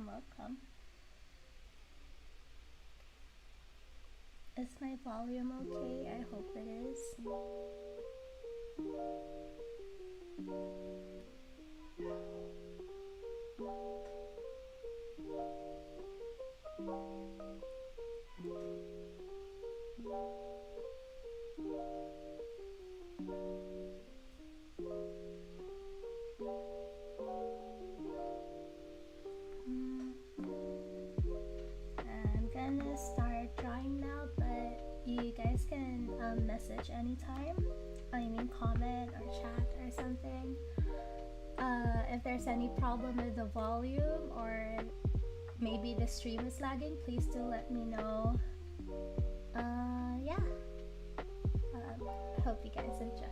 welcome. Is my volume okay? I hope it is. I'm gonna start drawing now, but you guys can message anytime. I mean, comment or chat or something. If there's any problem with the volume or maybe the stream is lagging, please do let me know. Yeah. Hope you guys enjoy.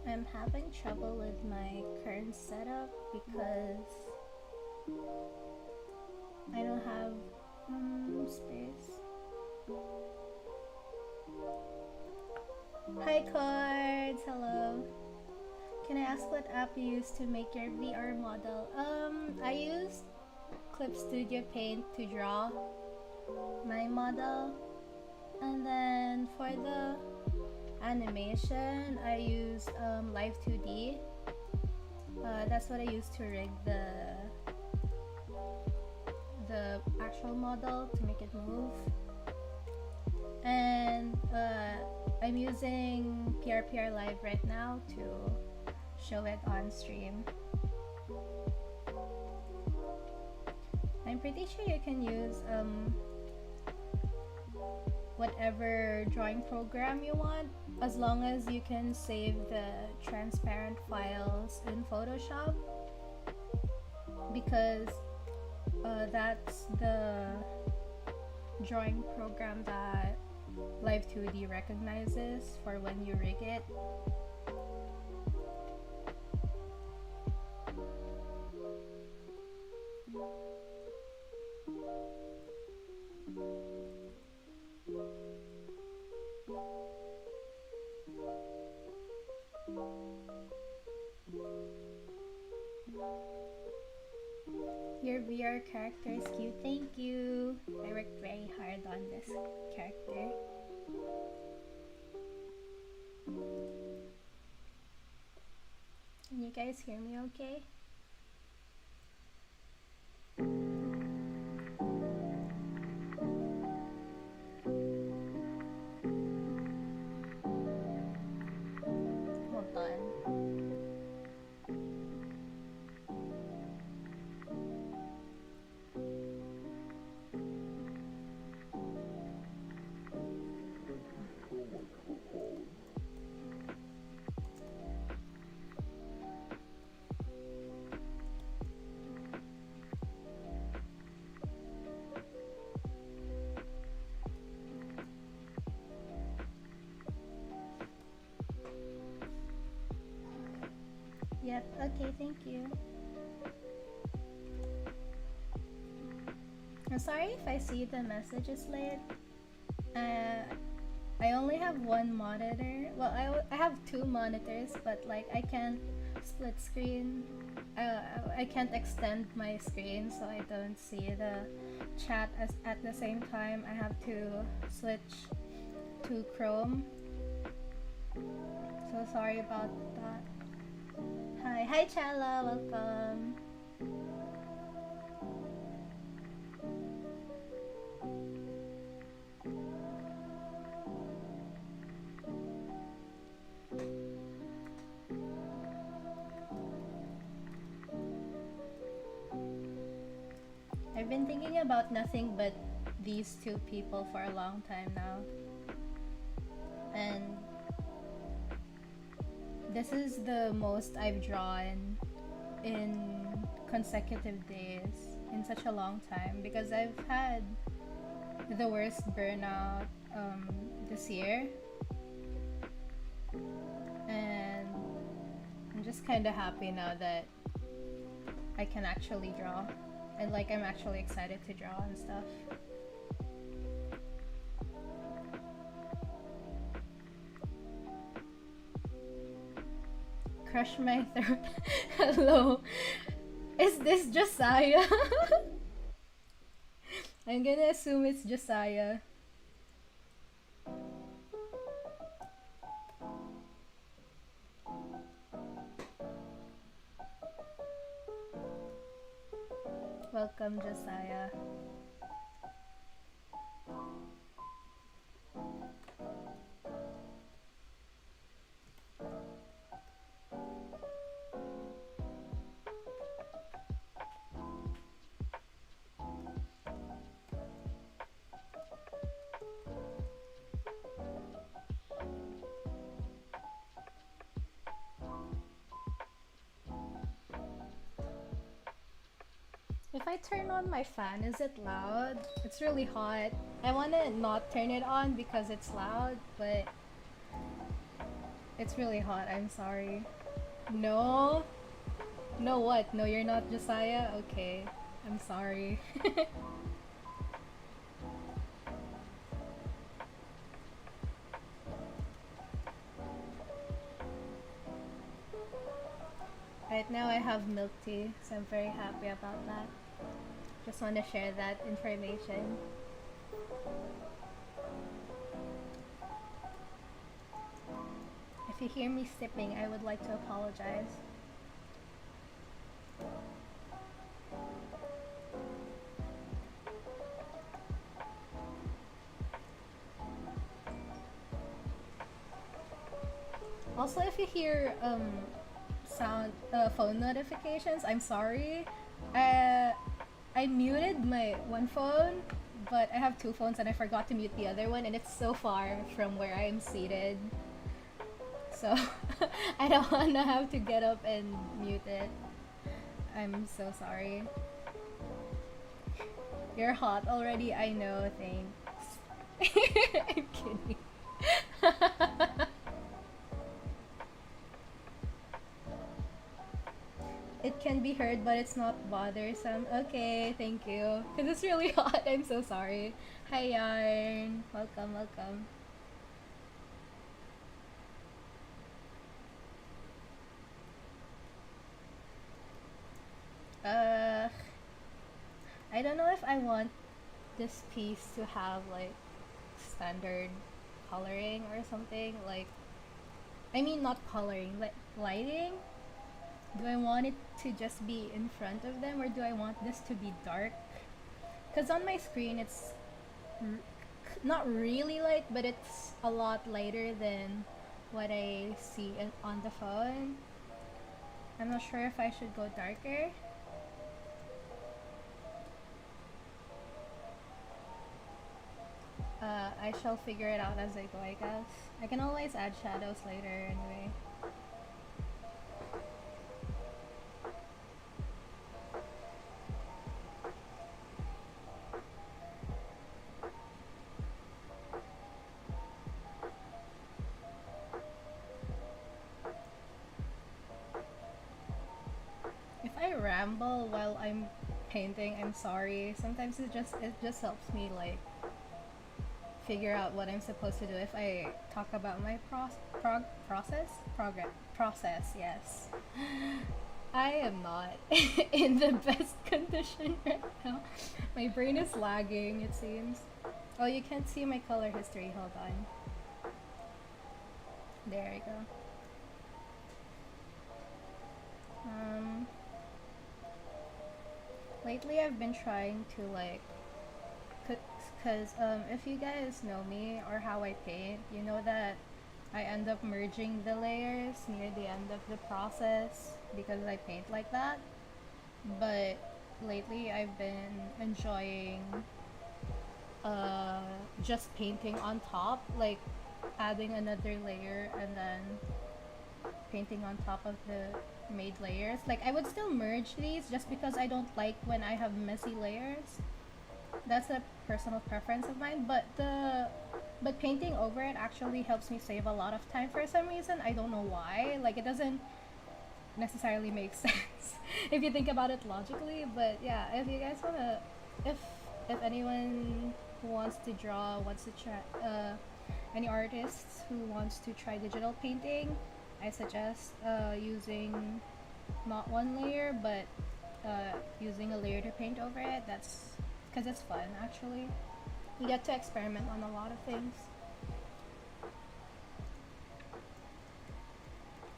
I'm having trouble with my current setup because I don't have space. Hi Cards, hello. Can I ask what app you use to make your VR model? I used Clip Studio Paint to draw my model, and then for the animation I used Live 2D. That's what I used to rig the actual model to make it move. And I'm using PRPR Live right now to show it on stream. I'm pretty sure you can use whatever drawing program you want, as long as you can save the transparent files in Photoshop, because that's the drawing program that Live 2D recognizes for when you rig it. Your VR character is cute. Thank you. I worked very hard on this character. Can you guys hear me okay? Hold on. Yep, okay, thank you. I'm sorry if I see the messages late. I only have one monitor. Well, I have two monitors, but like I can't split screen. I can't extend my screen so I don't see the chat at the same time. I have to switch to Chrome. So sorry about that. Hi Chala, welcome. I've been thinking about nothing but these two people for a long time now. And this is the most I've drawn in consecutive days in such a long time, because I've had the worst burnout this year, and I'm just kind of happy now that I can actually draw, and like I'm actually excited to draw and stuff. Crush my throat. Hello. Is this Josiah? I'm gonna assume it's Josiah. Welcome, Josiah. If I turn on my fan, is it loud? It's really hot. I wanna not turn it on because it's loud, but it's really hot. I'm sorry. No? No what? No, you're not Josiah? Okay. I'm sorry. Right now I have milk tea, so I'm very happy about that. Just want to share that information. If you hear me sipping, I would like to apologize. Also, if you hear phone notifications, I'm sorry. I muted my one phone, but I have two phones and I forgot to mute the other one, and it's so far from where I'm seated. So I don't wanna have to get up and mute it. I'm so sorry. You're hot already, I know, thanks. I'm kidding. It can be heard, but it's not bothersome. Okay, thank you. Because it's really hot. I'm so sorry. Hi, Yarn. Welcome, welcome. I don't know if I want this piece to have like standard coloring or something. Like, I mean, not coloring, like lighting. Do I want it to just be in front of them, or do I want this to be dark? Because on my screen it's not really light, but it's a lot lighter than what I see on the phone. I'm not sure if I should go darker. I shall figure it out as I go, I guess. I can always add shadows later anyway. If I ramble while I'm painting, I'm sorry. Sometimes it just helps me like figure out what I'm supposed to do if I talk about my process, yes. I am not in the best condition right now. My brain is lagging, it seems. Oh, you can't see my color history, hold on. There we go. Lately I've been trying to like because if you guys know me or how I paint, you know that I end up merging the layers near the end of the process because I paint like that. But lately I've been enjoying just painting on top, like adding another layer and then painting on top of the made layers. Like I would still merge these just because I don't like when I have messy layers. that's a personal preference of mine. But painting over it actually helps me save a lot of time for some reason. I don't know why. Like, it doesn't necessarily make sense if you think about it logically. But yeah, if you guys wanna, if if anyone who wants to draw, wants to try, any artists who wants to try digital painting, I suggest using not one layer, but using a layer to paint over it. That's because it's fun actually. You get to experiment on a lot of things.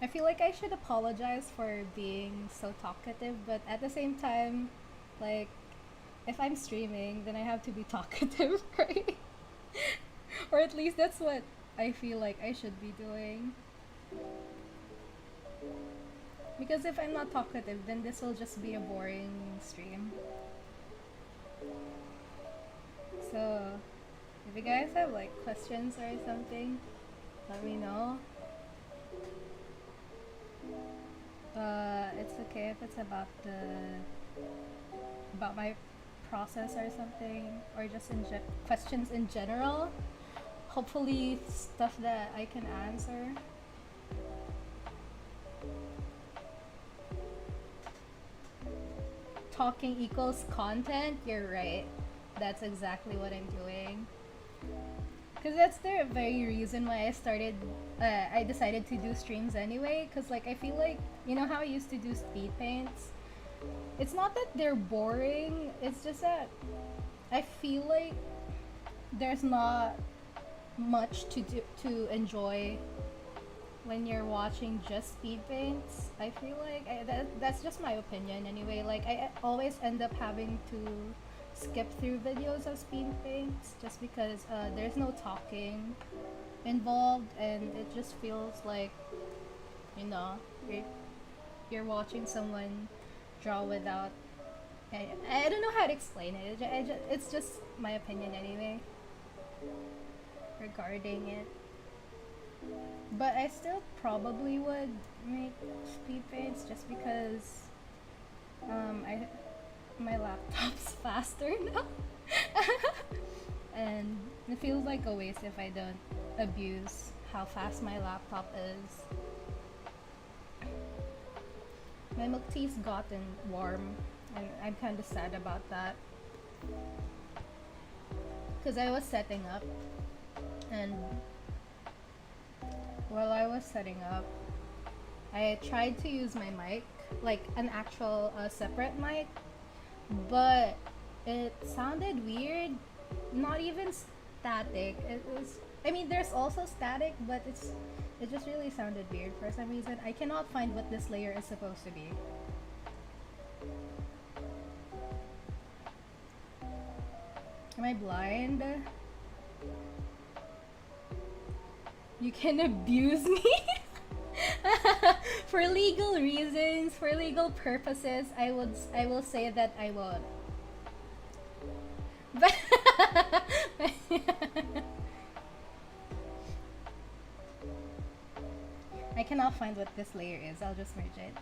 I feel like I should apologize for being so talkative, but at the same time, like, if I'm streaming, then I have to be talkative, right? Or at least that's what I feel like I should be doing. Because if I'm not talkative, then this will just be a boring stream. So, if you guys have like questions or something, let me know. It's okay if it's about my process or something, or just questions in general. Hopefully, stuff that I can answer. Talking equals content. You're right. That's exactly what I'm doing. Because that's the very reason why I decided to do streams anyway. Because, like, I feel like, you know how I used to do speed paints? It's not that they're boring, it's just that I feel like there's not much to enjoy when you're watching just speed paints. I feel like that's just my opinion anyway. Like, I always end up having to skip through videos of speed paints just because there's no talking involved, and it just feels like, you know, you're watching someone draw without. I don't know how to explain it. It's just my opinion anyway regarding it. But I still probably would make speed paints just because my laptop's faster now. And it feels like a waste if I don't abuse how fast my laptop is. My milk tea's gotten warm, and I'm kind of sad about that. Because I was setting up, and while I was setting up, I tried to use my mic, like an actual separate mic, but it sounded weird. Not even static. It was. I mean, there's also static, but it just really sounded weird for some reason. I cannot find what this layer is supposed to be. Am I blind? You can abuse me? For legal reasons, for legal purposes, I will say that I won't. But I cannot find what this layer is. I'll just merge it.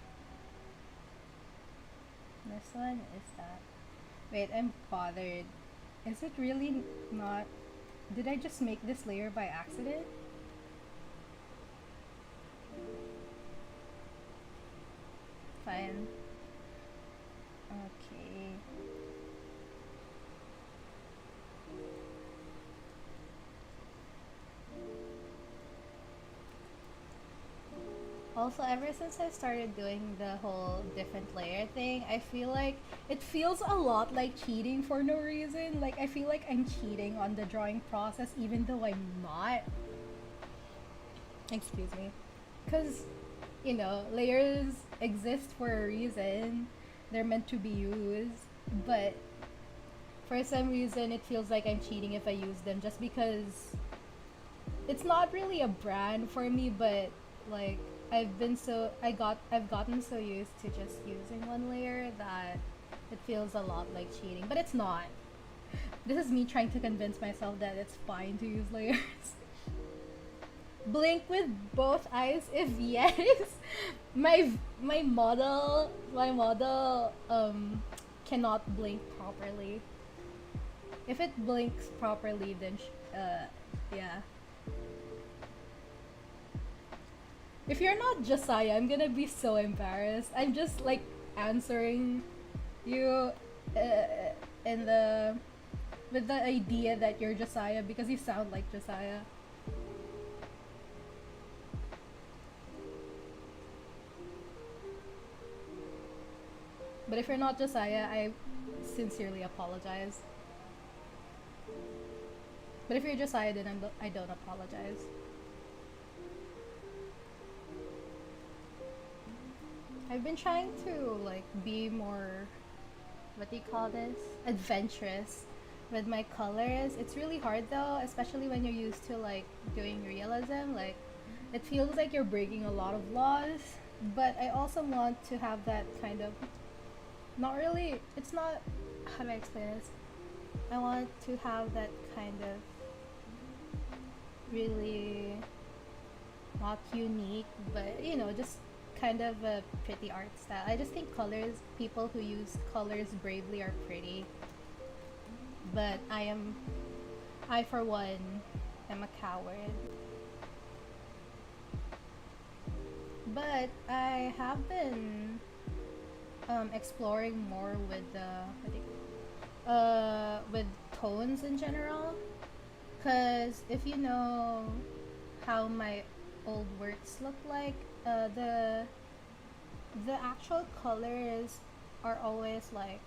This one is that. Wait, I'm bothered. Is it really not? Did I just make this layer by accident? Fine. Okay. Also, ever since I started doing the whole different layer thing, I feel like it feels a lot like cheating for no reason. Like, I feel like I'm cheating on the drawing process even though I'm not. Excuse me. Because, you know, layers exist for a reason. They're meant to be used. But for some reason, it feels like I'm cheating if I use them just because it's not really a brand for me, but like, I've gotten so used to just using one layer that it feels a lot like cheating, but it's not. This is me trying to convince myself that it's fine to use layers. Blink with both eyes if yes. My model cannot blink properly. If it blinks properly, then yeah. If you're not Josiah, I'm gonna be so embarrassed. I'm just like answering you in the with the idea that you're Josiah because you sound like Josiah. But if you're not Josiah, I sincerely apologize. But if you're Josiah, then I don't apologize. I've been trying to like be more, what do you call this? Adventurous with my colors. It's really hard though, especially when you're used to like doing realism. Like it feels like you're breaking a lot of laws, but I also want to have that kind of, not really, it's not, how do I explain this? I want to have that kind of really not unique, but you know, just kind of a pretty art style. I just think colors, people who use colors bravely are pretty. But I for one, am a coward. But I have been exploring more with with tones in general. Cause if you know how my old works look like, the actual colors are always like,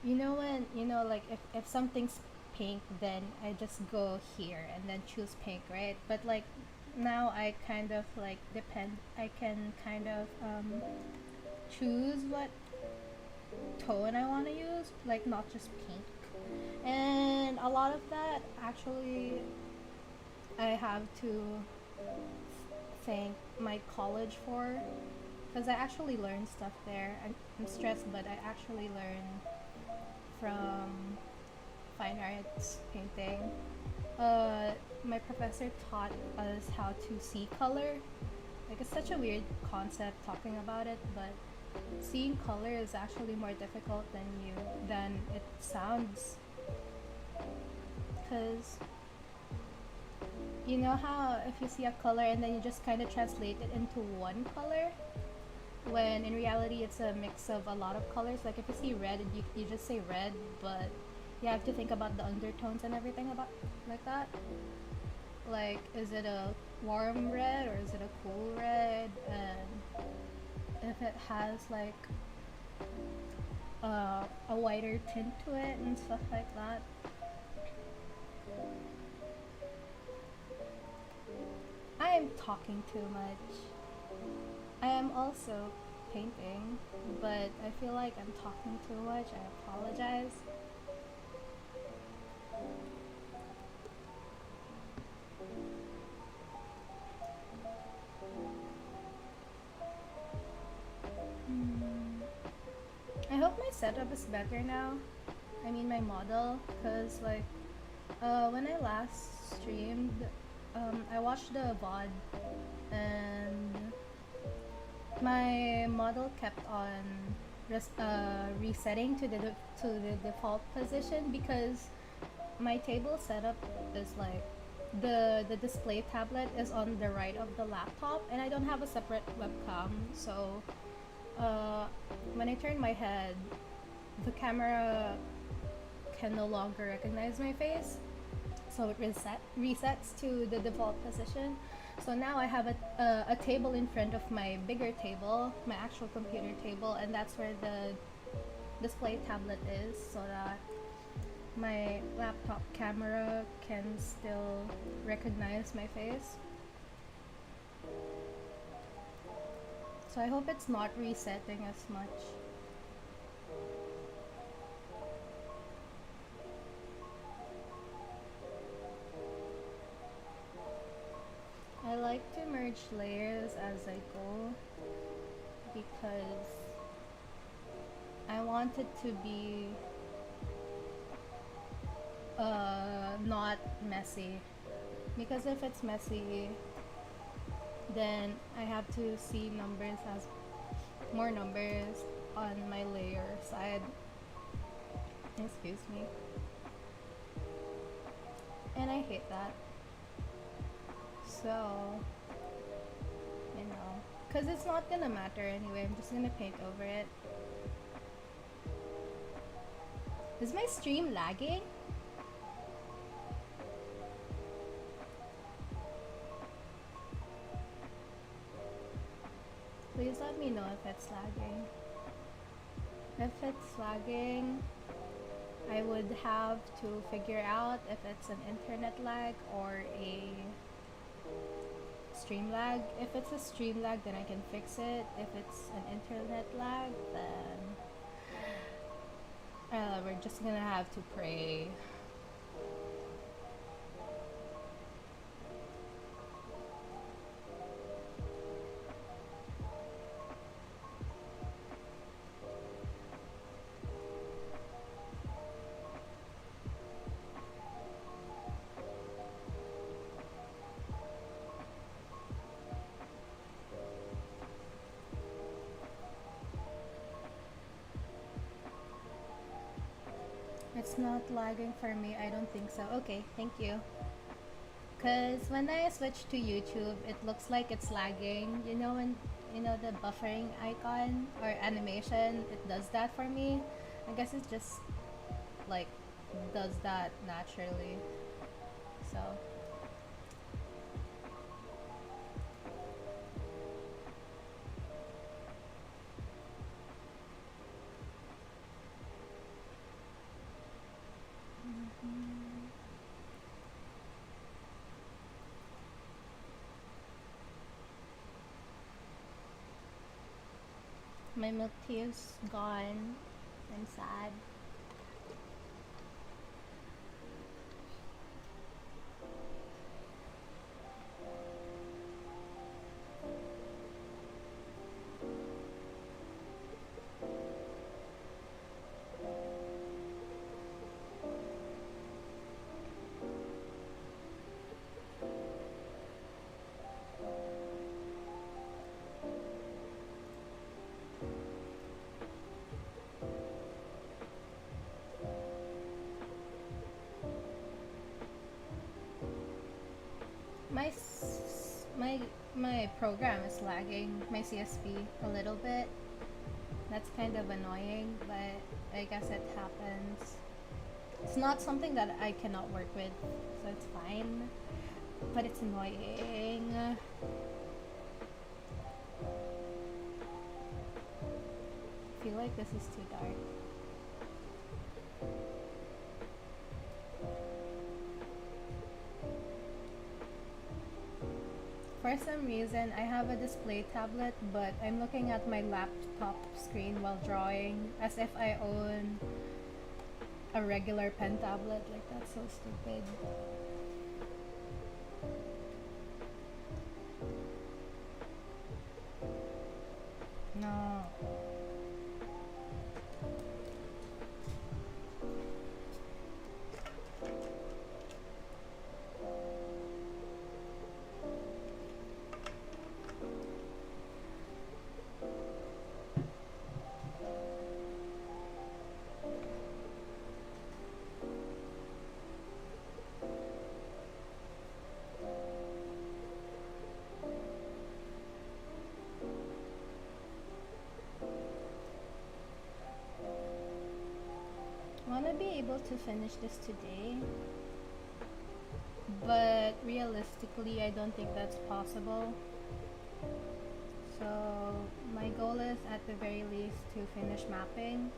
you know, when you know, like if something's pink, then I just go here and then choose pink, right? But like now I kind of like depend, I can kind of choose what tone I want to use, like not just pink. And a lot of that actually I have to thank my college for, because I actually learned stuff there. I'm stressed, but I actually learned from fine arts painting. My professor taught us how to see color. Like it's such a weird concept talking about it, but seeing color is actually more difficult than it sounds. Cause you know how if you see a color and then you just kind of translate it into one color, when in reality it's a mix of a lot of colors. Like if you see red, you just say red, but you have to think about the undertones and everything about like that. Like, is it a warm red or is it a cool red? And if it has like a whiter tint to it and stuff like that. I am talking too much. I am also painting, but I feel like I'm talking too much. I apologize. I hope my setup is better now. I mean my model, cause like when I last streamed, I watched the VOD and my model kept on resetting to the default position because my table setup is like the display tablet is on the right of the laptop and I don't have a separate webcam, so when I turn my head, the camera can no longer recognize my face, so it resets to the default position. So now I have a table in front of my bigger table, my actual computer table, and that's where the display tablet is, so that my laptop camera can still recognize my face. So I hope it's not resetting as much. I like to merge layers as I go because I want it to be not messy. Because if it's messy, then I have to see numbers as more numbers on my layer side. Excuse me. And I hate that. So, you know, because it's not gonna matter anyway. I'm just gonna paint over it. Is my stream lagging? Please let me know if it's lagging. If it's lagging, I would have to figure out if it's an internet lag or a stream lag. If it's a stream lag, then I can fix it. If it's an internet lag, then we're just gonna have to pray. It's not lagging for me. I don't think so. Okay, thank you. Because when I switch to YouTube, it looks like it's lagging. You know when the buffering icon or animation, it does that for me. I guess it just like does that naturally. So my milk tea is gone. I'm sad. My my program is lagging, my CSP a little bit. That's kind of annoying, but I guess it happens. It's not something that I cannot work with, so it's fine. But it's annoying. I feel like this is too dark. For some reason, I have a display tablet, but I'm looking at my laptop screen while drawing, as if I own a regular pen tablet. Like, that's so stupid. No. I want to be able to finish this today, but realistically I don't think that's possible. So my goal is at the very least to finish mapping.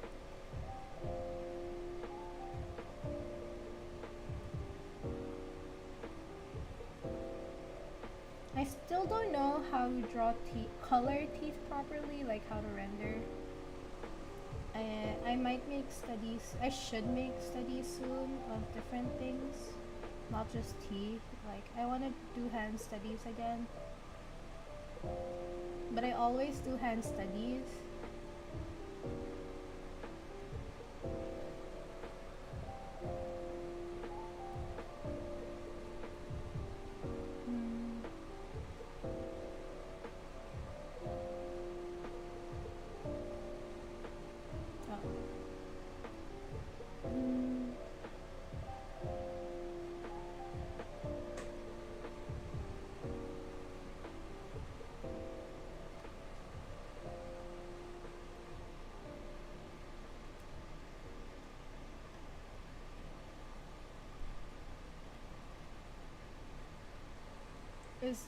I still don't know how to draw color teeth properly, like how to render. I might make studies. I should make studies soon of different things, not just teeth. Like, I want to do hand studies again, but I always do hand studies.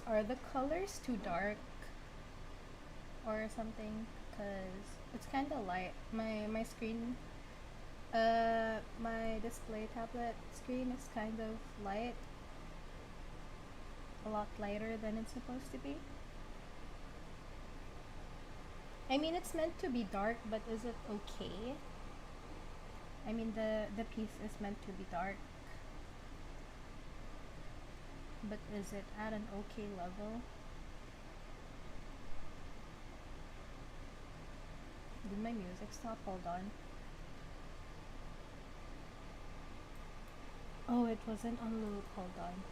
Are the colors too dark or something? Cause it's kind of light. My screen, my display tablet screen is kind of light, a lot lighter than it's supposed to be. I mean, it's meant to be dark, but is it okay? I mean, the piece is meant to be dark, but is it at an okay level? Did my music stop? Hold on. Oh, it wasn't on loop. Hold on.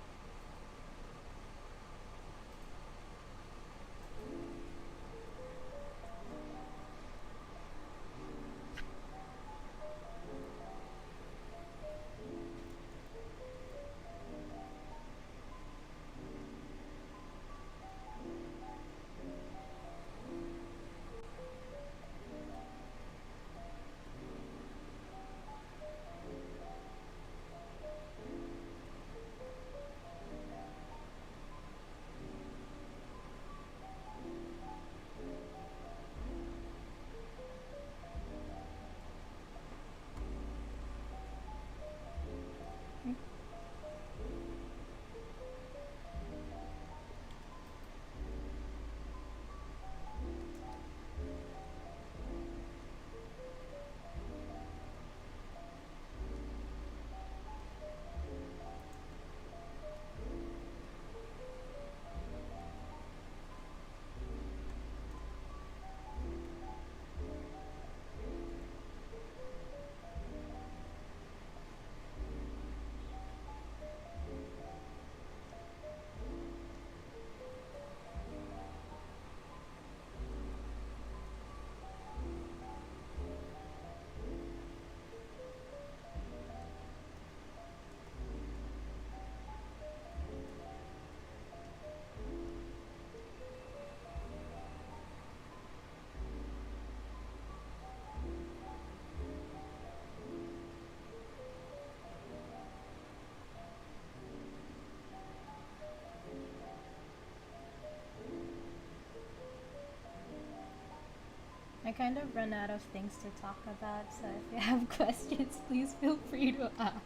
I kind of run out of things to talk about, so if you have questions, please feel free to ask.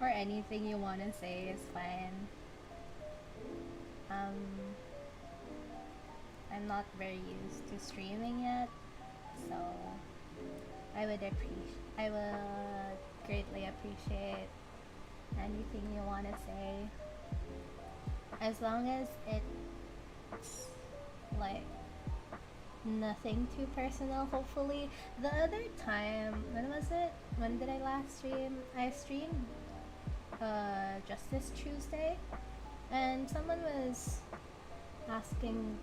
Or anything you want to say is fine. Um, I'm not very used to streaming yet, so I would greatly appreciate anything you want to say, as long as it's like nothing too personal. Hopefully, the other time, when was it? When did I last stream? I streamed just this Tuesday, and someone was asking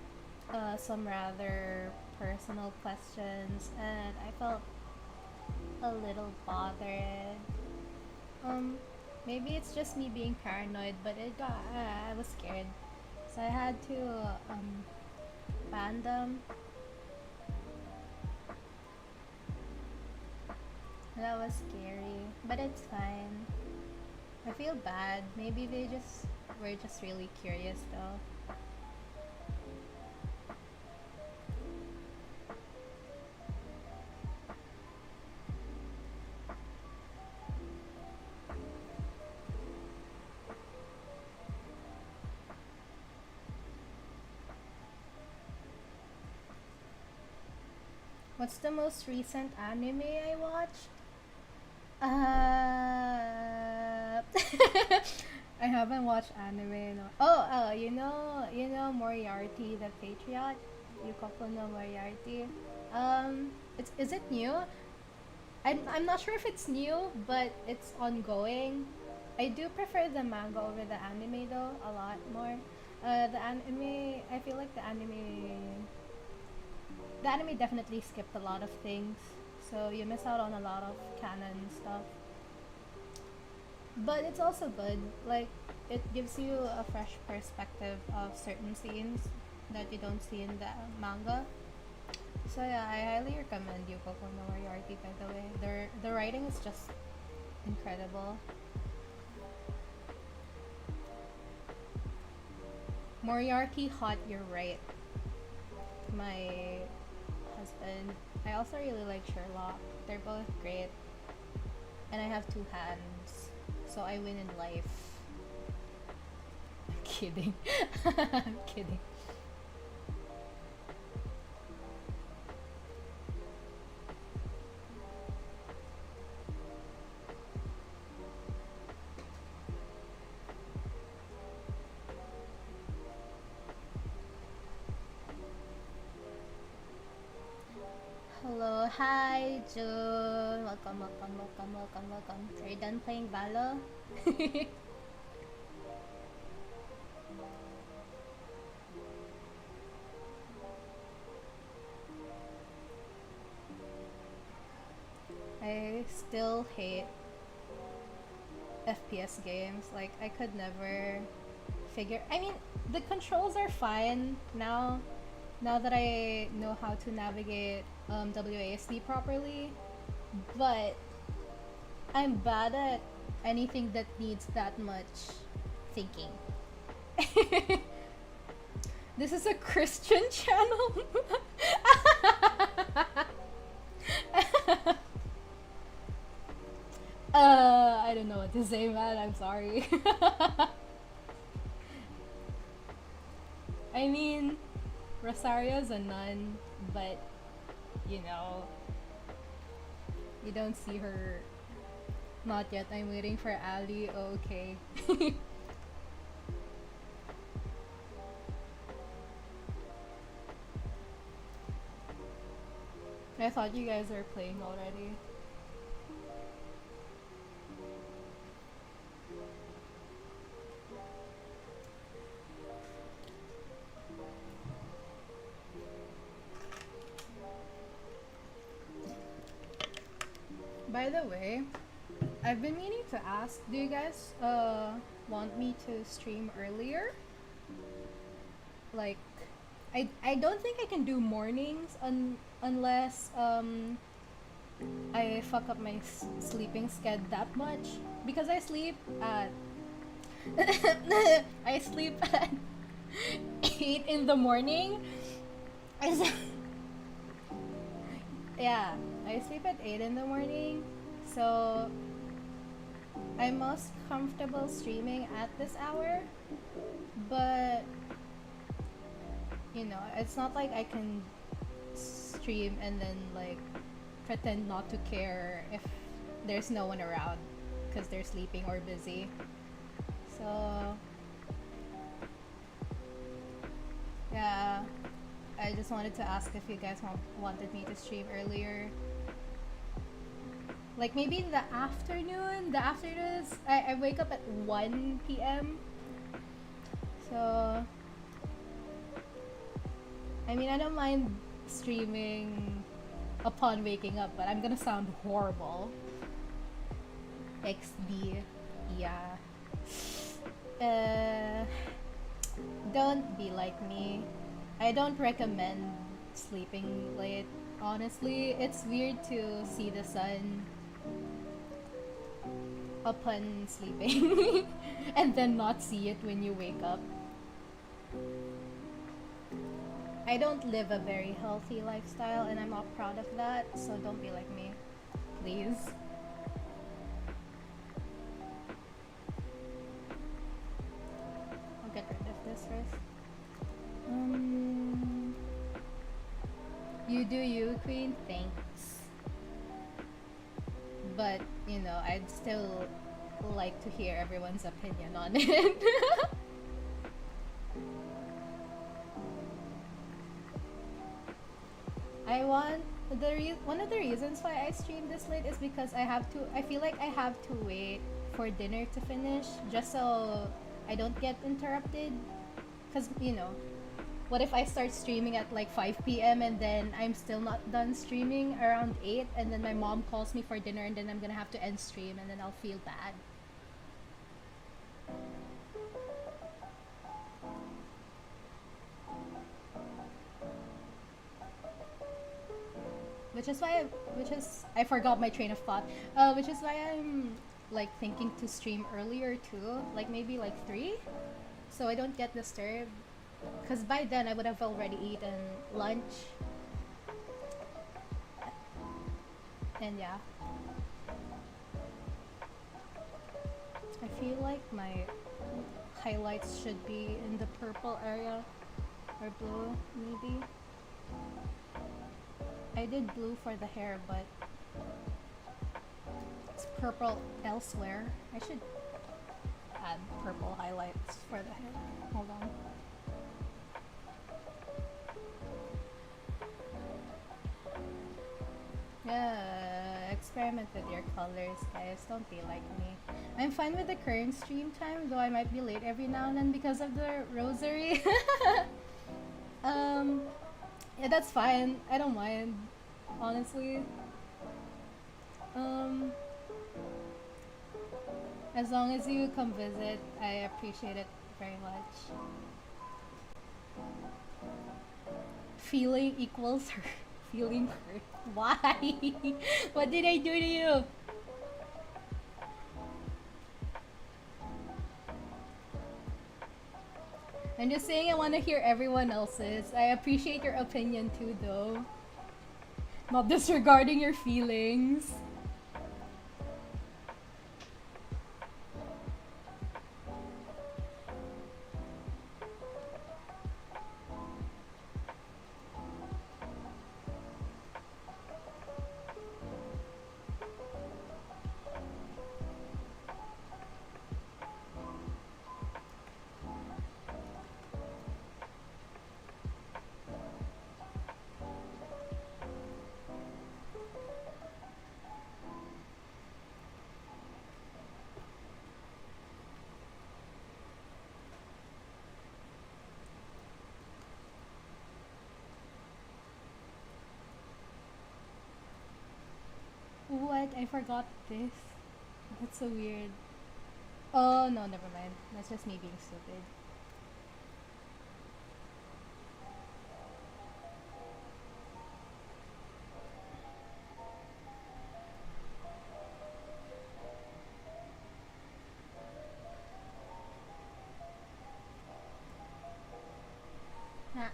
some rather personal questions, and I felt a little bothered. Maybe it's just me being paranoid, but I was scared, so I had to ban them. That was scary, but it's fine. I feel bad. Maybe they just were just really curious though. What's the most recent anime I watched? I haven't watched anime in you know Moriarty the Patriot? Yukoko no Moriarty. Is it new? I'm not sure if it's new, but it's ongoing. I do prefer the manga over the anime though, a lot more. The anime, I feel like the anime definitely skipped a lot of things, so you miss out on a lot of canon stuff. But it's also good. Like, it gives you a fresh perspective of certain scenes that you don't see in the manga. So yeah, I highly recommend Yukoko no Moriarty, by the way. The writing is just incredible. Moriarty hot, you're right. My husband. I also really like Sherlock. They're both great. And I have two hands. So I win in life. I'm kidding. I'm kidding. Hello, hi June. Welcome, welcome, welcome, welcome, welcome. Are you done playing Valo? I still hate FPS games. Like, I could never figure. I mean, the controls are fine now. Now that I know how to navigate WASD properly, but I'm bad at anything that needs that much thinking. This is a Christian channel. I don't know what to say, man. I'm sorry. I mean, Rosario's a nun, but you know, you don't see her. Not yet. I'm waiting for Ali. Oh, okay. I thought you guys were playing already. By the way, I've been meaning to ask, do you guys want me to stream earlier? Like, I don't think I can do mornings unless I fuck up my sleeping sched that much, because I sleep at I sleep at 8 in the morning. Yeah, I sleep at 8 in the morning, so I'm most comfortable streaming at this hour, but you know, it's not like I can stream and then like pretend not to care if there's no one around because they're sleeping or busy. So yeah, I just wanted to ask if you guys wanted me to stream earlier. Like maybe in the afternoon. The afternoons, I wake up at 1 p.m. So I mean, I don't mind streaming upon waking up, but I'm gonna sound horrible. XD. Yeah. Don't be like me. I don't recommend sleeping late. Honestly, it's weird to see the sun upon sleeping and then not see it when you wake up. I don't live a very healthy lifestyle and I'm not proud of that, so don't be like me, please. I'll get rid of this first. You do you, Queen. Thanks. But, you know, I'd still like to hear everyone's opinion on it. One of the reasons why I stream this late is because I feel like I have to wait for dinner to finish just so I don't get interrupted. Cause, you know, what if I start streaming at like 5 p.m. and then I'm still not done streaming around 8 and then my mom calls me for dinner and then I'm gonna have to end stream and then I'll feel bad. I forgot my train of thought. Which is why I'm like thinking to stream earlier too, like maybe like 3, so I don't get disturbed. Because by then I would have already eaten lunch. And yeah. I feel like my highlights should be in the purple area. Or blue, maybe. I did blue for the hair, but it's purple elsewhere. I should add purple highlights for the hair. Hold on. Yeah, experiment with your colors, guys. Don't be like me. I'm fine with the current stream time, though I might be late every now and then because of the rosary. um, yeah, that's fine. I don't mind, honestly. Um, as long as you come visit, I appreciate it very much. Feeling equals hurt. Feeling hurt. Why? What did I do to you? I'm just saying I want to hear everyone else's. I appreciate your opinion too, though. Not disregarding your feelings. What? I forgot this. That's so weird. Oh, no, never mind. That's just me being stupid. Nah.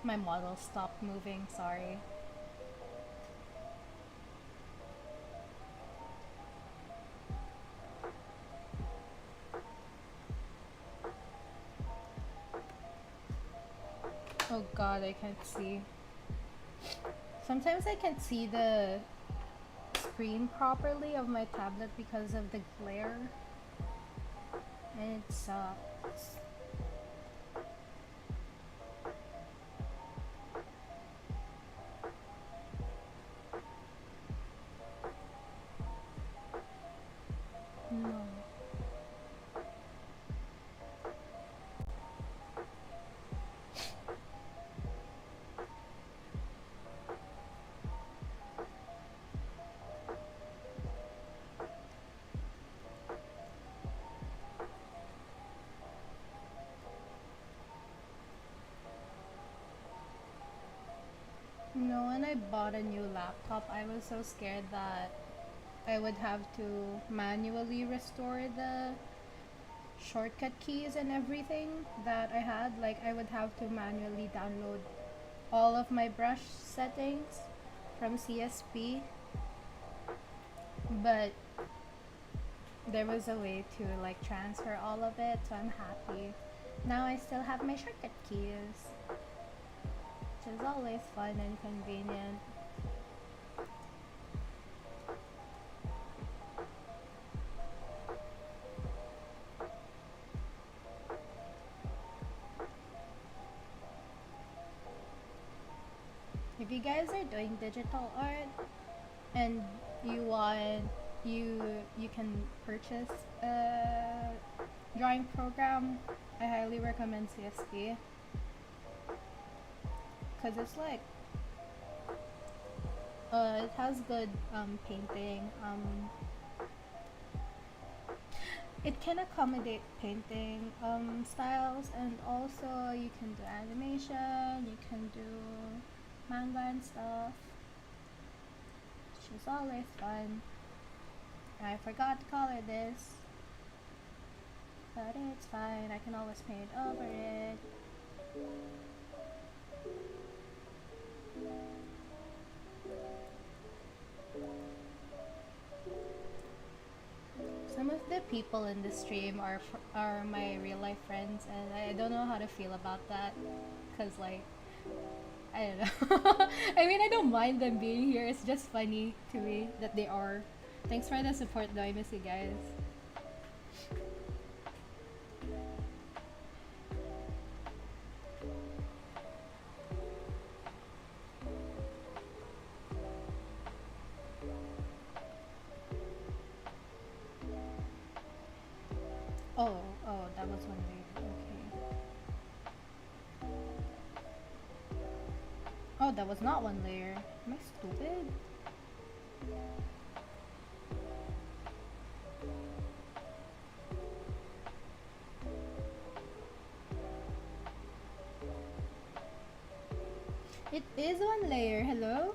My model stopped moving, sorry. Oh god, I can't see. Sometimes I can't see the screen properly of my tablet because of the glare. And it sucks. No. No, when I bought a new laptop, I was so scared that I would have to manually restore the shortcut keys and everything that I had. Like, I would have to manually download all of my brush settings from CSP. But there was a way to like transfer all of it, so I'm happy. Now I still have my shortcut keys, which is always fun and convenient. If you guys are doing digital art and you can purchase a drawing program, I highly recommend CSP because it's like it has good painting. It can accommodate painting styles, and also you can do animation, you can do manga and stuff, which is always fun. I forgot to color this, but it's fine. I can always paint over it. Some of the people in the stream are my real life friends, and I don't know how to feel about that, cause like I don't know. I mean, I don't mind them being here. It's just funny to me that they are. Thanks for the support, though. I miss you guys. Oh, that was one layer. Okay. Oh, that was not one layer. Am I stupid? It is one layer. Hello?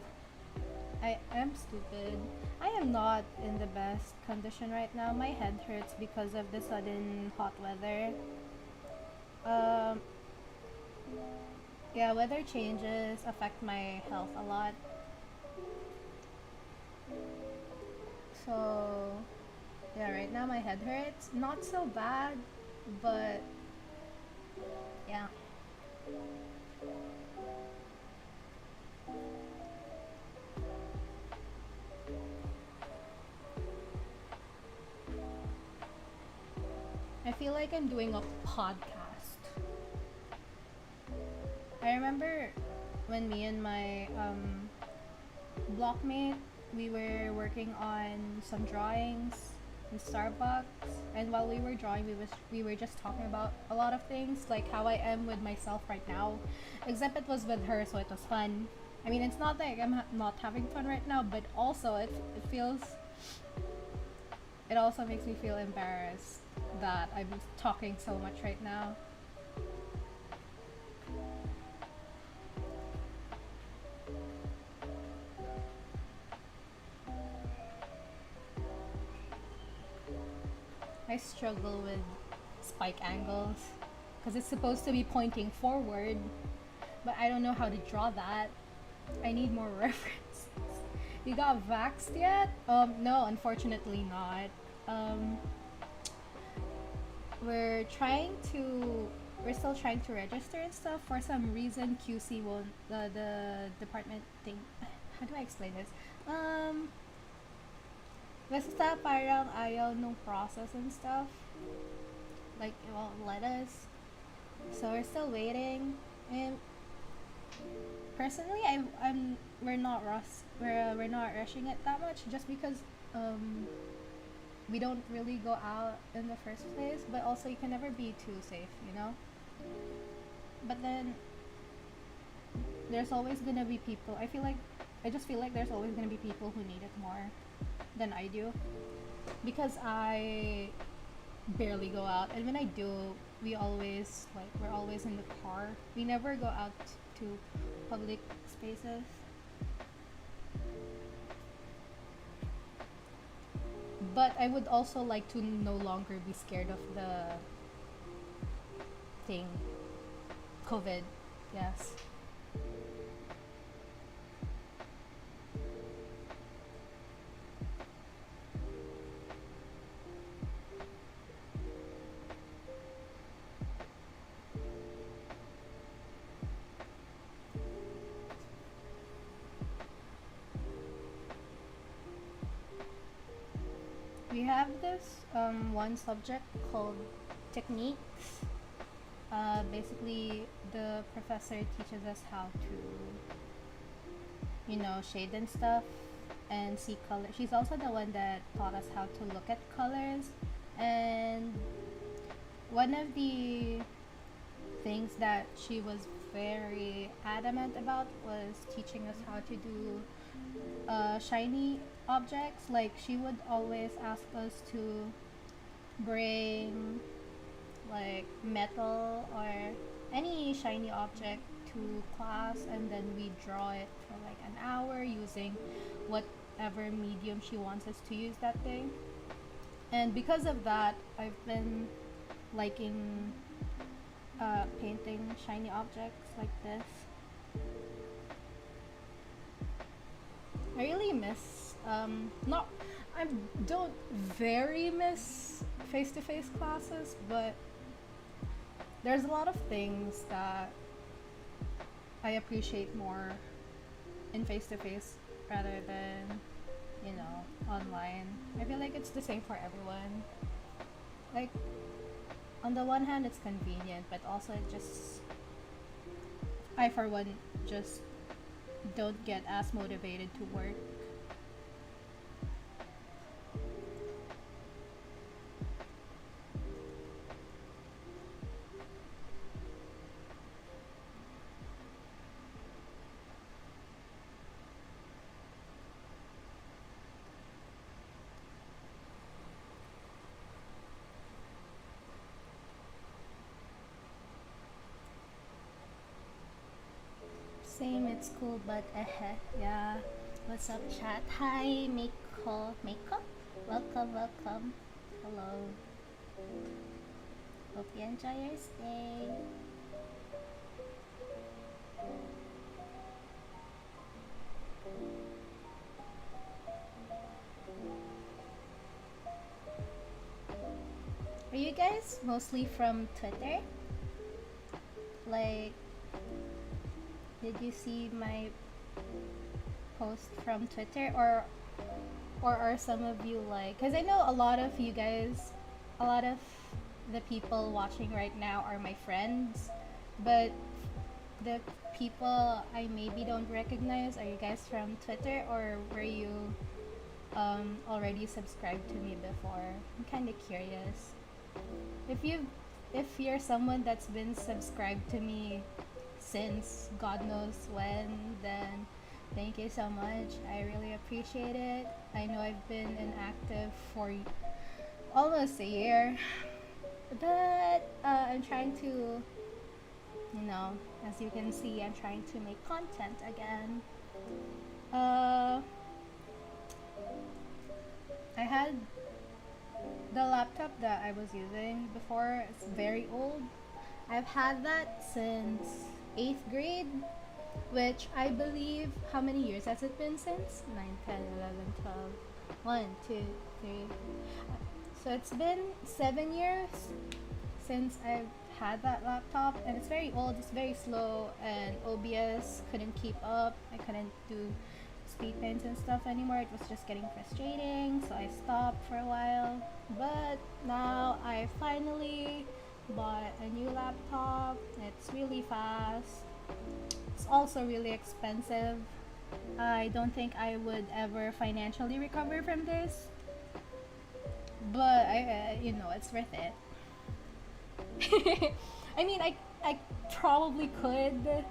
I am stupid. I am not in the best condition right now. My head hurts because of the sudden hot weather. Um, yeah, weather changes affect my health a lot. So, yeah, right now my head hurts. Not so bad, but yeah. I feel like I'm doing a podcast. I remember when me and my blockmate, we were working on some drawings in Starbucks, and while we were drawing, we were just talking about a lot of things, like how I am with myself right now. Except it was with her, so it was fun. I mean, it's not like I'm not having fun right now, but also it also makes me feel embarrassed that I'm talking so much right now. I struggle with spike angles because it's supposed to be pointing forward, but I don't know how to draw that. I need more references. You got vaxxed yet? No, unfortunately not. Um, we're trying to we're still trying to register and stuff. For some reason QC won't, the department thing, how do I explain this? Basta parang ayaw nung process and stuff, like it won't let us, so we're still waiting. And personally, we're not rushing it that much, just because we don't really go out in the first place, but also you can never be too safe, you know? But then there's always gonna be people. I just feel like there's always gonna be people who need it more than I do, because I barely go out, and when I do, we're always in the car. We never go out to public spaces. But I would also like to no longer be scared of the thing, COVID. Yes. We have this one subject called techniques. Basically, the professor teaches us how to, shade and stuff and see color. She's also the one that taught us how to look at colors. And one of the things that she was very adamant about was teaching us how to do shiny objects. Like, she would always ask us to bring like metal or any shiny object to class, and then we draw it for like an hour using whatever medium she wants us to use that day. And because of that, I've been liking painting shiny objects like this. I really miss not I don't very miss face-to-face classes, but there's a lot of things that I appreciate more in face-to-face rather than, you know, online. I feel like it's the same for everyone. Like, on the one hand, it's convenient, but also it just, I for one just don't get as motivated to work. Same, it's cool, but yeah. What's up, chat? Hi, Mako. Welcome, welcome. Hello. Hope you enjoy your stay. Are you guys mostly from Twitter? Like, did you see my post from Twitter, or are some of you like, because I know a lot of you guys, a lot of the people watching right now are my friends, but the people I maybe don't recognize, are you guys from Twitter, or were you already subscribed to me before? I'm kind of curious. If you're someone that's been subscribed to me since God knows when, then thank you so much. I really appreciate it. I know I've been inactive for almost a year, but I'm trying to, you know, as you can see, I'm trying to make content again. I had the laptop that I was using before. It's very old. I've had that since 8th grade, which I believe, how many years has it been since? 9, 10, 11, 12, 1, 2, 3. So it's been 7 years since I've had that laptop, and it's very old, it's very slow, and OBS couldn't keep up. I couldn't do speed paints and stuff anymore. It was just getting frustrating, so I stopped for a while. But now I finally bought a new laptop. It's really fast. It's also really expensive. I don't think I would ever financially recover from this, but you know, it's worth it. I mean, I probably could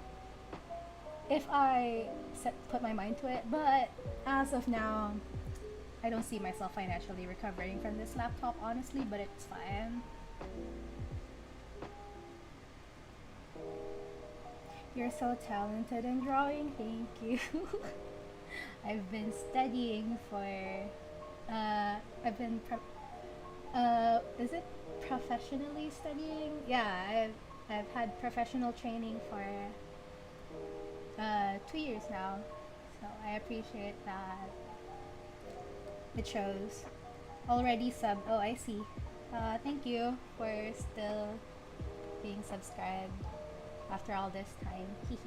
if I put my mind to it, but as of now, I don't see myself financially recovering from this laptop, honestly, but it's fine. You're so talented in drawing, thank you. I've been studying for, is it professionally studying? Yeah, I've had professional training for 2 years now, so I appreciate that. It shows. Already sub. Oh, I see. Thank you for still being subscribed after all this time. Hehe.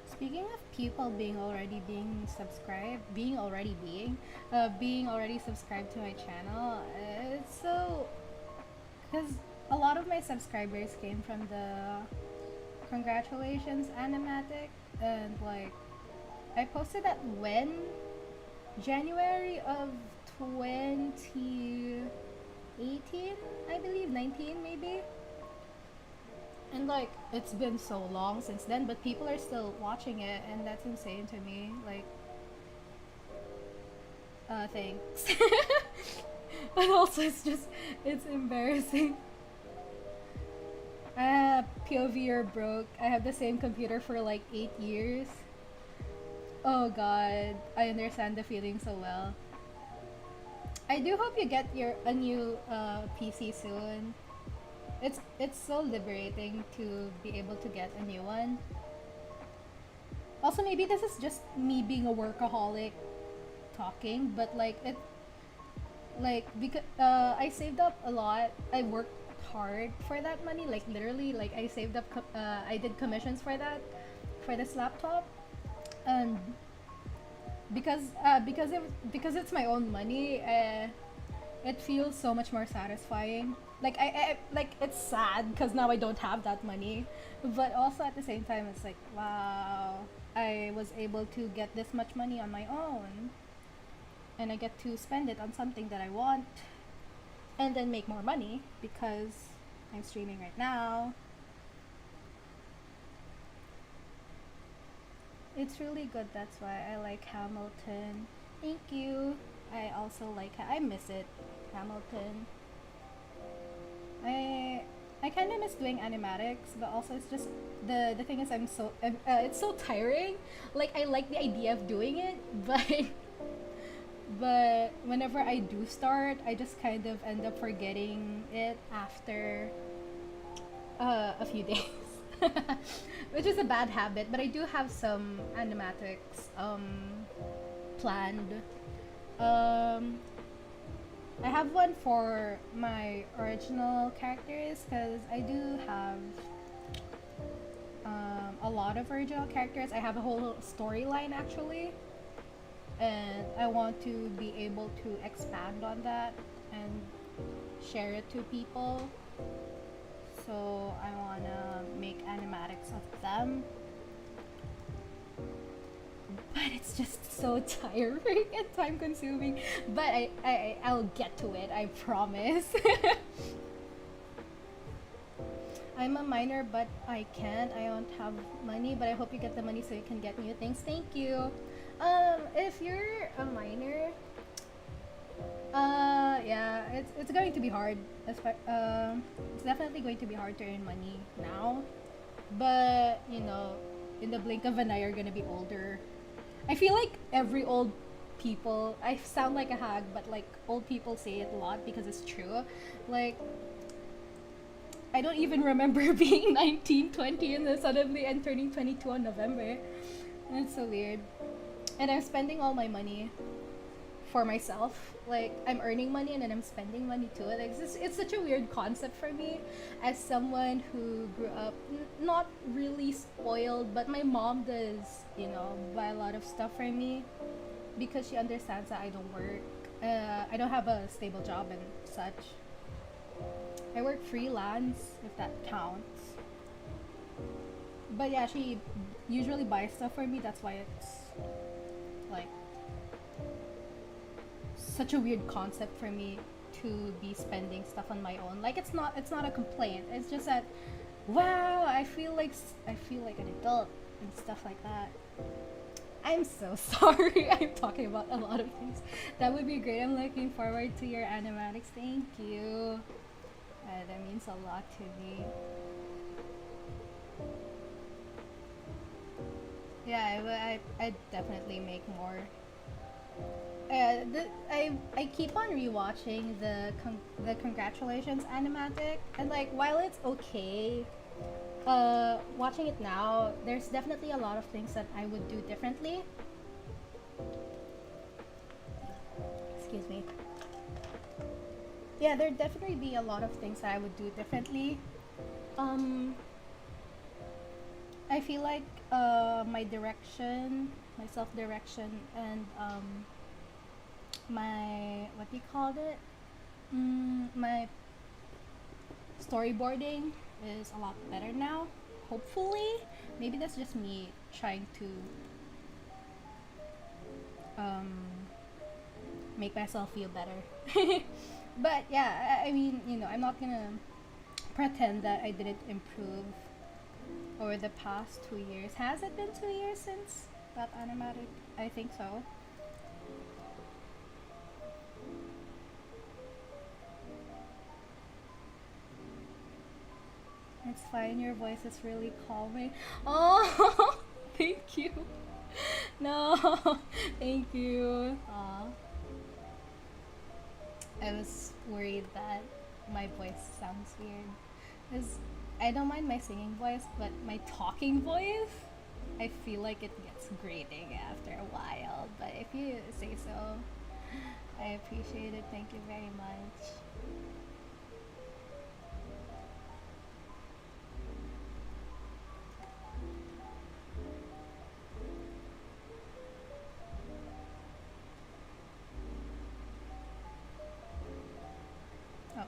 Speaking of people being already subscribed to my channel, it's so, because a lot of my subscribers came from the congratulations animatic, and like, I posted that when January of 2018, I believe, 19 maybe. And like, it's been so long since then, but people are still watching it, and that's insane to me. Like, thanks. But also it's embarrassing. POV or broke. I have the same computer for like 8 years. Oh god, I understand the feeling so well. I do hope you get a new PC soon. It's so liberating to be able to get a new one. Also, maybe this is just me being a workaholic talking, but because I saved up a lot. I worked hard for that money. Like literally, like I saved up. I did commissions for that, for this laptop, and because it's my own money, it feels so much more satisfying. I like it's sad because now I don't have that money, but also at the same time it's like wow, I was able to get this much money on my own, and I get to spend it on something that I want, and then make more money because I'm streaming right now. It's really good. That's why I like Hamilton. Thank you. I also like. I miss it, Hamilton. I kind of miss doing animatics, but also it's just the thing is it's so tiring. Like I like the idea of doing it, but whenever I do start, I just kind of end up forgetting it after a few days. Which is a bad habit, but I do have some animatics planned. Um, I have one for my original characters because I do have a lot of original characters. I have a whole storyline actually, and I want to be able to expand on that and share it to people. So I wanna make animatics of them. But it's just so tiring and time consuming. But I'll get to it, I promise. I'm a minor, but I can't. I don't have money, but I hope you get the money so you can get new things. Thank you. If you're a minor, yeah, it's going to be hard. It's definitely going to be hard to earn money now. But you know, in the blink of an eye, you're gonna be older. I feel like every old people. I sound like a hag, but like old people say it a lot because it's true. Like I don't even remember being 19, 20, and then suddenly I'm turning 22 on November. And it's so weird. And I'm spending all my money for myself. Like I'm earning money and then I'm spending money too. Like it's such a weird concept for me as someone who grew up not really spoiled, but my mom does, you know, buy a lot of stuff for me because she understands that I don't work. I don't have a stable job and such. I work freelance, if that counts. But yeah, she usually buys stuff for me. That's why it's like such a weird concept for me to be spending stuff on my own. Like it's not a complaint. It's just that wow, I feel like an adult and stuff like that. I'm so sorry. I'm talking about a lot of things. That would be great. I'm looking forward to your animatics. Thank you. That means a lot to me. Yeah, I definitely make more. I keep on rewatching the congratulations animatic, and like while it's okay, watching it now, there's definitely a lot of things that I would do differently. Excuse me. Yeah, there'd definitely be a lot of things that I would do differently. I feel like my direction, my self-direction, and my what do you call it? My storyboarding is a lot better now. Hopefully, maybe that's just me trying to make myself feel better. But yeah, I mean, you know, I'm not gonna pretend that I didn't improve over the past 2 years. Has it been 2 years since that animatic? I think so. It's fine. Your voice is really calming. Oh, thank you. No, thank you. Aw. I was worried that my voice sounds weird. Because I don't mind my singing voice, but my talking voice, I feel like it gets grating after a while. But if you say so, I appreciate it. Thank you very much. Oh.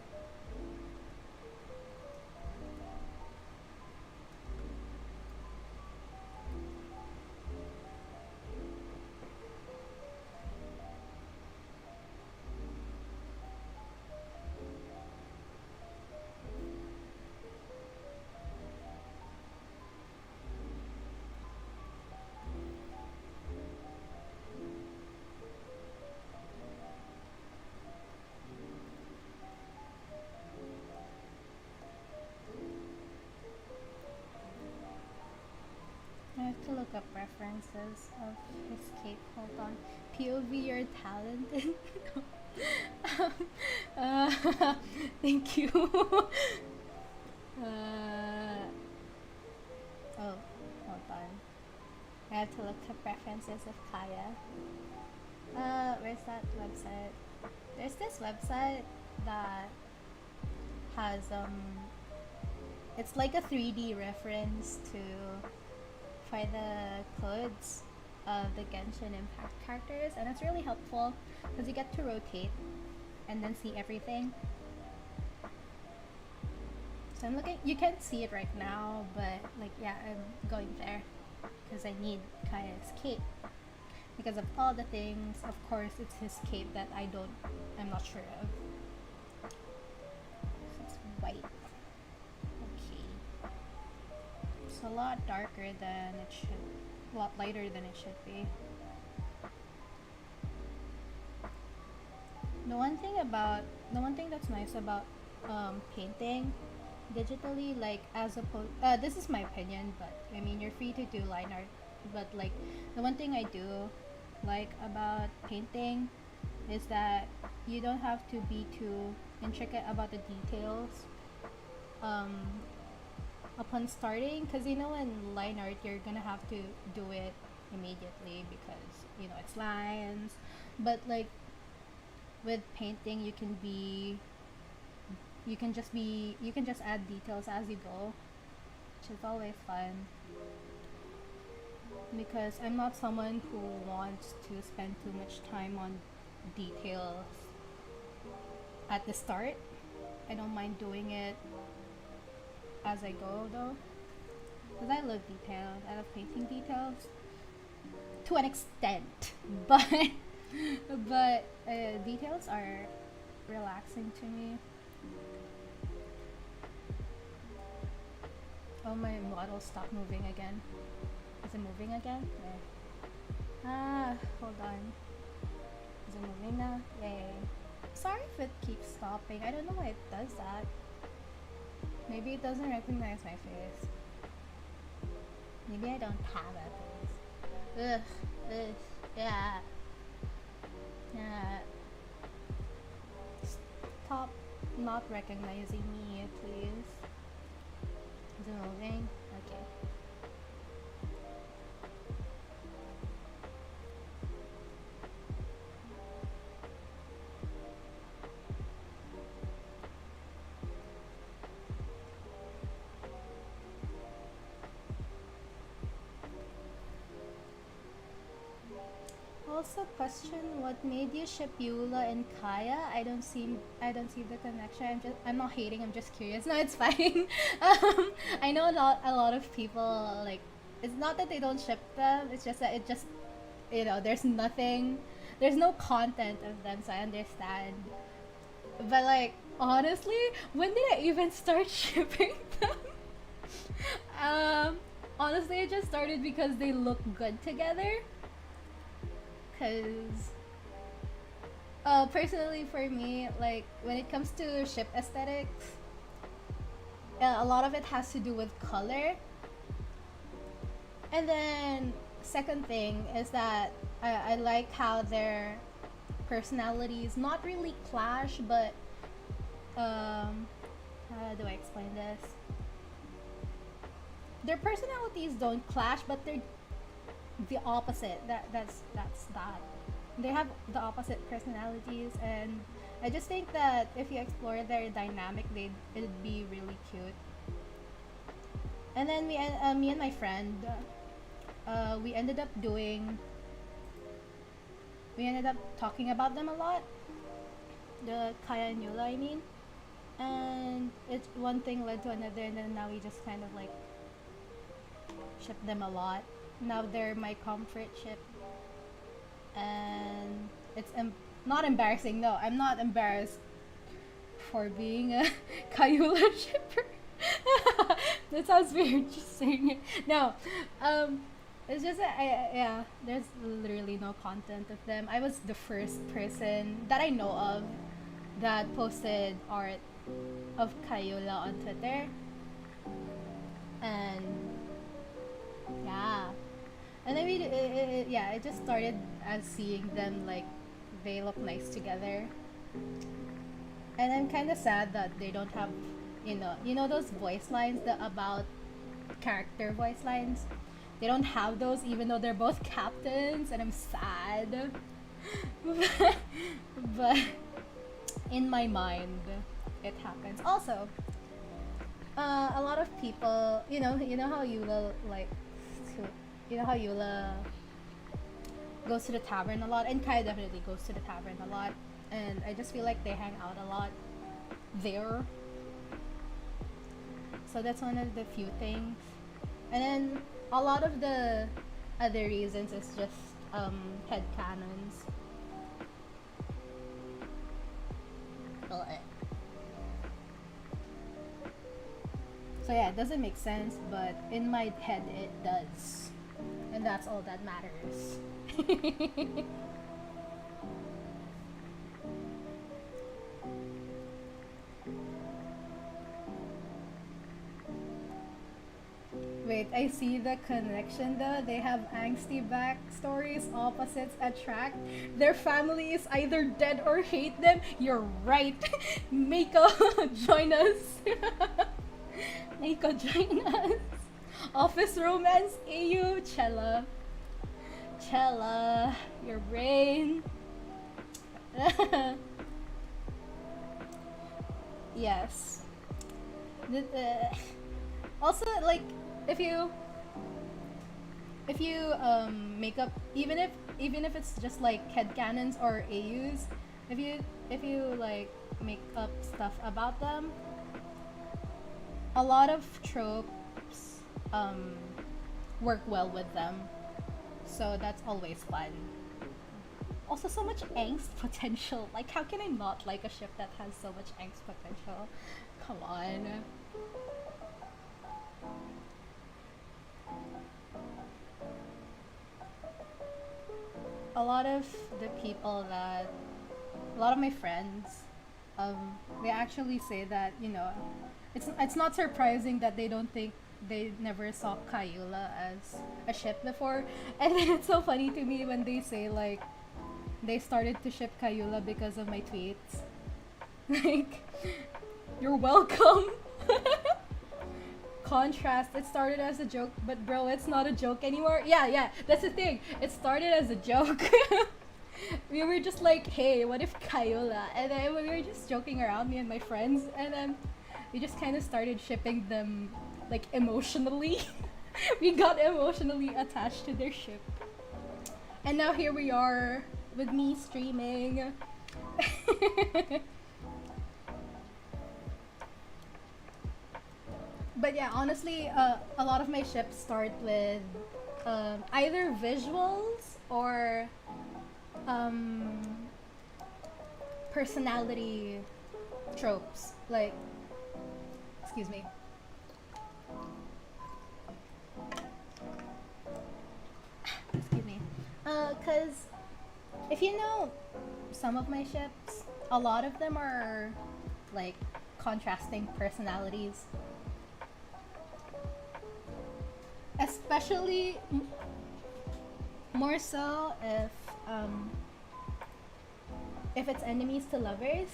I have to look up references of his cape. Hold on. POV, you're talented. uh, thank you. uh, oh, hold on. I have to look up references of Kaya. Where's that website? There's this website that has it's like a 3D reference to for the clothes of the Genshin Impact characters, and it's really helpful because you get to rotate and then see everything. So I'm looking. You can't see it right now, but like yeah, I'm going there because I need Kaya's cape. Because of all the things, of course, it's his cape that I'm not sure of. So it's white. Okay. It's a lot darker than it should, a lot lighter than it should be. The one thing that's nice about painting digitally, like as opposed, this is my opinion, but I mean you're free to do line art, but like the one thing I do like about painting is that you don't have to be too intricate about the details upon starting, because you know in line art you're gonna have to do it immediately because you know it's lines, but like with painting you can just add details as you go, which is always fun. Because I'm not someone who wants to spend too much time on details at the start. I don't mind doing it as I go though, because I love details. I love painting details to an extent, but details are relaxing to me. Oh, my model stopped moving again. Is it moving again? Yeah. Hold on. Is it moving now? Yay. Sorry if it keeps stopping. I don't know why it does that. Maybe it doesn't recognize my face. Maybe I don't have a face. Ugh. Yeah. Yeah. Stop not recognizing me, please. Is it moving? Okay. Also, question: what made you ship KaEula and Kaya? I don't see the connection. I'm not hating. I'm just curious. No, it's fine. I know a lot of people like. It's not that they don't ship them. It's just that there's no content of them, so I understand. But like honestly, when did I even start shipping them? Honestly, I just started because they look good together. Because personally for me, like when it comes to ship aesthetics, A lot of it has to do with color. And then second thing is that I like how their personalities not really clash, but how do I explain this? Their personalities don't clash, but they're the opposite. That's that. They have the opposite personalities, and I just think that if you explore their dynamic, it'd be really cute. And then me and my friend, we ended up doing. We ended up talking about them a lot. The Kaya and Yula, I mean. And it's one thing led to another, and then now we just kind of like ship them a lot. Now they're my comfort ship, and it's not embarrassing. No, I'm not embarrassed for being a KaEula shipper. That sounds weird just saying it. No, it's just that yeah, there's literally no content of them. I was the first person that I know of that posted art of KaEula on Twitter, and yeah, and then it just started as seeing them like they look nice together, and I'm kind of sad that they don't have, you know those voice lines, the about character voice lines. They don't have those, even though they're both captains, and I'm sad. But in my mind, it happens. Also, a lot of people, you know how Eula how Eula goes to the tavern a lot, and Kai definitely goes to the tavern a lot, and I just feel like they hang out a lot there. So that's one of the few things. And then a lot of the other reasons is just headcanons. So yeah, it doesn't make sense, but in my head it does. And that's all that matters. Wait, I see the connection though. They have angsty backstories, opposites attract. Their family is either dead or hate them. You're right. Mako, join us. Mako, join us. Office romance, AU, Chella. Chella, your brain. Yes. Also, like, if you make up, even if it's just like headcanons or AUs, if you like make up stuff about them, a lot of tropes work well with them, so that's always fun. Also, so much angst potential. Like, how can I not like a ship that has so much angst potential? Come on. A lot of my friends, they actually say that, it's not surprising that they never saw KaEula as a ship before. And then it's so funny to me when they say like they started to ship KaEula because of my tweets. Like, you're welcome. Contrast, it started as a joke, but bro, it's not a joke anymore. Yeah, that's the thing. It started as a joke. We were just like, hey, what if KaEula? And then we were just joking around, me and my friends, and then we just kind of started shipping them, like, emotionally. We got emotionally attached to their ship. And now here we are with me streaming. But yeah, honestly, a lot of my ships start with either visuals or personality tropes. Like, excuse me. Excuse me. 'Cause if you know some of my ships, a lot of them are like contrasting personalities. Especially more so if it's enemies to lovers.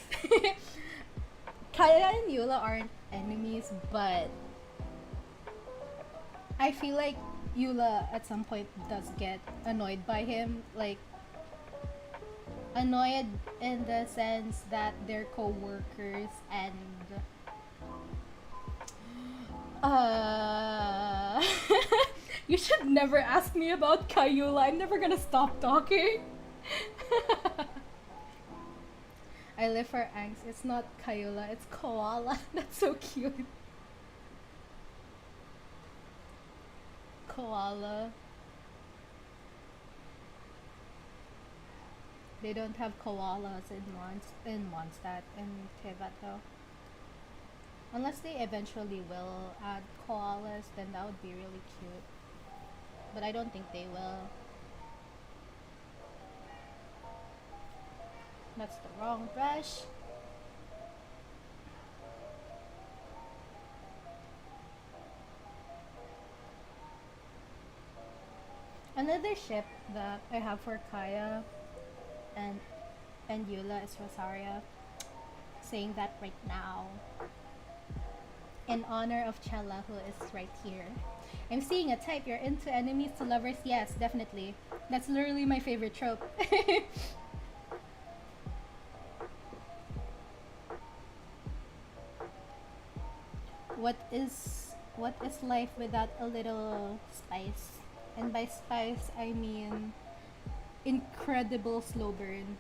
KaEula and Eula aren't enemies, but I feel like Eula at some point does get annoyed by him. Like, annoyed in the sense that they're co-workers and uh you should never ask me about KaEula. I'm never gonna stop talking. I live for angst. It's not KaEula, it's koala. That's so cute. Koala. They don't have koalas in Mondstadt and Tevat though. Unless they eventually will add koalas, then that would be really cute. But I don't think they will. That's the wrong brush. Another ship that I have for Kaya and Eula is Rosaria. Saying that right now. In honor of Chella, who is right here. I'm seeing a type. You're into enemies to lovers. Yes, definitely. That's literally my favorite trope. What is life without a little spice? And by spice, I mean incredible slow burn.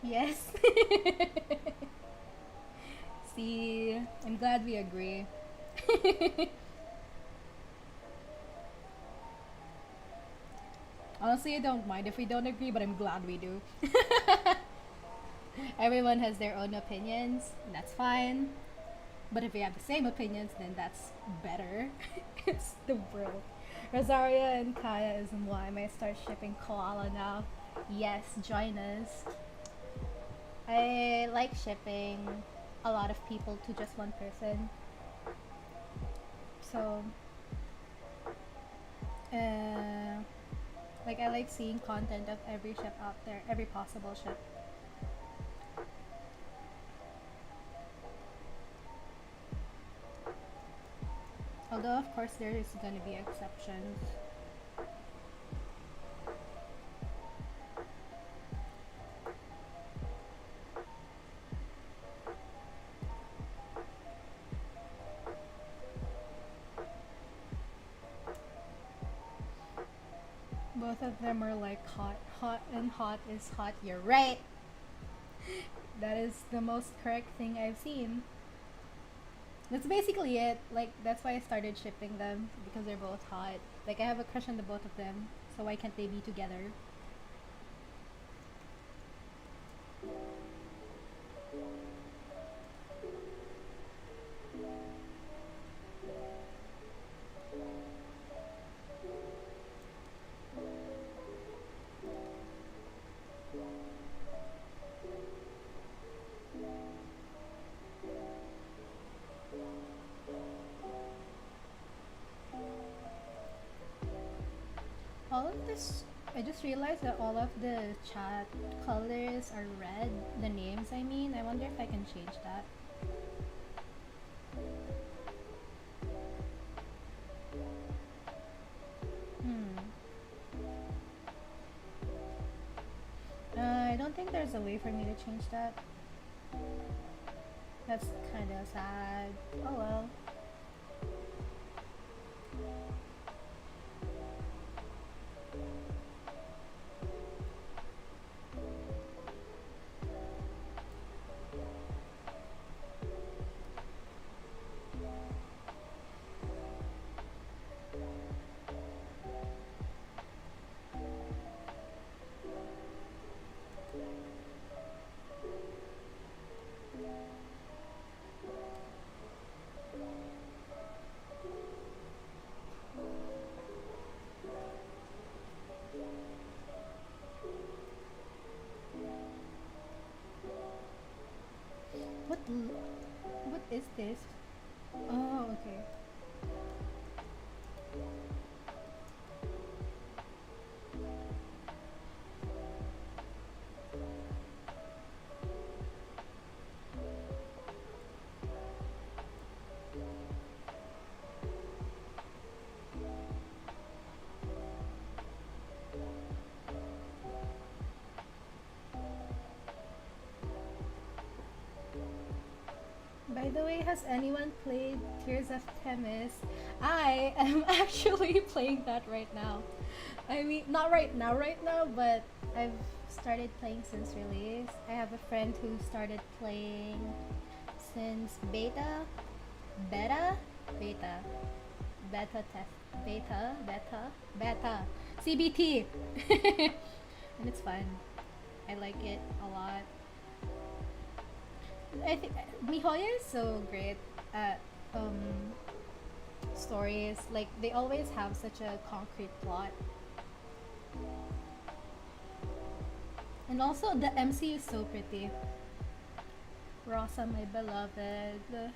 Yes. See, I'm glad we agree. Honestly, I don't mind if we don't agree, but I'm glad we do. Everyone has their own opinions, and that's fine. But if we have the same opinions, then that's better. It's the world. Rosaria and Kaya is why I might start shipping koala now. Yes, join us. I like shipping a lot of people to just one person. So, like I like seeing content of every ship out there, every possible ship. Although of course there is gonna be exceptions. Both of them are like hot. Hot and hot is hot. You're right. That is the most correct thing I've seen. That's basically it. Like, that's why I started shipping them, because they're both hot. Like, I have a crush on the both of them, so why can't they be together? All of this, I just realized that all of the chat colors are red. The names, I mean. I wonder if I can change that. I don't think there's a way for me to change that. That's kind of sad. Oh well. the way, has anyone played Tears of Themis? I am actually playing that right now. I mean, not right now, but I've started playing since release. I have a friend who started playing since beta, beta, beta test, beta, CBT, and it's fun. I like it a lot. I think Mihoyo is so great at stories. Like they always have such a concrete plot, and also the MC is so pretty. Rosa, my beloved.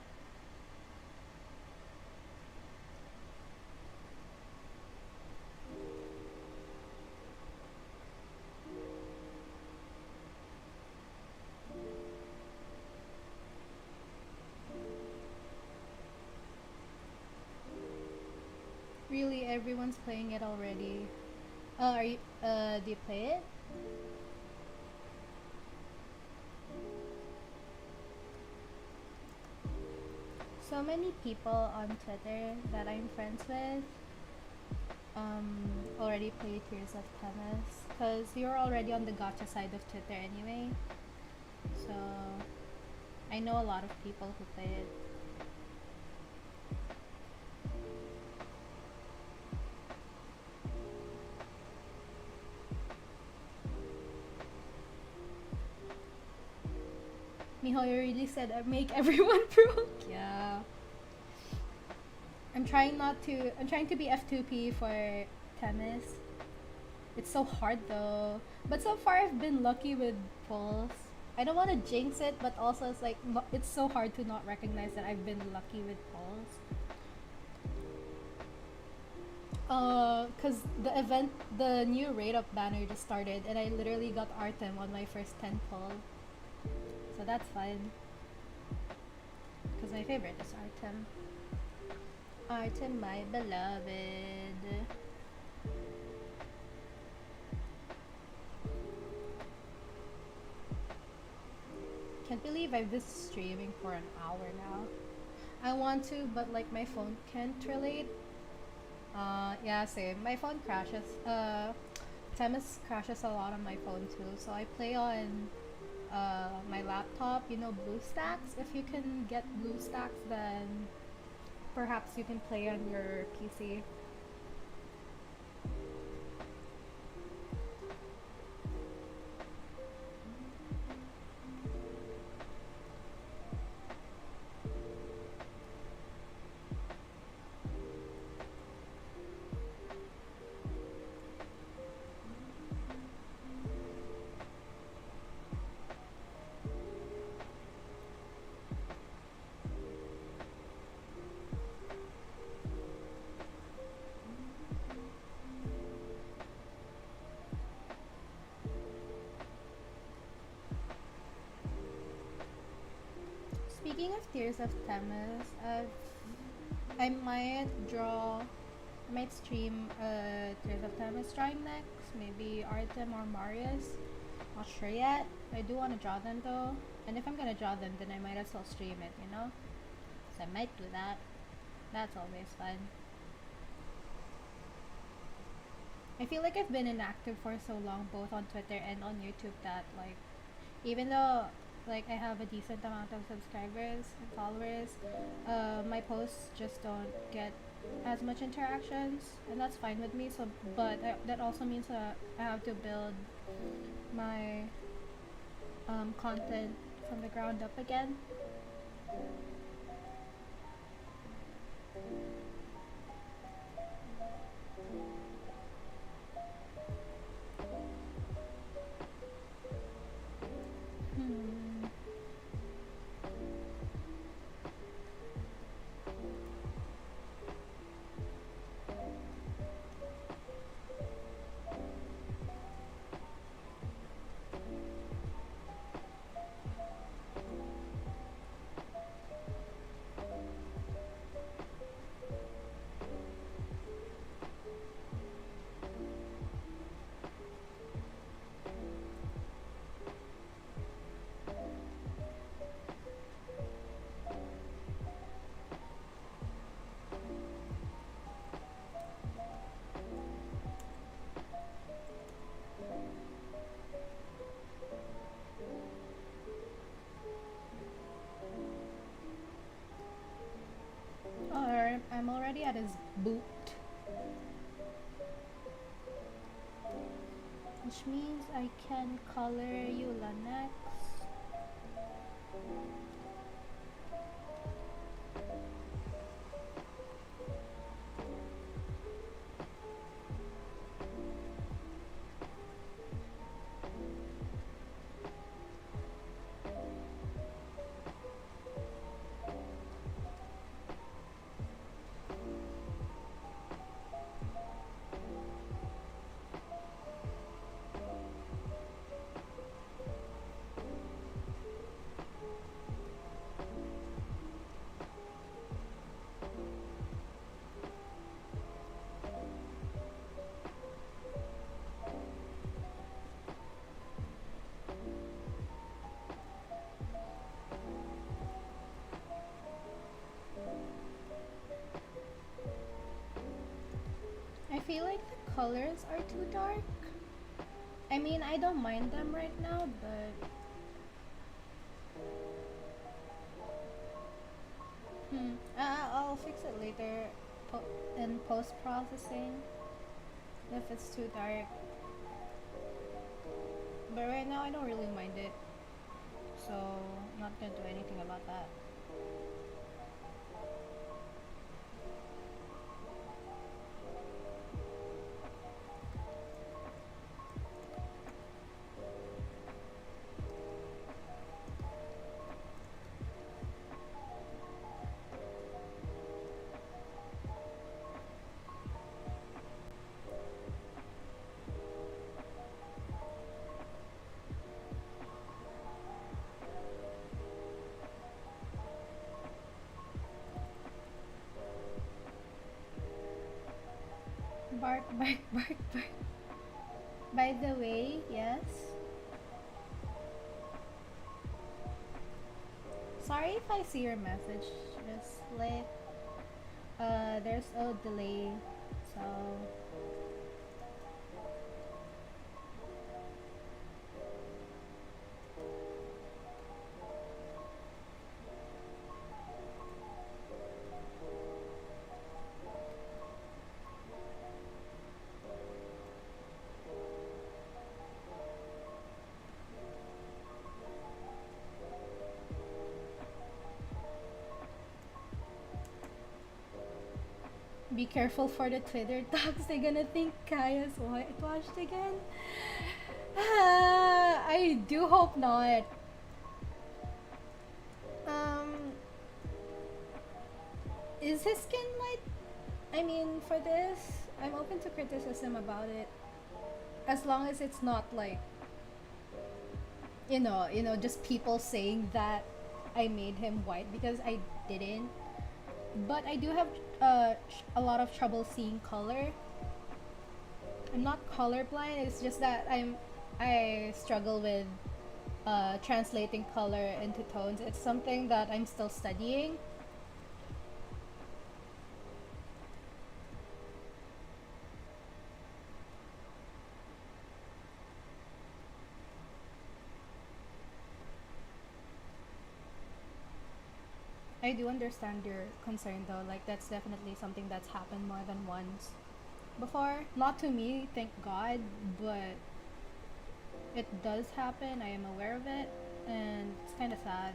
Really, everyone's playing it already. Do you play it? So many people on Twitter that I'm friends with already play Tears of Themis because you're already on the gacha side of Twitter anyway. So I know a lot of people who play it. Mihoyo really said make everyone broke. Yeah. I'm trying to be F2P for Themis. It's so hard though. But so far I've been lucky with pulls. I don't want to jinx it, but also it's like it's so hard to not recognize that I've been lucky with pulls. Cause the new rate up banner just started, and I literally got Artem on my first 10 pull. So that's fine. Cause my favorite is Artem. Artem, my beloved. Can't believe I've been streaming for an hour now. I want to, but like my phone can't relate. Yeah, same. My phone crashes. Themis crashes a lot on my phone too. So I play on my laptop. You know, BlueStacks. If you can get BlueStacks, then perhaps you can play on your PC. Speaking of Tears of Themis, I might stream Tears of Themis drawing next. Maybe Artem or Marius. Not sure yet. I do want to draw them though. And if I'm gonna draw them, then I might as well stream it, you know? So I might do that. That's always fun. I feel like I've been inactive for so long, both on Twitter and on YouTube, that like, even though like I have a decent amount of subscribers and followers, my posts just don't get as much interactions, and that's fine with me. So, but that also means that I have to build my content from the ground up again. at his boot. Which means I can color KaEula next. I feel like the colors are too dark. I mean, I don't mind them right now, but I'll fix it later in post-processing if it's too dark. But right now I don't really mind it, so I'm not gonna do anything about that. Bark, bark, bark, bark. By the way, yes. Sorry if I see your message just late. There's a delay, so be careful for the Twitter dogs. They're gonna think Kaya's whitewashed again. I do hope not. Is his skin white? I mean, for this, I'm open to criticism about it, as long as it's not like, just people saying that I made him white, because I didn't. But I do have a lot of trouble seeing color. I'm not colorblind. It's just that I struggle with translating color into tones. It's something that I'm still studying. I do understand your concern though, like that's definitely something that's happened more than once before. Not to me, thank God, but it does happen. I am aware of it, and it's kind of sad.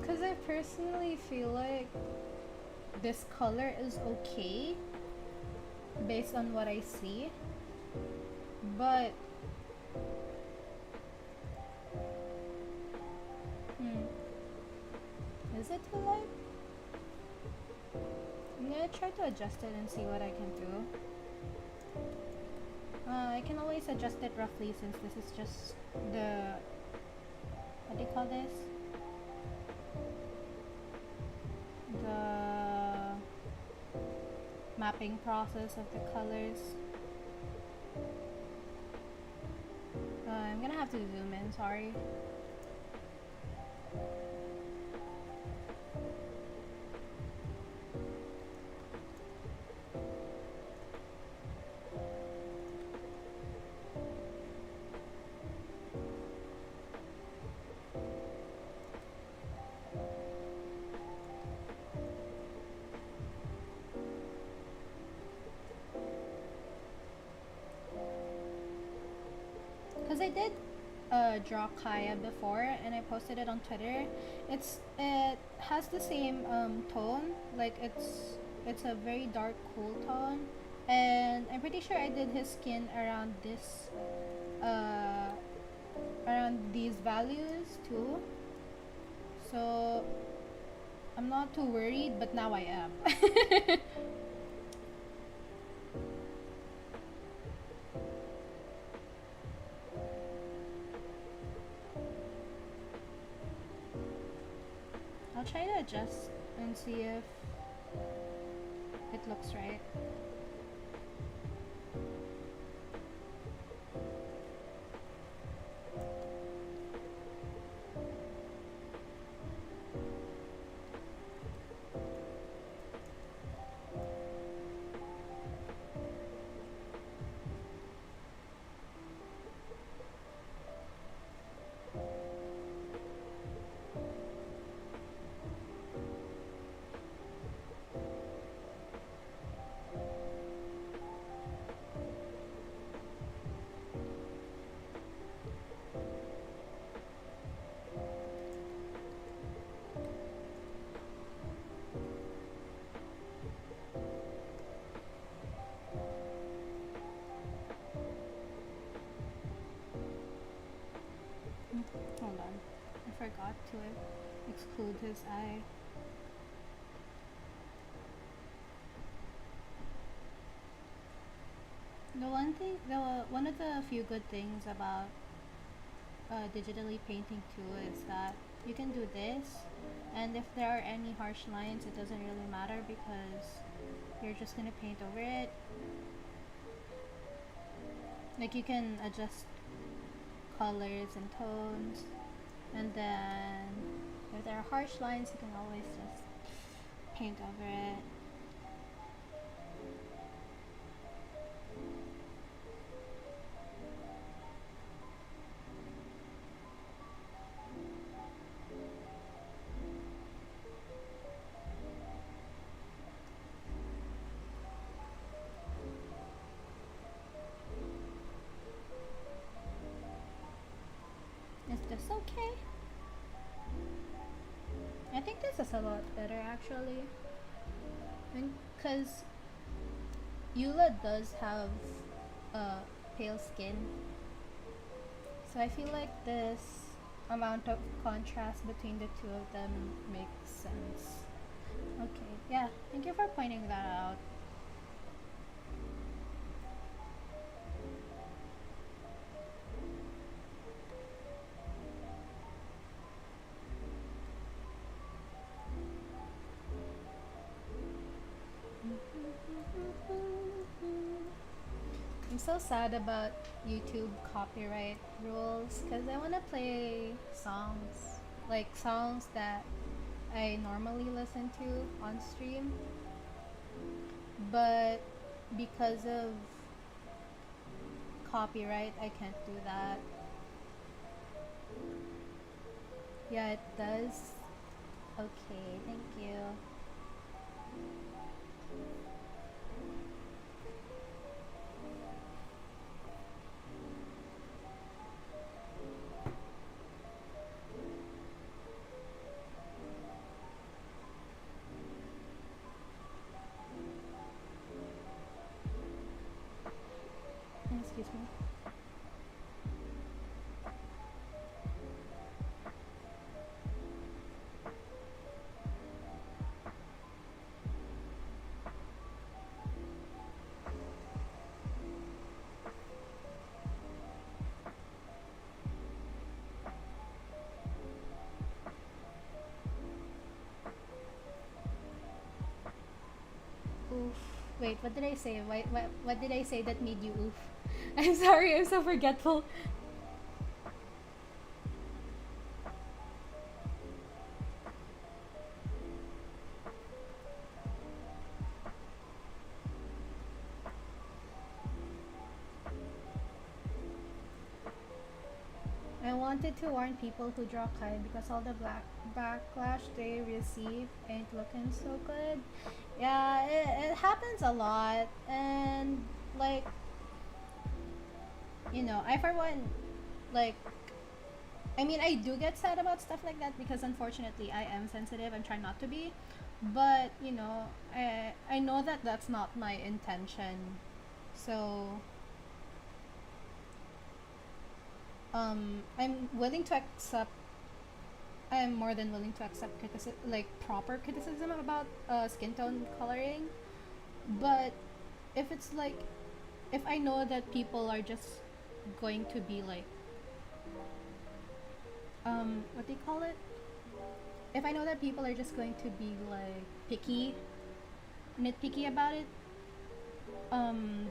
Because I personally feel like this color is okay based on what I see, but is it too light? I'm gonna try to adjust it and see what I can do. I can always adjust it roughly since this is just the, what do you call this? The mapping process of the colors. I'm gonna have to zoom in, sorry. I did draw Kaya before, and I posted it on Twitter. It has the same tone, like it's a very dark cool tone, and I'm pretty sure I did his skin around this uh around these values too. So I'm not too worried, but now I am. I'll try to adjust and see if it looks right. Hold on. I forgot to exclude his eye. One of the few good things about digitally painting too is that you can do this, and if there are any harsh lines, it doesn't really matter because you're just gonna paint over it. Like you can adjust colors and tones, and then if there are harsh lines, you can always just paint over it. Is this okay? I think this is a lot better actually. And because Eula does have pale skin, so I feel like this amount of contrast between the two of them makes sense. Okay, yeah, thank you for pointing that out. I'm so sad about YouTube copyright rules because I want to play songs, like songs that I normally listen to on stream, but because of copyright, I can't do that. Yeah, it does. Okay, thank you. Excuse me. Oof. Wait, what did I say? What did I say that made you oof? I'm sorry, I'm so forgetful. I wanted to warn people who draw Kai because all the black backlash they receive ain't looking so good. Yeah, it happens a lot, and like, I for one like, I mean, I do get sad about stuff like that because unfortunately I am sensitive. I'm trying not to be, but you know, I know that that's not my intention. So I'm willing to accept. I'm more than willing to accept criticism, like proper criticism about skin tone coloring. But if it's like, if I know that people are just going to be like, what do you call it? If I know that people are just going to be like nitpicky about it,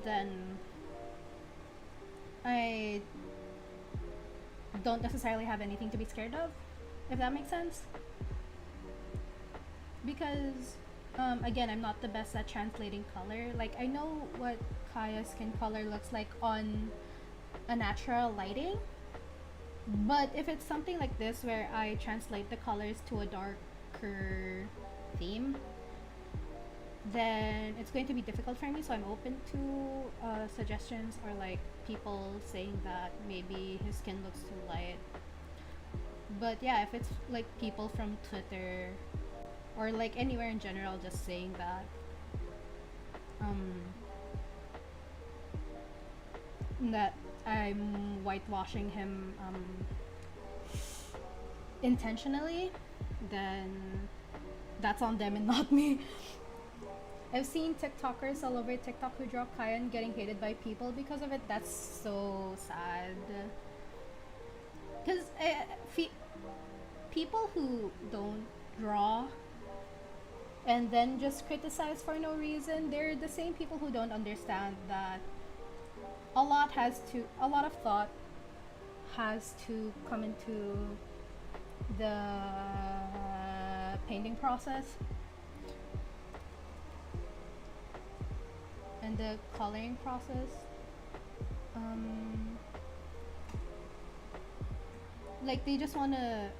then I don't necessarily have anything to be scared of, if that makes sense. Because, again, I'm not the best at translating color. Like, I know what Kaya's skin color looks like on a natural lighting, but if it's something like this where I translate the colors to a darker theme, then it's going to be difficult for me. So I'm open to suggestions or like people saying that maybe his skin looks too light. But yeah, if it's like people from Twitter or like anywhere in general just saying that um, that I'm whitewashing him intentionally, then that's on them and not me. I've seen TikTokers all over TikTok who draw Kayan getting hated by people because of it. That's so sad. Because people who don't draw and then just criticize for no reason, they're the same people who don't understand that a lot of thought has to come into the painting process and the coloring process. Like they just want to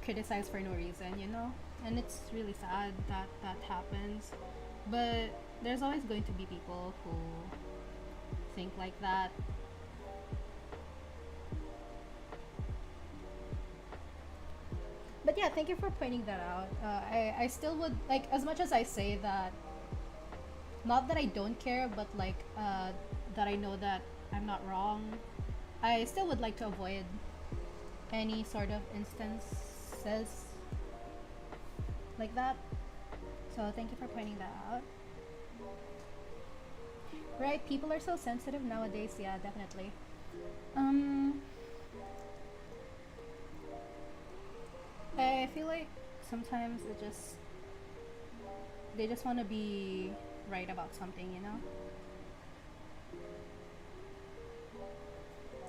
criticize for no reason, you know? And it's really sad that that happens. But there's always going to be people who think like that. But yeah, thank you for pointing that out. I still would, like, as much as I say that, not that I don't care, but like, that I know that I'm not wrong, I still would like to avoid any sort of instances like that. So thank you for pointing that out. Right, people are so sensitive nowadays. Yeah, definitely. I feel like sometimes they just want to be right about something, you know?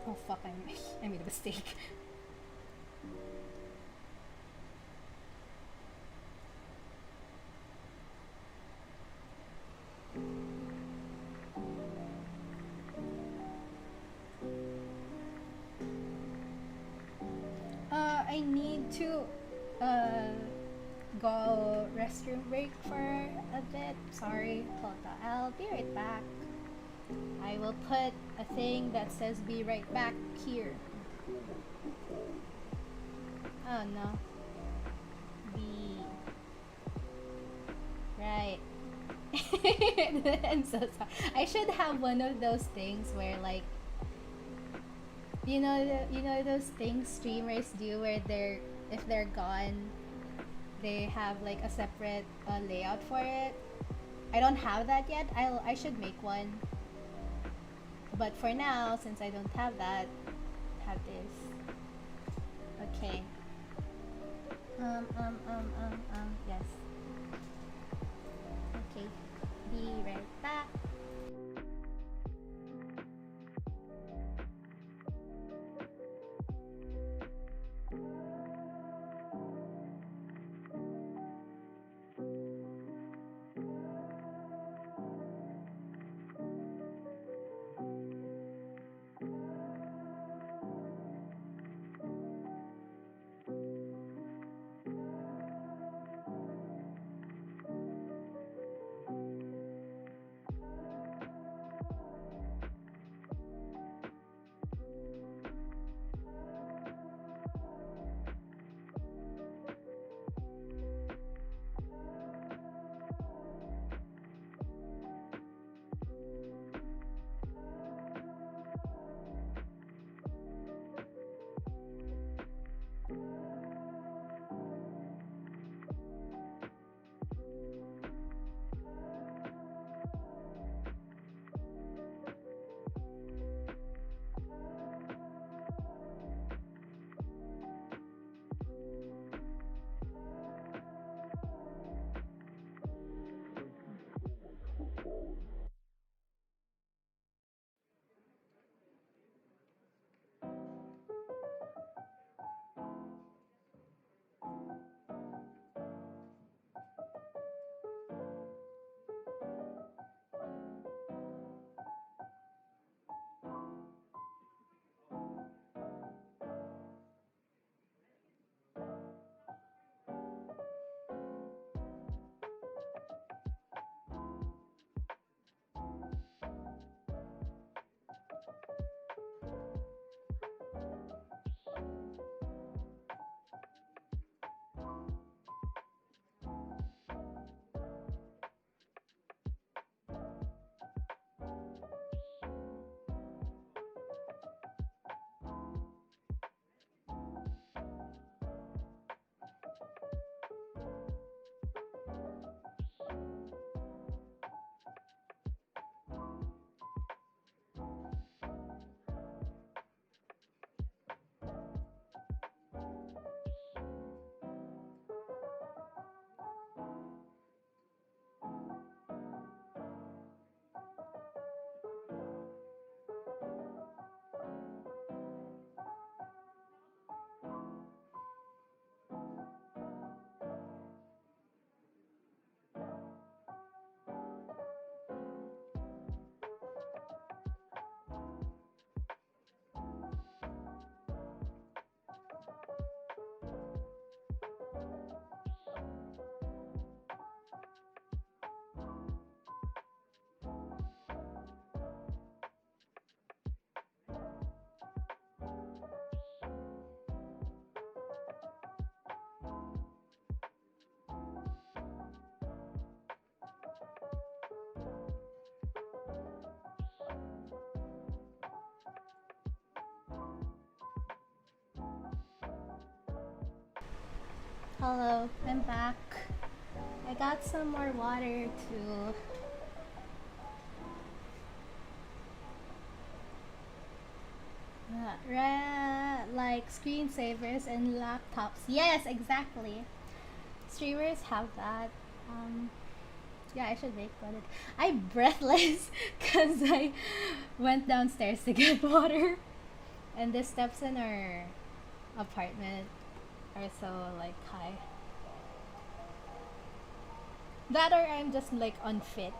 Oh fuck, I made a mistake. I need to go restroom break for a bit. Sorry, hold on. I'll be right back. I will put a thing that says be right back here. Oh no. Be right. I'm so sorry. I should have one of those things where like you know those things streamers do where if they're gone they have like a separate layout for it. I don't have that yet. I should make one. But for now, since I don't have that, have this. Okay. Yes. Okay. Be right back. Hello, I'm back. I got some more water too. Like screensavers and laptops. Yes, exactly. Streamers have that. Um, yeah, I should make one. I'm breathless because I went downstairs to get water, and the steps in our apartment are so like high. That or I'm just like unfit.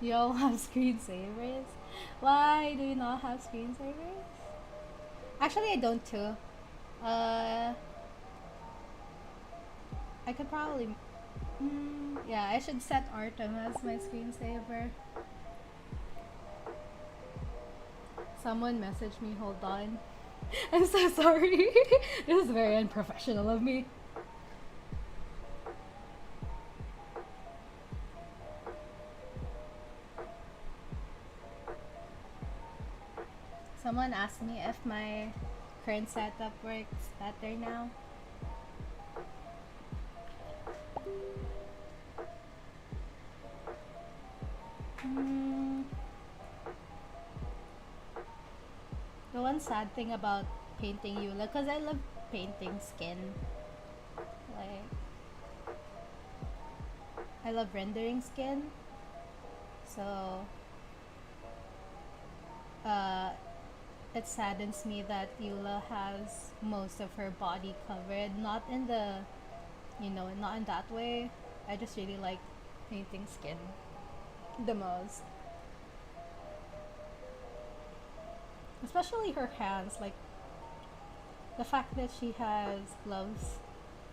You all have screensavers? Why do you not have screensavers? Actually, I don't too. Uh, I could probably. Yeah, I should set Artem as my screensaver. Someone messaged me, hold on. I'm so sorry. This is very unprofessional of me. Someone asked me if my current setup works better now. The one sad thing about painting Eula, because I love painting skin. Like, I love rendering skin. So, it saddens me that Eula has most of her body covered. Not in the, not in that way. I just really like painting skin the most. Especially her hands, like the fact that she has gloves.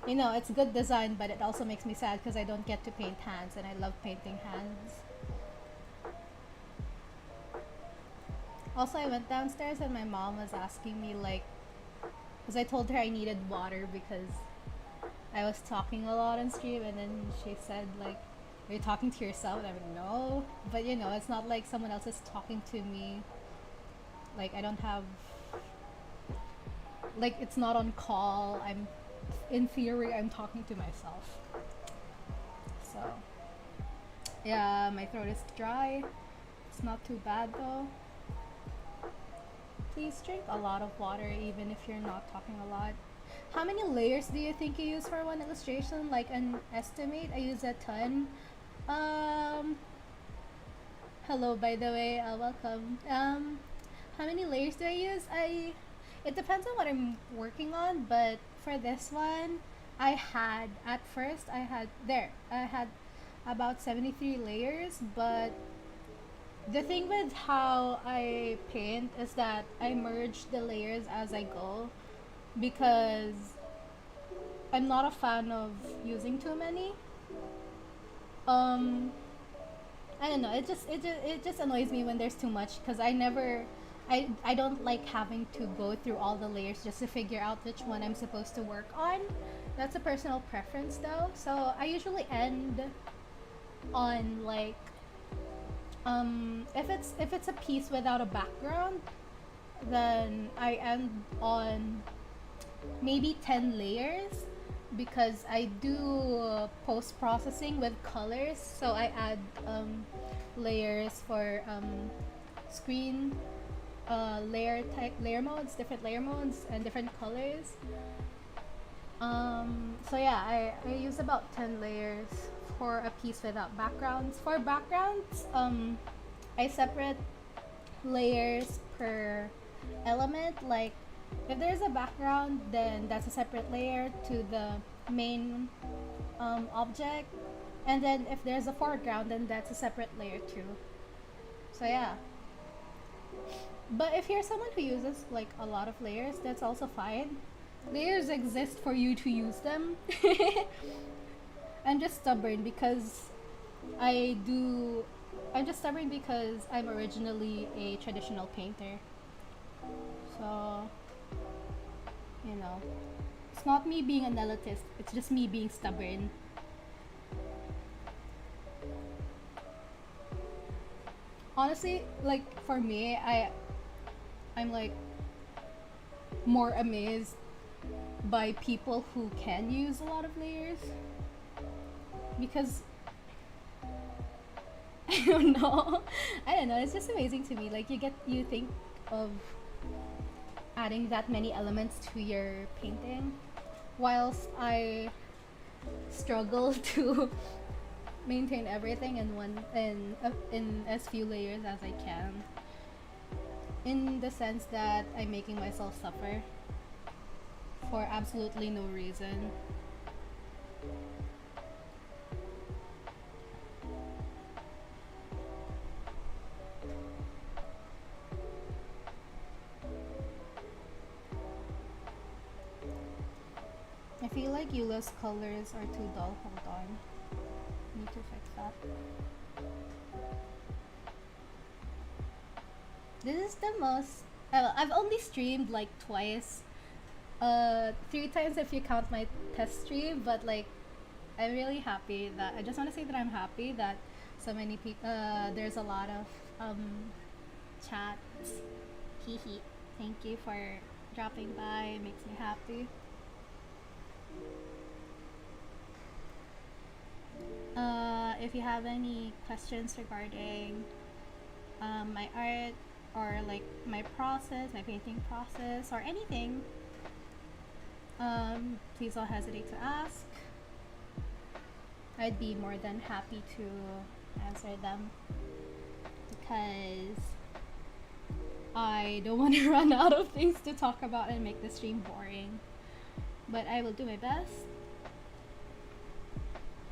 It's good design, but it also makes me sad because I don't get to paint hands, and I love painting hands. Also, I went downstairs and my mom was asking me, like, because I told her I needed water because I was talking a lot on stream, and then she said, like, are you talking to yourself? And I'm like, no. But, it's not like someone else is talking to me. Like, I don't have, like, it's not on call. In theory, I'm talking to myself. So, yeah, my throat is dry. It's not too bad though. Please drink a lot of water even if you're not talking a lot. How many layers do you think you use for one illustration? Like an estimate? I use a ton. Hello, by the way, welcome. How many layers do I use? It depends on what I'm working on, but for this one, I had about 73 layers, but the thing with how I paint is that I merge the layers as I go because I'm not a fan of using too many. I don't know. It just annoys me when there's too much because I don't like having to go through all the layers just to figure out which one I'm supposed to work on. That's a personal preference though. So I usually end on like if it's a piece without a background, then I end on maybe 10 layers because I do post processing with colors, so I add layers for screen layer modes, different layer modes and different colors. So yeah, I use about 10 layers for a piece without backgrounds. For backgrounds, I separate layers per element. Like if there's a background, then that's a separate layer to the main object, and then if there's a foreground, then that's a separate layer too. So yeah. But if you're someone who uses like a lot of layers, that's also fine. Layers exist for you to use them. I'm just stubborn because I'm just stubborn because I'm originally a traditional painter. So, it's not me being an elitist, it's just me being stubborn. honestly, like for me, I'm like more amazed by people who can use a lot of layers because I don't know. I don't know. It's just amazing to me. Like you think of adding that many elements to your painting, whilst I struggle to maintain everything in as few layers as I can. In the sense that I'm making myself suffer for absolutely no reason. I feel like Eula's colors are too dull. Hold on. Need to fix that. This is the most. I've only streamed like twice. 3 times if you count my test stream, but like I'm really happy that I just want to say that I'm happy that so many people. There's a lot of chats. Hee hee. Thank you for dropping by. It makes me happy. If you have any questions regarding my art or like my process, my painting process, or anything, please don't hesitate to ask. I'd be more than happy to answer them because I don't want to run out of things to talk about and make the stream boring. But I will do my best.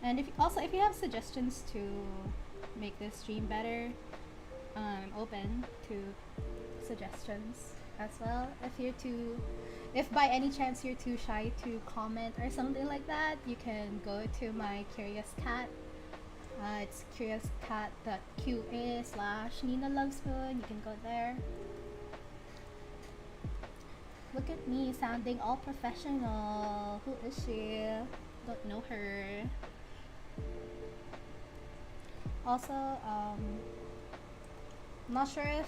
And if you have suggestions to make this stream better, I'm open to suggestions as well. If by any chance you're too shy to comment or something like that, you can go to my Curious Cat. It's curiouscat.qa/NiinaLovesMoon. You can go there. Look at me sounding all professional. Who is she? Don't know her. Also, not sure if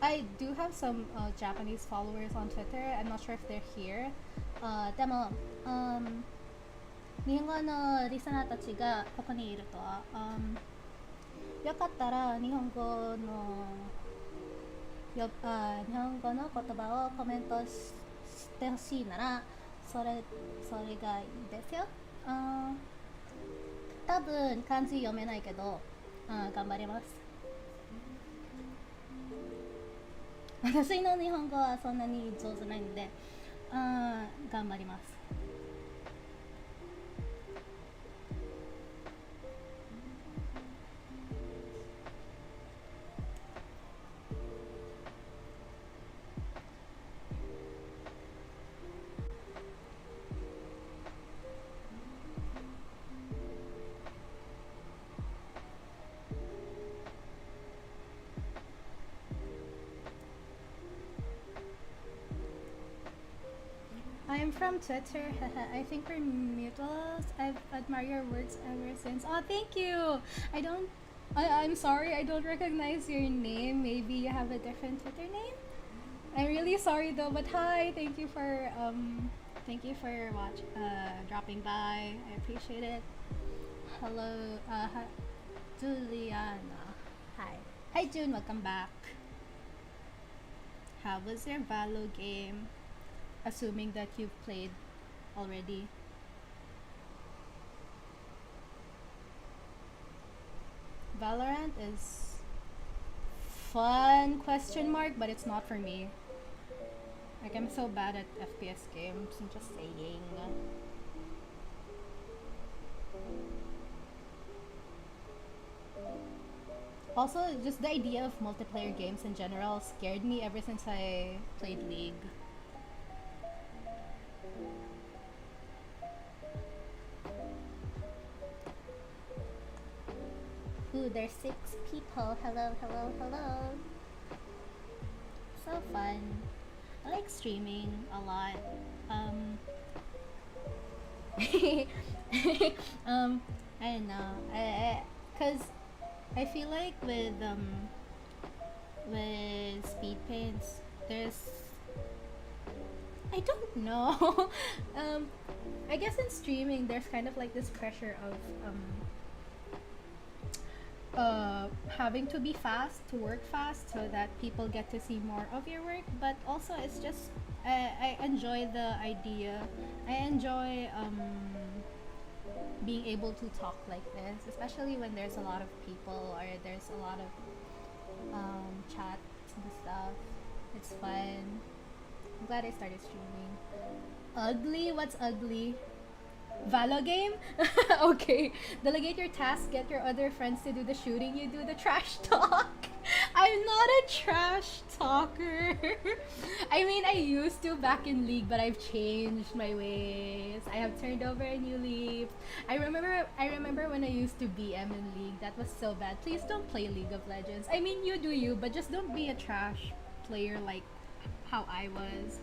I do have some Japanese followers on Twitter. I'm not sure if they're here. でも、日本語のリスナーたちがここにいると、よかったら日本語の言葉をコメントしてほしいならそれがいいですよ。多分漢字読めないけど、頑張ります。私の日本語はそんなに上手ないので、頑張ります。I'm from Twitter. I think we're mutuals. I've admired your works ever since. Oh, thank you. I'm sorry. I don't recognize your name. Maybe you have a different Twitter name. I'm really sorry though. But hi. Thank you for dropping by. I appreciate it. Hello, Juliana. Hi, June. Welcome back. How was your Valo game? Assuming that you've played already. Valorant is fun, but it's not for me. Like, I'm so bad at FPS games, I'm just saying. Also, just the idea of multiplayer games in general scared me ever since I played League. Ooh, there's 6 people. Hello. So fun. I like streaming a lot. I don't know. Cause I feel like with speed paints, there's I don't know. um, I guess in streaming, there's kind of like this pressure of having to be fast, to work fast, so that people get to see more of your work. But also, it's just I enjoy the idea. I enjoy being able to talk like this, especially when there's a lot of people or there's a lot of chats and stuff. It's fun. I'm glad I started streaming. Ugly? What's ugly? Valo game? Okay. Delegate your tasks, get your other friends to do the shooting, you do the trash talk. I'm not a trash talker. I mean, I used to back in League, but I've changed my ways. I have turned over a new leaf. I remember when I used to BM in League. That was so bad. Please don't play League of Legends. I mean, you do you, but just don't be a trash player like how I was.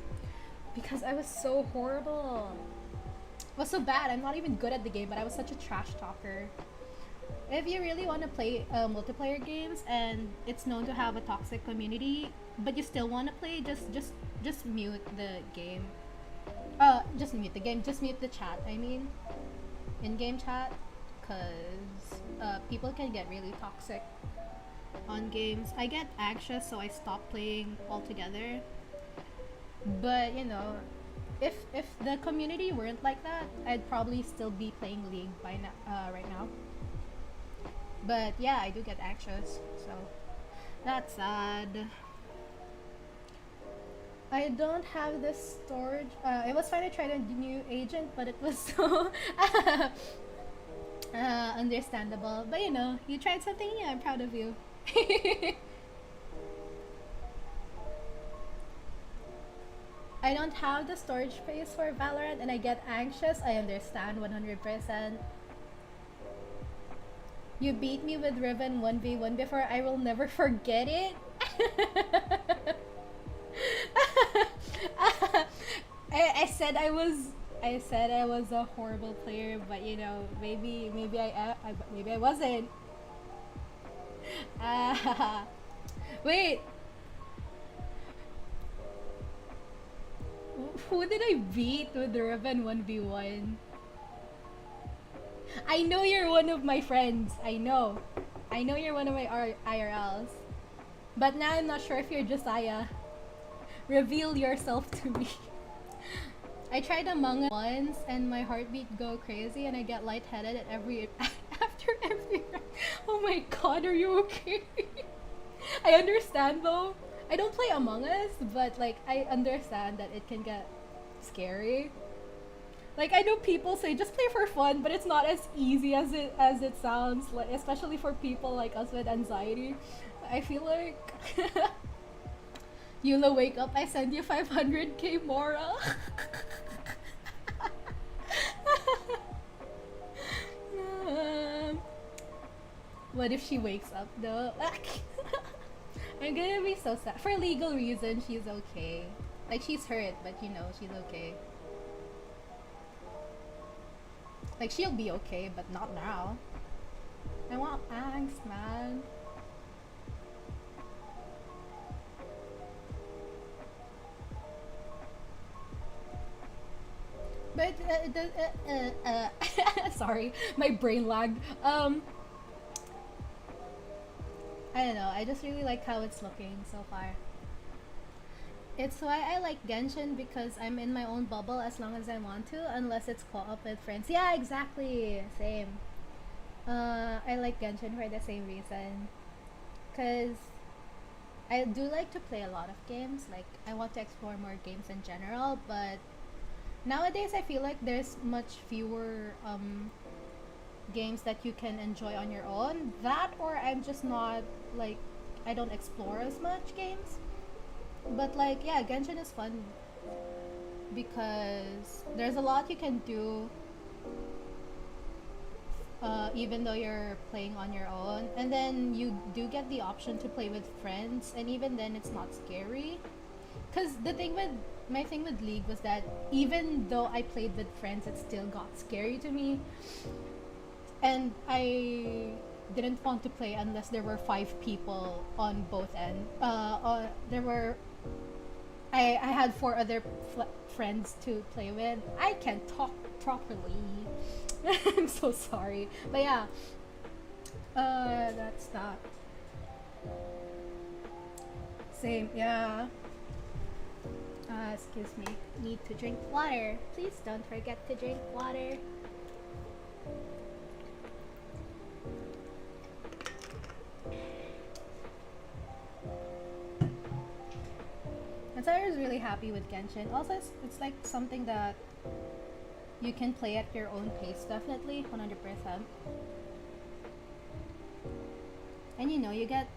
Because I was so horrible. Was so bad. I'm not even good at the game, but I was such a trash talker. If you really want to play multiplayer games and it's known to have a toxic community, but you still want to play, just mute the game. Just mute the game. Just mute the chat. I mean, in-game chat, cause people can get really toxic on games. I get anxious, so I stop playing altogether. But you know, if the community weren't like that, I'd probably still be playing League by right now. But yeah, I do get anxious, so that's sad. I don't have this storage. It was fine. I tried a new agent, but it was so understandable. But you know, you tried something new. I'm proud of you. I don't have the storage space for Valorant and I get anxious. I understand 100%. You beat me with Riven 1v1 before. I will never forget it. I said I was a horrible player, but you know, maybe I wasn't. Wait, who did I beat with the Riven 1v1? I know you're one of my friends. I know you're one of my IRLs. But now I'm not sure if you're Josiah. Reveal yourself to me. I tried Among Us once and my heartbeat go crazy and I get lightheaded at after every round. Oh my god, are you okay? I understand though. I don't play Among Us, but like I understand that it can get scary. Like I know people say just play for fun, but it's not as easy as it sounds. Like especially for people like us with anxiety. I feel like Eula, wake up! I send you 500k Mora. What if she wakes up though? I'm gonna be so sad. For legal reasons, she's okay. Like she's hurt, but you know she's okay. Like she'll be okay, but not now. I want angst, man. But sorry, my brain lagged. I don't know. I just really like how it's looking so far. It's why I like Genshin because I'm in my own bubble as long as I want to, unless it's co-op with friends. Yeah, exactly. Same. I like Genshin for the same reason. Cause I do like to play a lot of games. Like I want to explore more games in general, but nowadays I feel like there's much fewer games that you can enjoy on your own. That or I'm just not like I don't explore as much games. But like yeah, Genshin is fun because there's a lot you can do even though you're playing on your own, and then you do get the option to play with friends, and even then it's not scary. Because my thing with League was that even though I played with friends, it still got scary to me. And didn't want to play unless there were 5 people on both ends. There were I had 4 other friends to play with. I can't talk properly. I'm so sorry, but yeah, that's that. Same, yeah. Excuse me. Need to drink water. Please don't forget to drink water. And so I was really happy with Genshin. Also, it's like something that you can play at your own pace, definitely, 100%. And you know, you get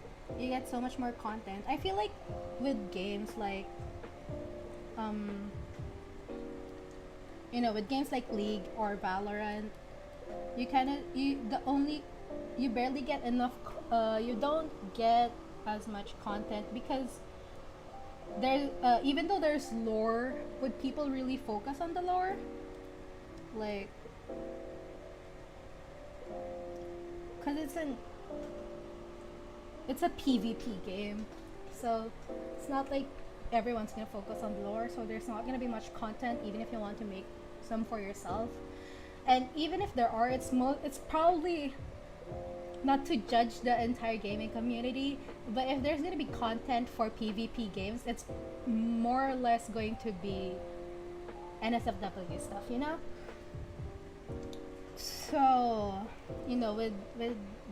so much more content. I feel like with games like you know, with games like League or Valorant, you kind of you barely get enough you don't get as much content because there even though there's lore, would people really focus on the lore? Like, cuz it's a PvP game. So, it's not like everyone's going to focus on lore, so there's not going to be much content even if you want to make some for yourself. And even if there are, it's probably not to judge the entire gaming community, but if there's going to be content for PvP games, it's more or less going to be NSFW stuff, you know? So, you know, with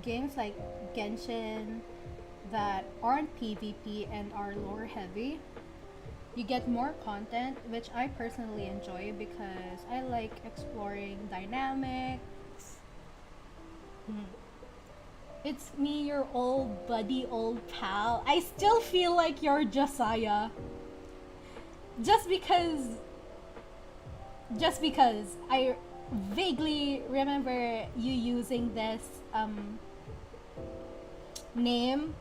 games like Genshin that aren't PvP and are lore heavy, you get more content, which I personally enjoy because I like exploring dynamics. It's me, your old buddy, old pal. I still feel like you're Josiah. Just because I vaguely remember you using this name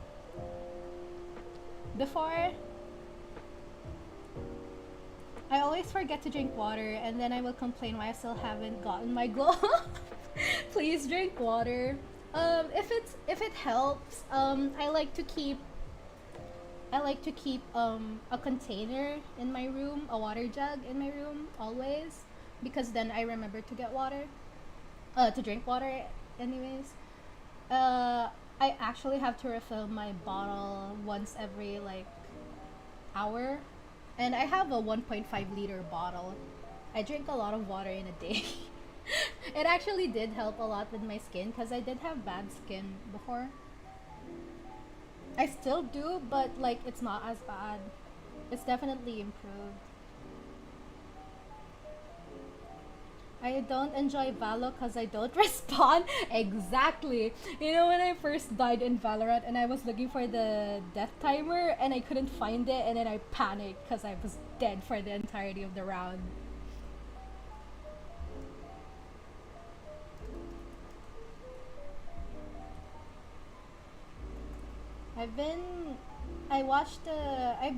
before. I always forget to drink water and then I will complain why I still haven't gotten my glow up. Please drink water. If it helps, I like to keep a container in my room, a water jug in my room always, because then I remember to get water, to drink water anyways. I actually have to refill my bottle once every like hour, and I have a 1.5 liter bottle. I drink a lot of water in a day. It actually did help a lot with my skin because I did have bad skin before. I still do, but like it's not as bad. It's definitely improved. I don't enjoy Valo because I don't respond. Exactly. You know, when I first died in Valorant and I was looking for the death timer and I couldn't find it, and then I panicked because I was dead for the entirety of the round. I've been. I watched I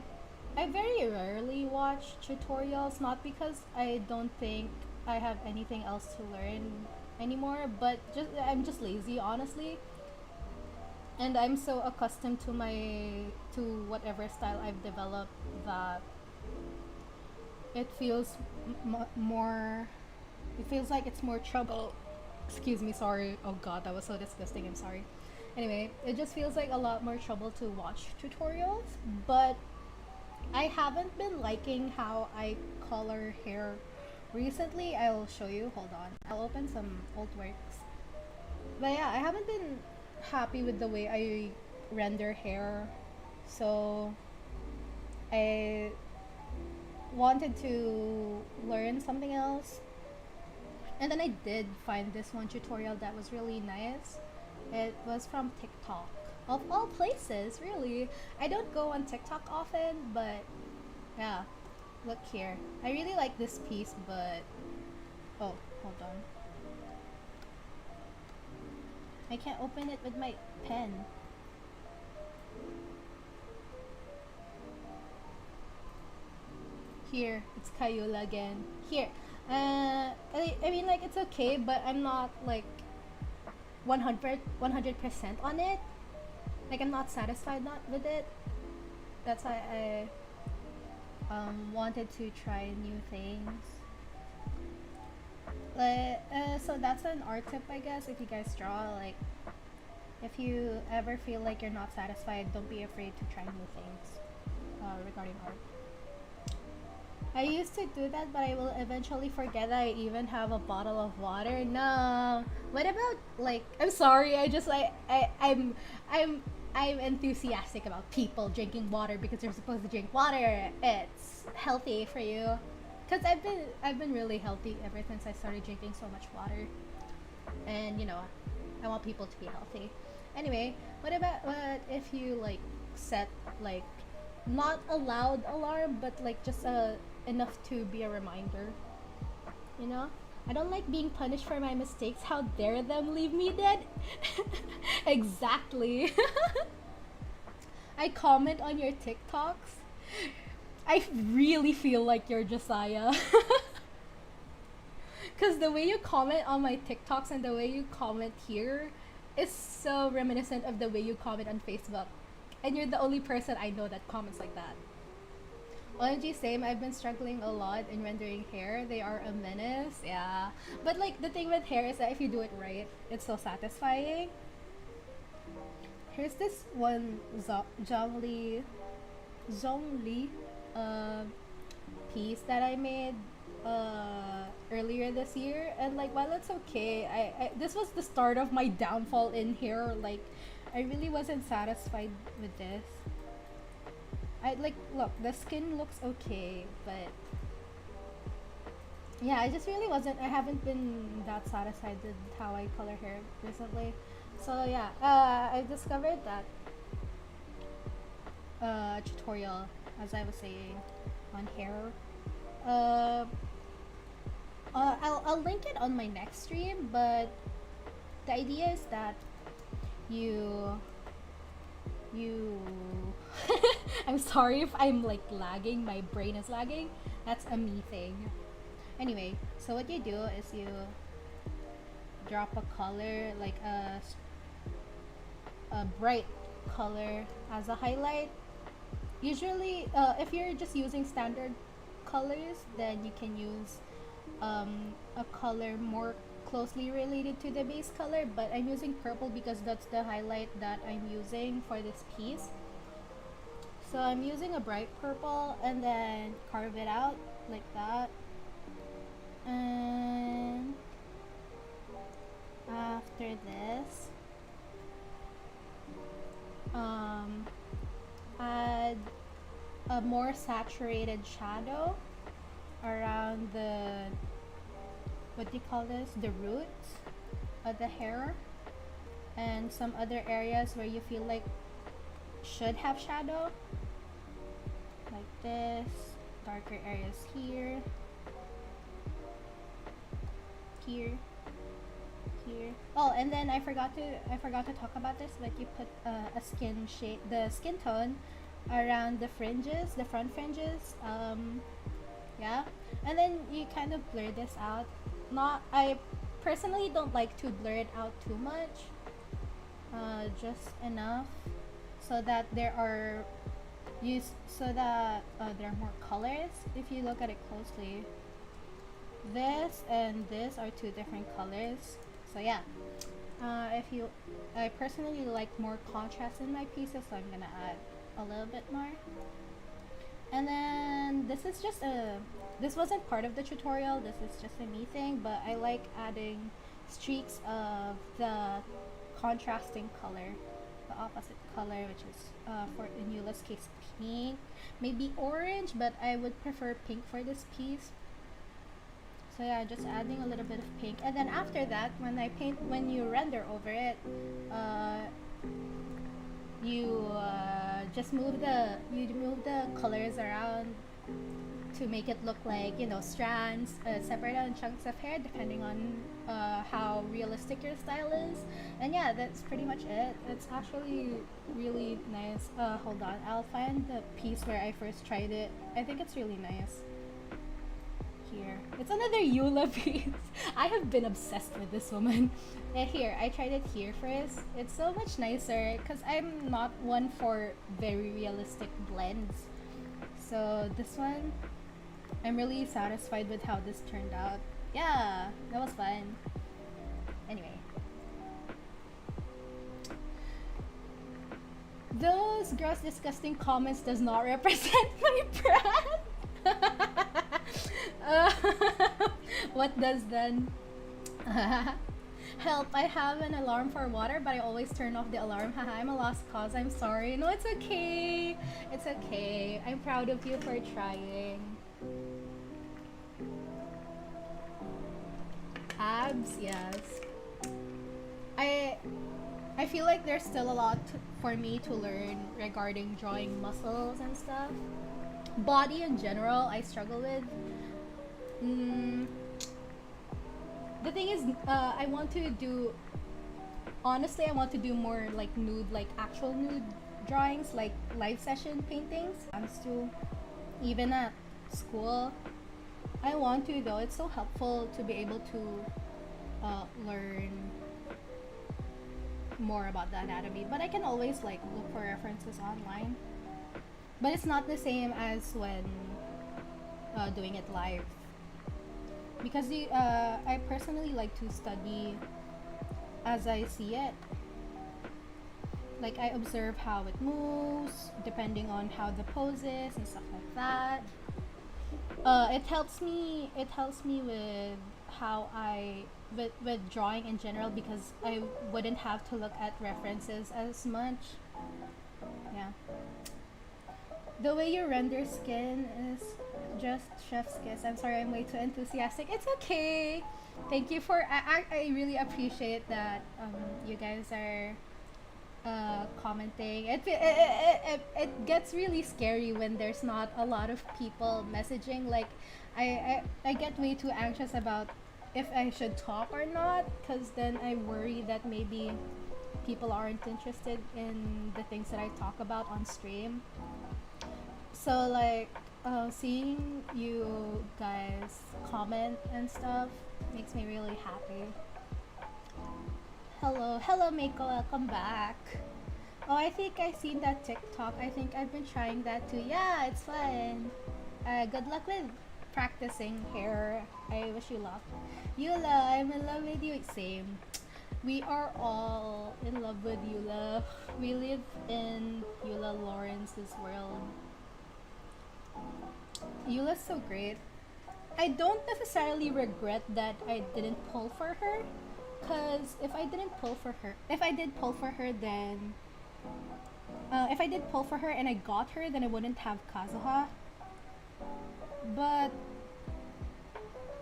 very rarely watch tutorials, not because I don't think I have anything else to learn anymore, but I'm just lazy, honestly. And I'm so accustomed to whatever style I've developed that it feels more. It feels like it's more trouble. Excuse me, sorry. Oh god, that was so disgusting. I'm sorry. Anyway, it just feels like a lot more trouble to watch tutorials, but I haven't been liking how I color hair recently. I'll show you. Hold on. I'll open some old works. But yeah, I haven't been happy with the way I render hair. So I wanted to learn something else. And then I did find this one tutorial that was really nice. It was from TikTok. Of all places, really. I don't go on TikTok often, but yeah. Look here. I really like this piece, but oh, hold on. I can't open it with my pen. Here, it's KaEula again. Here. I mean, like, it's okay, but I'm not, like, 100% on it. Like I'm not satisfied not with it. That's why I wanted to try new things. So that's an art tip, I guess. If you guys draw, like, if you ever feel like you're not satisfied, don't be afraid to try new things regarding art. I used to do that, but I will eventually forget that I even have a bottle of water. No. What about, like, I'm sorry. I just like I'm enthusiastic about people drinking water because you're supposed to drink water. It's healthy for you. Cause I've been really healthy ever since I started drinking so much water, and you know, I want people to be healthy. Anyway, what if you like set like not a loud alarm, but like just enough to be a reminder? You know, I don't like being punished for my mistakes. How dare them leave me dead? Exactly. I comment on your TikToks. I really feel like you're Josiah. Because the way you comment on my TikToks and the way you comment here is so reminiscent of the way you comment on Facebook. And you're the only person I know that comments like that. OMG, same. I've been struggling a lot in rendering hair. They are a menace. Yeah. But like the thing with hair is that if you do it right, it's so satisfying. Here's this one Zhongli piece that I made earlier this year, and like while it's okay, I this was the start of my downfall in hair. Like I really wasn't satisfied with this. I like, look, the skin looks okay, but yeah, I just really wasn't. I haven't been that satisfied with how I color hair recently. So yeah, I discovered that tutorial, as I was saying, on hair. I'll link it on my next stream, but the idea is that you I'm sorry if I'm like lagging, my brain is lagging. That's a me thing. Anyway, so what you do is you drop a color, like a bright color as a highlight. Usually, if you're just using standard colors, then you can use a color more closely related to the base color, but I'm using purple because that's the highlight that I'm using for this piece. So I'm using a bright purple and then carve it out like that. And after this, add a more saturated shadow around the, what do you call this, the roots of the hair, and some other areas where you feel like should have shadow, like this, darker areas here, here. Oh, and then I forgot to talk about this, but you put a skin shade, the skin tone around the fringes, the front fringes. Yeah, and then you kind of blur this out. I personally don't like to blur it out too much. Just enough so that there are more colors. If you look at it closely, this and this are two different colors. So yeah, I personally like more contrast in my pieces, so I'm gonna add a little bit more. And then this wasn't part of the tutorial, this is just a me thing, but I like adding streaks of the contrasting color, the opposite color, which is for in Eula's case pink, maybe orange, but I would prefer pink for this piece. So yeah, just adding a little bit of pink, and then after that, when you render over it, you just move the colors around to make it look like, you know, strands, separate on chunks of hair, depending on how realistic your style is. And yeah, that's pretty much it. It's actually really nice. Hold on, I'll find the piece where I first tried it. I think it's really nice. here. It's another Eula piece. I have been obsessed with this woman. And here, I tried it here first. It's so much nicer because I'm not one for very realistic blends. So this one, I'm really satisfied with how this turned out. Yeah, that was fun. Anyway. Those gross disgusting comments does not represent my brand. uh, what does then? Help, I have an alarm for water, but I always turn off the alarm. Haha, I'm a lost cause. I'm sorry. No, it's okay. It's okay. I'm proud of you for trying. Abs, yes. I feel like there's still a lot for me to learn regarding drawing muscles and stuff. Body in general, I struggle with. The thing is, I want to do, honestly, I want to do more like nude, like actual nude drawings, like live session paintings. To even at school, I want to though. It's so helpful to be able to learn more about the anatomy, but I can always like look for references online. But it's not the same as when doing it live, because I personally like to study as I see it. Like I observe how it moves, depending on how the pose is and stuff like that. It helps me with how with drawing in general, because I wouldn't have to look at references as much. Yeah. The way you render skin is just chef's kiss. I'm sorry, I'm way too enthusiastic. It's okay. Thank you for, I really appreciate that you guys are commenting. It gets really scary when there's not a lot of people messaging. Like I get way too anxious about if I should talk or not, because then I worry that maybe people aren't interested in the things that I talk about on stream. So like seeing you guys comment and stuff makes me really happy. Hello Mako, welcome back. Oh, I think I've seen that TikTok. I think I've been trying that too. Yeah, it's fun. Good luck with practicing hair. I wish you luck. Eula, I'm in love with you. Same. We are all in love with Eula. We live in Eula Lawrence's world. Eula's so great. I don't necessarily regret that I didn't pull for her, because if I did pull for her, then if I did pull for her and I got her, then I wouldn't have Kazuha. But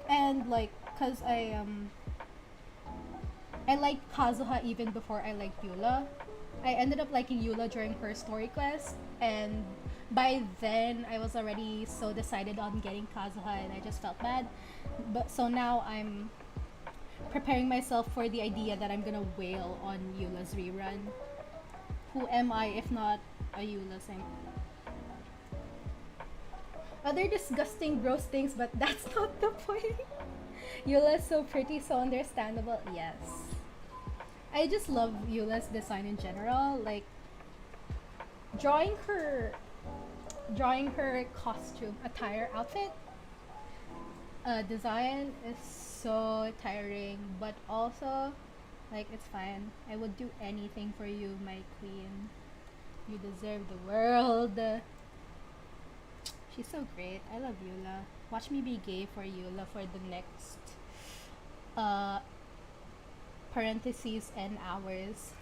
and like, cause I liked Kazuha even before I liked Eula. I ended up liking Eula during her story quest, and by then I was already so decided on getting Kazuha, and I just felt bad. But so now I'm preparing myself for the idea that I'm gonna wail on Eula's rerun. Who am I if not a Eula simp? Other disgusting, gross things, but that's not the point. Eula's so pretty, so understandable. Yes. I just love Eula's design in general. Like drawing her costume, attire, outfit design is so tiring, but also like it's fine. I would do anything for you, my queen. You deserve the world. She's so great. I love Eula. Watch me be gay for Eula for the next parentheses and hours.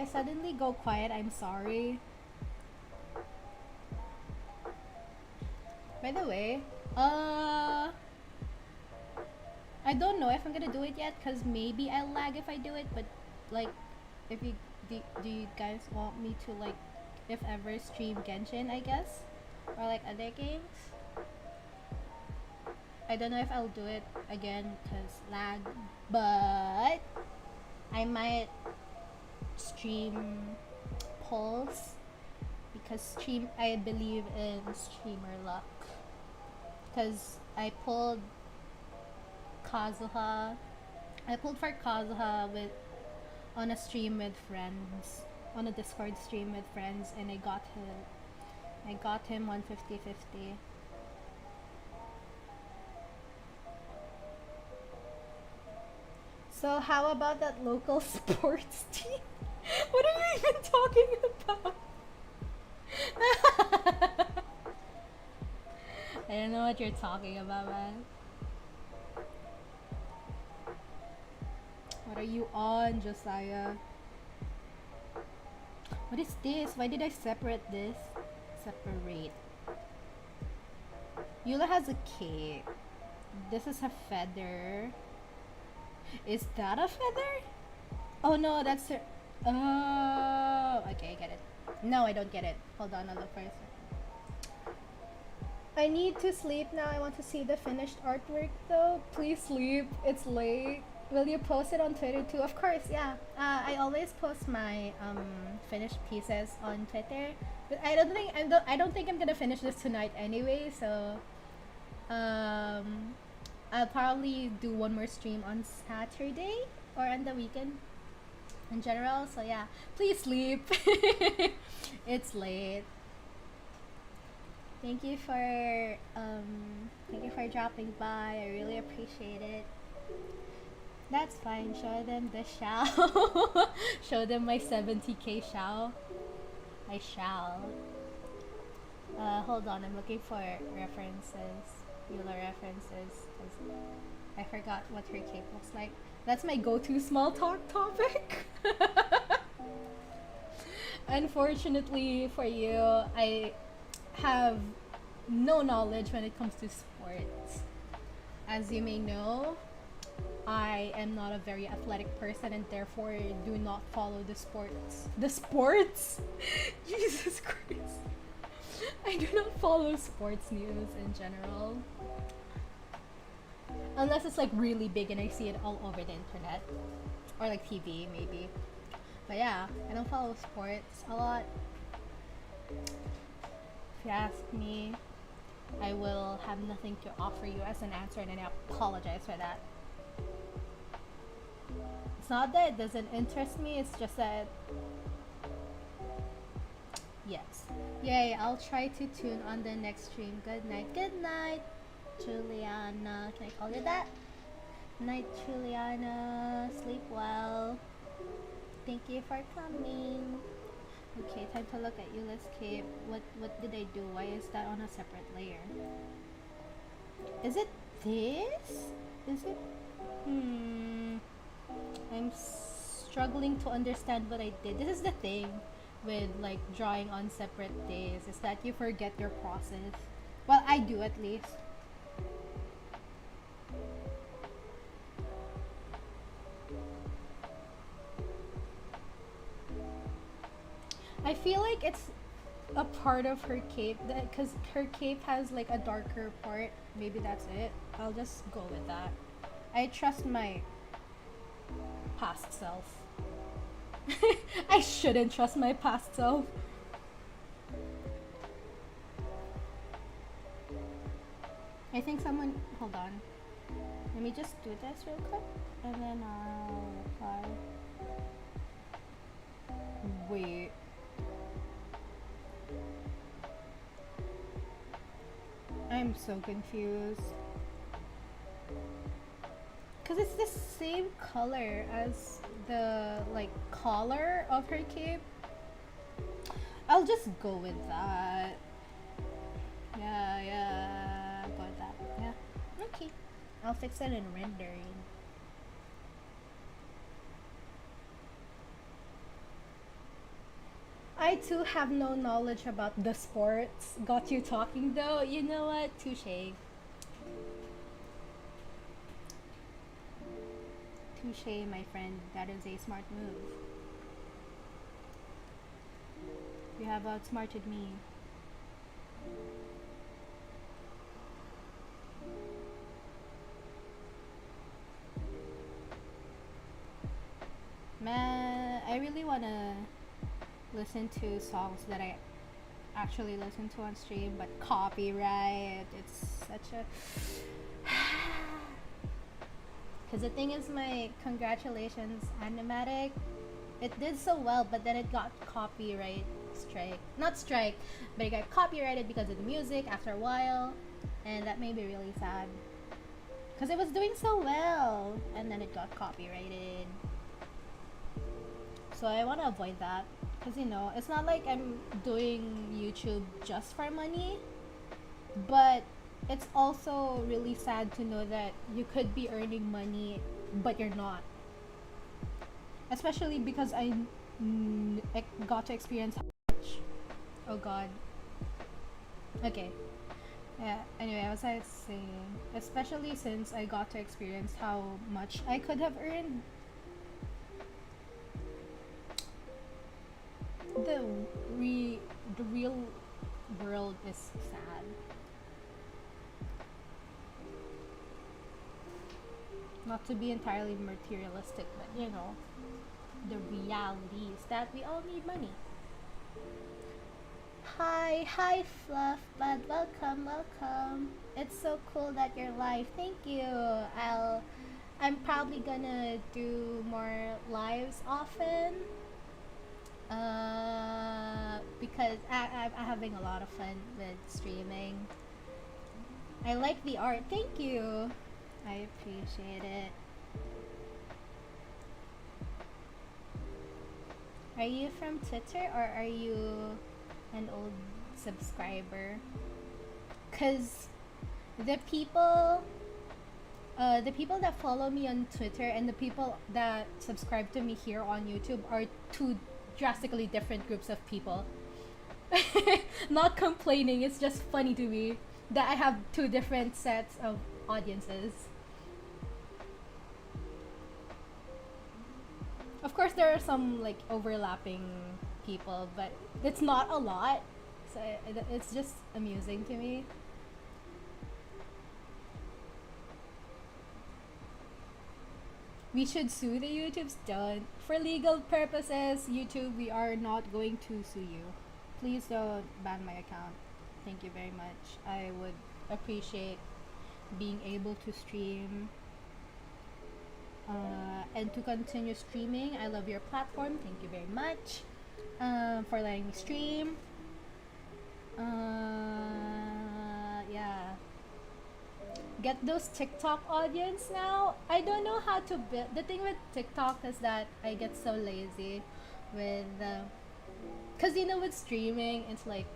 suddenly go quiet, I'm sorry. By the way, I don't know if I'm gonna do it yet because maybe I'll lag if I do it, but like, if you do you guys want me to like, if ever stream Genshin, I guess, or like other games? I don't know if I'll do it again because lag, but I might stream Pulse because I believe in streamer luck because I pulled Kazuha. I pulled for Kazuha on a stream with friends, on a Discord stream with friends, and I got him 150-50. So how about that local sports team? What are you even talking about? I don't know what you're talking about, man. What are you on, Josiah? What is this? Why did I separate this? Separate. Eula has a cape. This is a feather. Is that a feather? Oh no, that's her. Oh, okay, I get it. No, I don't get it. Hold on, I'll look for a second. I need to sleep now. I want to see the finished artwork though. Please sleep. It's late. Will you post it on Twitter too? Of course, yeah. I always post my finished pieces on Twitter. But I don't think I'm gonna finish this tonight anyway. So I'll probably do one more stream on Saturday or on the weekend in general. So yeah, please sleep. It's late. Thank you for dropping by. I really appreciate it. That's fine. Show them the Shao. Show them my 70k Shao. I shall. Hold on. I'm looking for references. Eula references. Cause I forgot what her cape looks like. That's my go-to small talk topic. Unfortunately for you, I have no knowledge when it comes to sports. As you may know, I am not a very athletic person and therefore do not follow the sports. The sports? Jesus Christ. I do not follow sports news in general. Unless it's like really big and I see it all over the internet. Or like TV maybe. But yeah, I don't follow sports a lot. If you ask me, I will have nothing to offer you as an answer and I apologize for that. It's not that it doesn't interest me, it's just that... Yes. Yay, I'll try to tune on the next stream. Good night. Good night, Juliana. Can I call you that? Night, Juliana. Sleep well. Thank you for coming. Okay, time to look at Eula's cape. What did I do? Why is that on a separate layer? Is it this? Is it? I'm struggling to understand what I did. This is the thing with like drawing on separate days, is that you forget your process. Well, I do at least. I feel like it's a part of her cape, because her cape has like a darker part. Maybe that's it. I'll just go with that. I trust my past self. I shouldn't trust my past self. I think someone... Hold on. Let me just do this real quick and then I'll reply. Wait. I'm so confused. Because it's the same color as the like collar of her cape. I'll just go with that. Yeah, go with that. Yeah. Okay. I'll fix it in rendering. I too have no knowledge about the sports. Got you talking though. You know what? Touche. Touche, my friend. That is a smart move. You have outsmarted me. Man, I really wanna listen to songs that I actually listen to on stream, but copyright, it's such a. Because the thing is, my congratulations animatic, it did so well, but then it got copyright strike. Not strike, but it got copyrighted because of the music after a while, and that made me really sad. Because it was doing so well, and then it got copyrighted. So I want to avoid that. Because, you know, it's not like I'm doing YouTube just for money, but it's also really sad to know that you could be earning money, but you're not. Especially because I got to experience how much. Oh god. Okay. Yeah, anyway, as I was saying, especially since I got to experience how much I could have earned. The real world is sad. Not to be entirely materialistic, but you know, the reality is that we all need money. Hi Fluff Bud, welcome. It's so cool that you're live. Thank you. I'm probably gonna do more lives often. Because I'm having a lot of fun with streaming. I like the art. Thank you. I appreciate it. Are you from Twitter or are you an old subscriber? Cause the people that follow me on Twitter and the people that subscribe to me here on YouTube are two drastically different groups of people. Not complaining, it's just funny to me that I have two different sets of audiences. Of course, there are some like overlapping people, but it's not a lot, so it's just amusing to me. We should sue the YouTube's done. For legal purposes, YouTube, we are not going to sue you. Please don't ban my account. Thank you very much. I would appreciate being able to stream and to continue streaming. I love your platform. Thank you very much for letting me stream. Yeah. Get those TikTok audience now. I don't know how to build. The thing with TikTok is that I get so lazy with, cause you know with streaming, it's like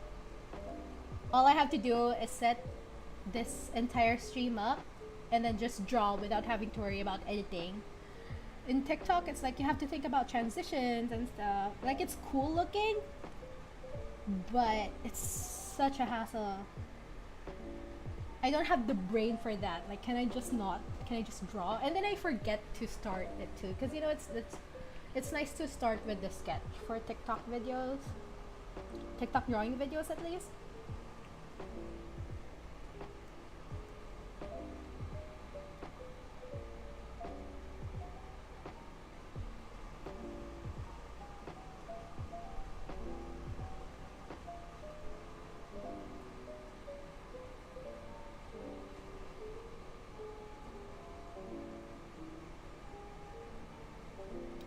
all I have to do is set this entire stream up and then just draw without having to worry about editing. In TikTok, it's like you have to think about transitions and stuff. Like it's cool looking, but it's such a hassle. I don't have the brain for that. Like, can I just draw? And then I forget to start it too, because you know it's nice to start with the sketch for TikTok videos, TikTok drawing videos at least.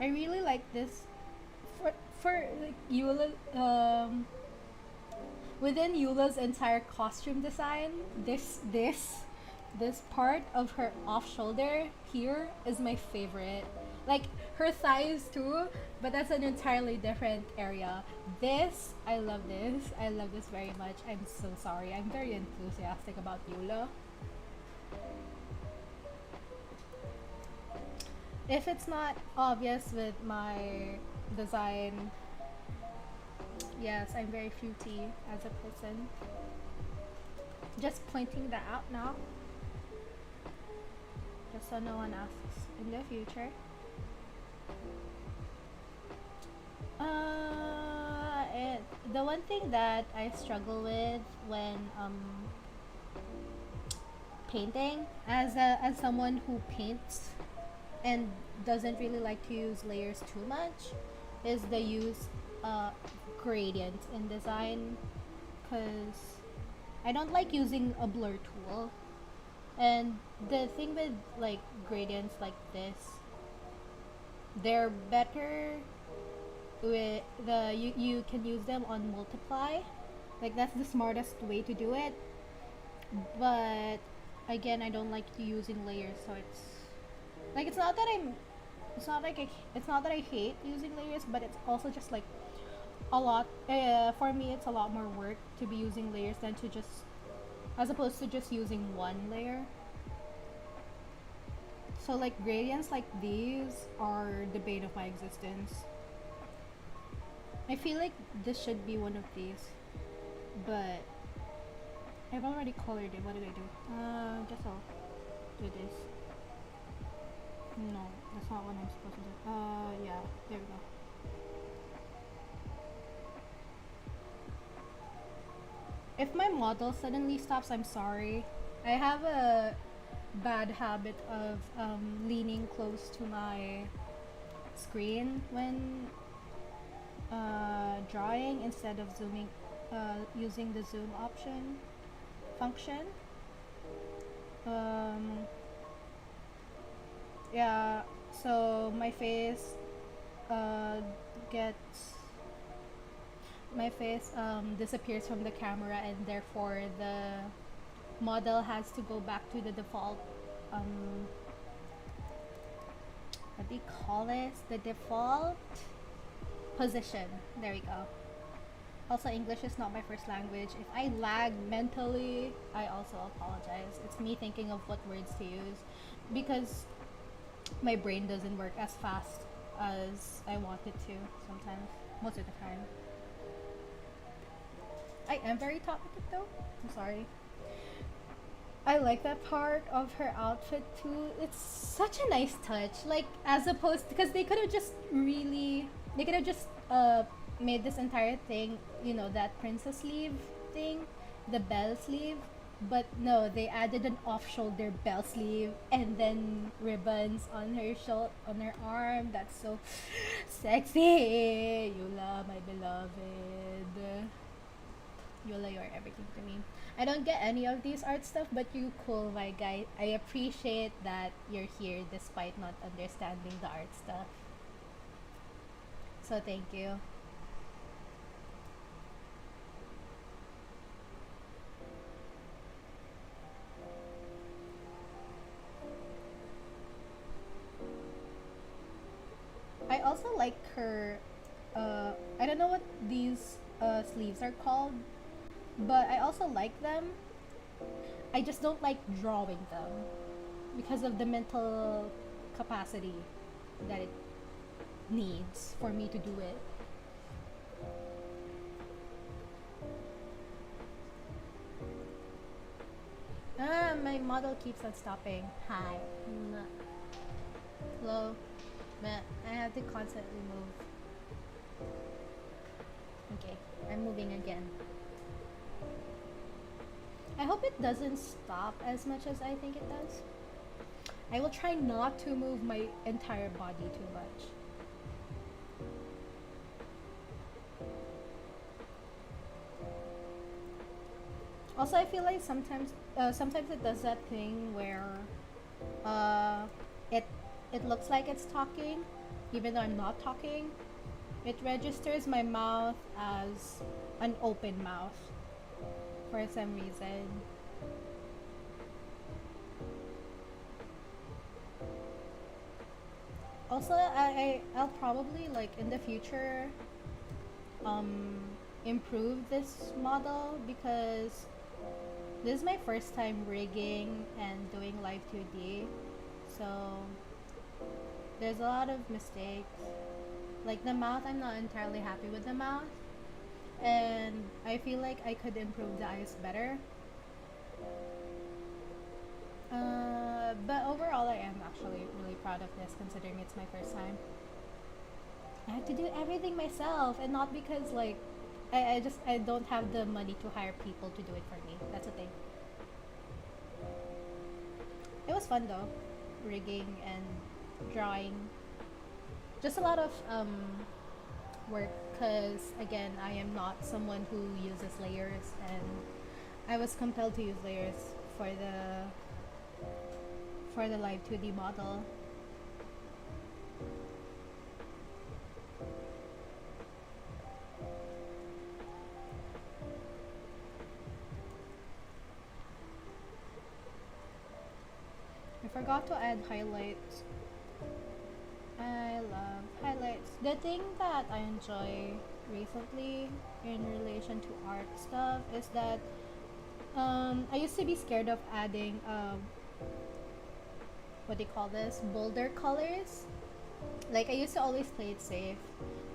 I really like this for like Eula, within Eula's entire costume design. This part of her off shoulder here is my favorite. Like her thighs too, but that's an entirely different area. I love this. I love this very much. I'm so sorry. I'm very enthusiastic about Eula. If it's not obvious with my design, Yes, I'm very fruity as a person. Just pointing that out now, just so no one asks in the future. And the one thing that I struggle with when painting, as someone who paints and doesn't really like to use layers too much, is the use gradients in design, because I don't like using a blur tool. And the thing with like gradients like this, they're better with you can use them on multiply. Like that's the smartest way to do it. But again, I don't like using layers, so it's like it's not that I hate using layers, but it's also just like a lot for me. It's a lot more work to be using layers than to just as opposed to just using one layer. So like gradients like these are the bane of my existence. I feel like this should be one of these, but I've already colored it. What did I do? Guess I'll do this. No, that's not what I'm supposed to do. Yeah, there we go. If my model suddenly stops, I'm sorry. I have a bad habit of leaning close to my screen when drawing instead of zooming, using the zoom option function. Yeah, so my face gets my face disappears from the camera, and therefore the model has to go back to the default what do you call this? The default position. There we go. Also, English is not my first language. If I lag mentally, I also apologize. It's me thinking of what words to use because my brain doesn't work as fast as I want it to sometimes, most of the time. I am very talkative though. I'm sorry. I like that part of her outfit too. It's such a nice touch. Like as opposed because they could have just made this entire thing, you know, that princess sleeve thing, the bell sleeve. But no, they added an off-shoulder bell sleeve and then ribbons on her on her arm. That's so sexy. Eula, my beloved. Yola, you're everything to me. I don't get any of these art stuff, but you cool, my guy. I appreciate that you're here despite not understanding the art stuff. So thank you. I also like her. I don't know what these sleeves are called, but I also like them. I just don't like drawing them because of the mental capacity that it needs for me to do it. My model keeps on stopping. Hi. Hello. I have to constantly move. Okay, I'm moving again. I hope it doesn't stop as much as I think it does. I will try not to move my entire body too much. Also, I feel like sometimes it does that thing where uh, it it looks like it's talking, even though I'm not talking. It registers my mouth as an open mouth for some reason. Also, I'll probably like in the future um improve this model because this is my first time rigging and doing live 2D. So there's a lot of mistakes. Like the mouth, I'm not entirely happy with the mouth. and I feel like I could improve the eyes better. But overall, I am actually really proud of this considering it's my first time. I had to do everything myself, and not because like I don't have the money to hire people to do it for me. That's the thing. It was fun though, rigging and drawing. Just a lot of work because again, I am not someone who uses layers, and I was compelled to use layers for the live 2D model. I forgot to add highlights. I love highlights. The thing that I enjoy recently in relation to art stuff is that I used to be scared of adding what do you call this? Bolder colors. Like I used to always play it safe,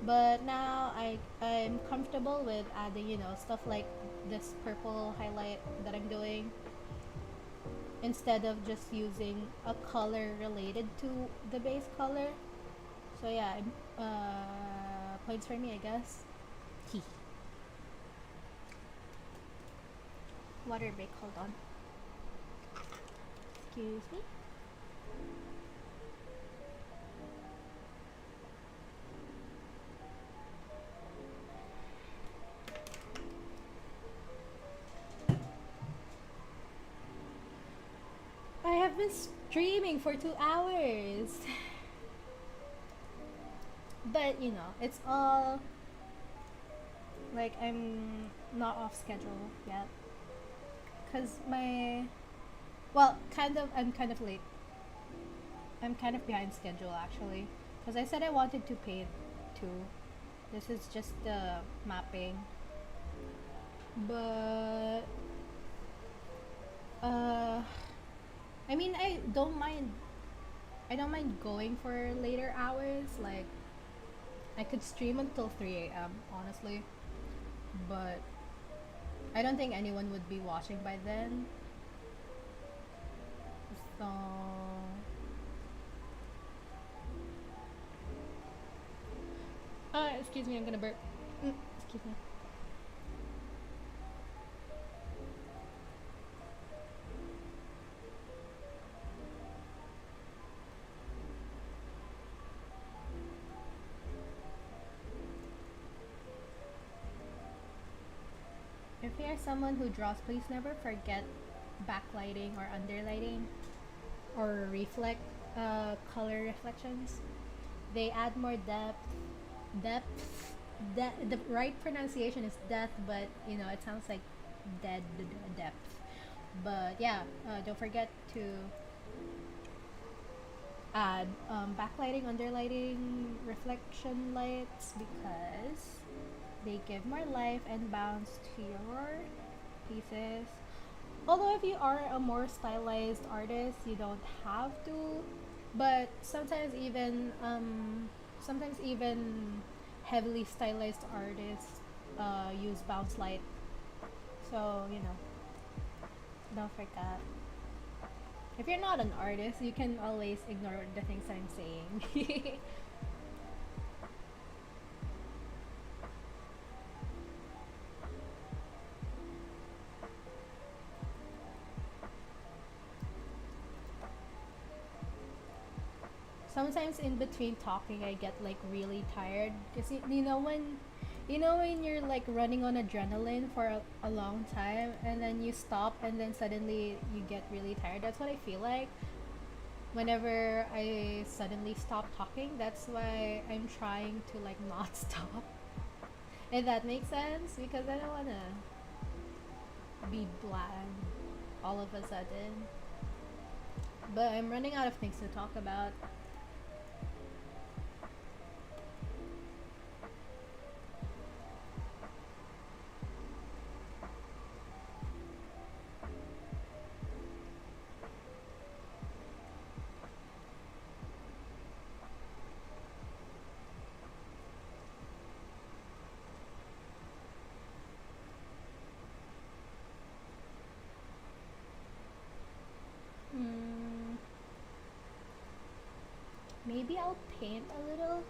but now I'm comfortable with adding, stuff like this purple highlight that I'm doing instead of just using a color related to the base color. So yeah, points for me, I guess. Hee. Water break, hold on. Excuse me. I have been streaming for 2 hours. But it's all like I'm not off schedule yet. Cause I'm kind of late. I'm kind of behind schedule actually. Cause I said I wanted to paint too. This is just the mapping. But I mean I don't mind going for later hours. Like I could stream until 3 a.m. honestly. But I don't think anyone would be watching by then. So excuse me, I'm gonna burp. Excuse me. If you are someone who draws, please never forget backlighting or underlighting or color reflections. They add more depth. Depth. The right pronunciation is death, but it sounds like dead depth. But yeah, don't forget to add backlighting, underlighting, reflection lights because they give more life and bounce to your pieces. Although if you are a more stylized artist, you don't have to. But sometimes even heavily stylized artists use bounce light. So don't forget. If you're not an artist, you can always ignore the things I'm saying. Sometimes in between talking I get like really tired because when you're like running on adrenaline for a long time and then you stop and then suddenly you get really tired. That's what I feel like whenever I suddenly stop talking. That's why I'm trying to like not stop, if that makes sense, because I don't want to be bland all of a sudden. But I'm running out of things to talk about. I'll paint a little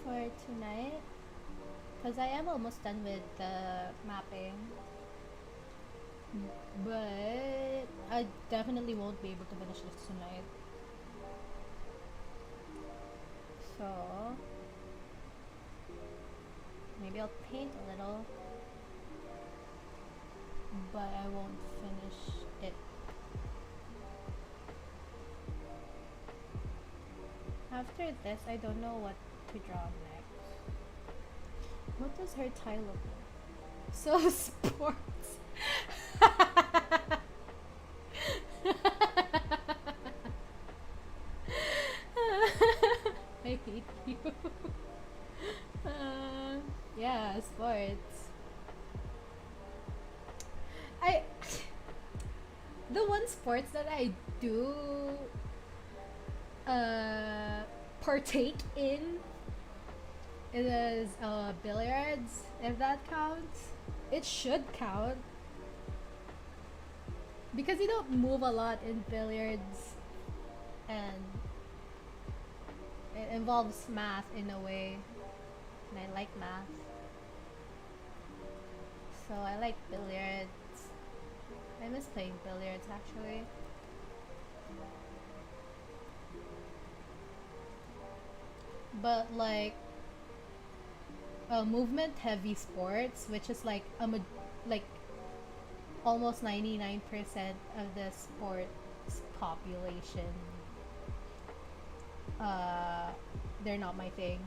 for tonight because I am almost done with the mapping, but I definitely won't be able to finish this tonight. So maybe I'll paint a little, but I won't finish it. After this, I don't know what to draw next. What does her tie look like? So sports. I hate you. Yeah, sports. I the one sports that I do partake in is billiards, if that counts. It should count because you don't move a lot in billiards and it involves math in a way, and I like math, so I like billiards. I miss playing billiards actually. But like movement heavy sports, which is like like almost 99% of the sports population, they're not my thing.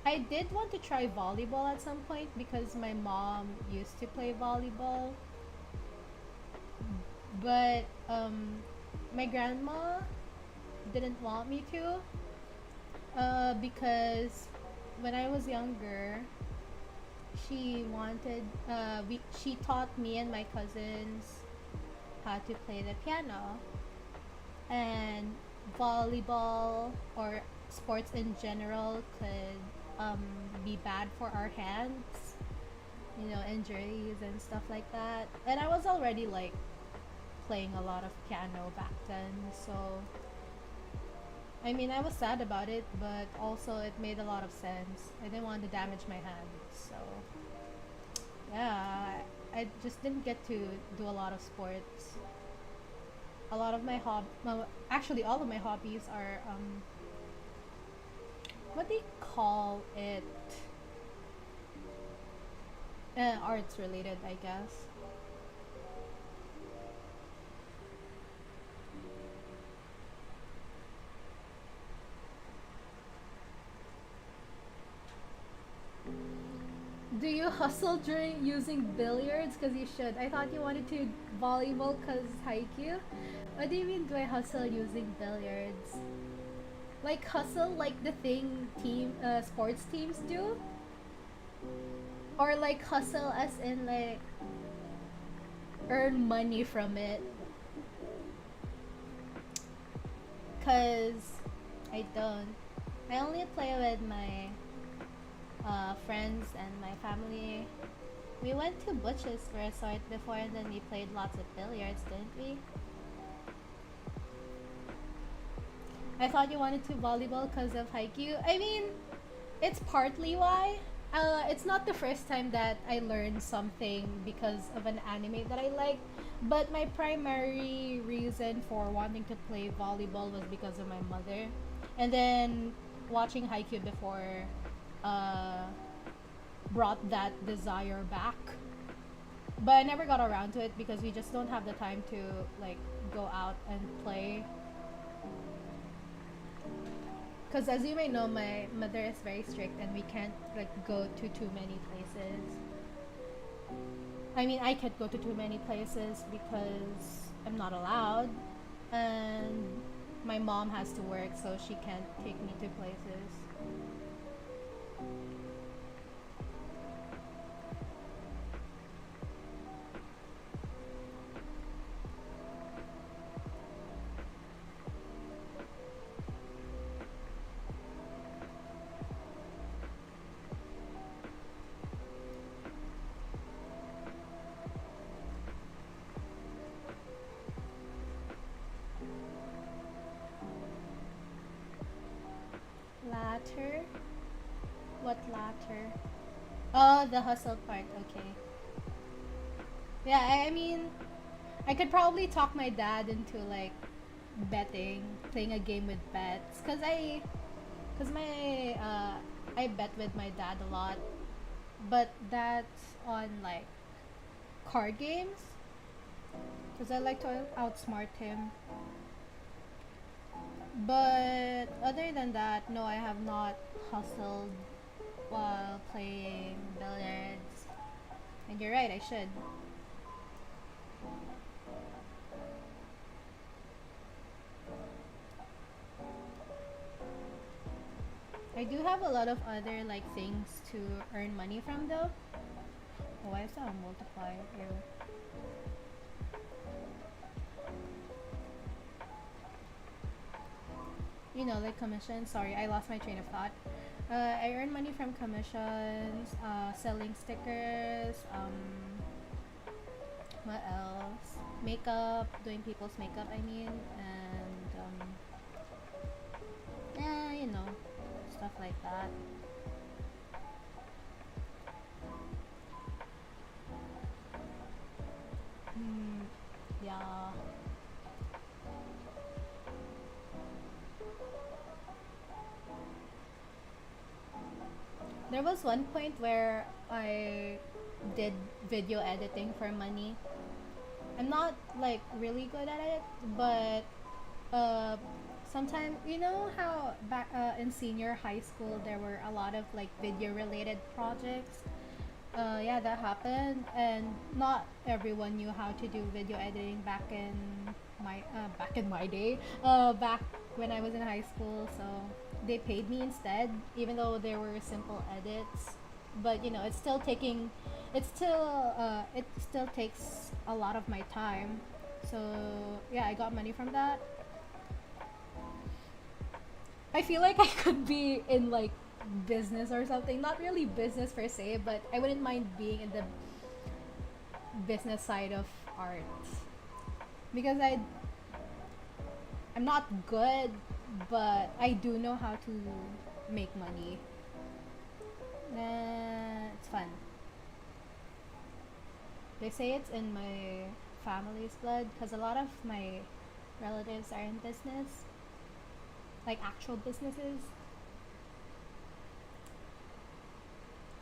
I did want to try volleyball at some point because my mom used to play volleyball, but my grandma didn't want me to because when I was younger, she taught me and my cousins how to play the piano, and volleyball or sports in general could be bad for our hands, injuries and stuff like that. And I was already like playing a lot of piano back then, so I mean, I was sad about it, but also it made a lot of sense. I didn't want to damage my hands, so yeah, I just didn't get to do a lot of sports. A lot of my actually all of my hobbies are what do you call it? Arts related, I guess. Do you hustle during using billiards? Because you should. I thought you wanted to volleyball because haiku. What do you mean do I hustle using billiards? Like hustle like the thing sports teams do? Or like hustle as in like earn money from it? Cause I don't. I only play with my friends and my family. We went to Butch's resort before and then we played lots of billiards, didn't we? I thought you wanted to volleyball because of haiku. I mean, it's partly why. It's not the first time that I learned something because of an anime that I like, but my primary reason for wanting to play volleyball was because of my mother. And then watching haiku before brought that desire back. But I never got around to it because we just don't have the time to like go out and play. Because as you may know, my mother is very strict and we can't like go to too many places. I mean, I can't go to too many places because I'm not allowed, and my mom has to work, so she can't take me to places. Oh, the hustle part. Okay. Yeah, I mean, I could probably talk my dad into like betting, playing a game with bets, cause my I bet with my dad a lot, but that's on like card games, cause I like to outsmart him. But other than that, no, I have not hustled while playing billiards. And you're right, I should. I do have a lot of other like things to earn money from though. Oh, why is that a multiplier? Ew. You know, like commissions. Sorry, I lost my train of thought. I earn money from commissions, selling stickers, what else? Makeup, doing people's makeup, I mean, and yeah, you know, stuff like that. Hmm, yeah. There was one point where I did video editing for money. I'm not like really good at it, but uh, sometimes you know how back in senior high school there were a lot of like video related projects. Yeah, that happened, and not everyone knew how to do video editing back in my day. Back when I was in high school, so they paid me instead, even though there were simple edits. But you know, it still takes a lot of my time. So yeah, I got money from that. I feel like I could be in like business or something. Not really business per se, but I wouldn't mind being in the business side of art because I'm not good, but I do know how to make money. It's fun. They say it's in my family's blood because a lot of my relatives are in business, like actual businesses.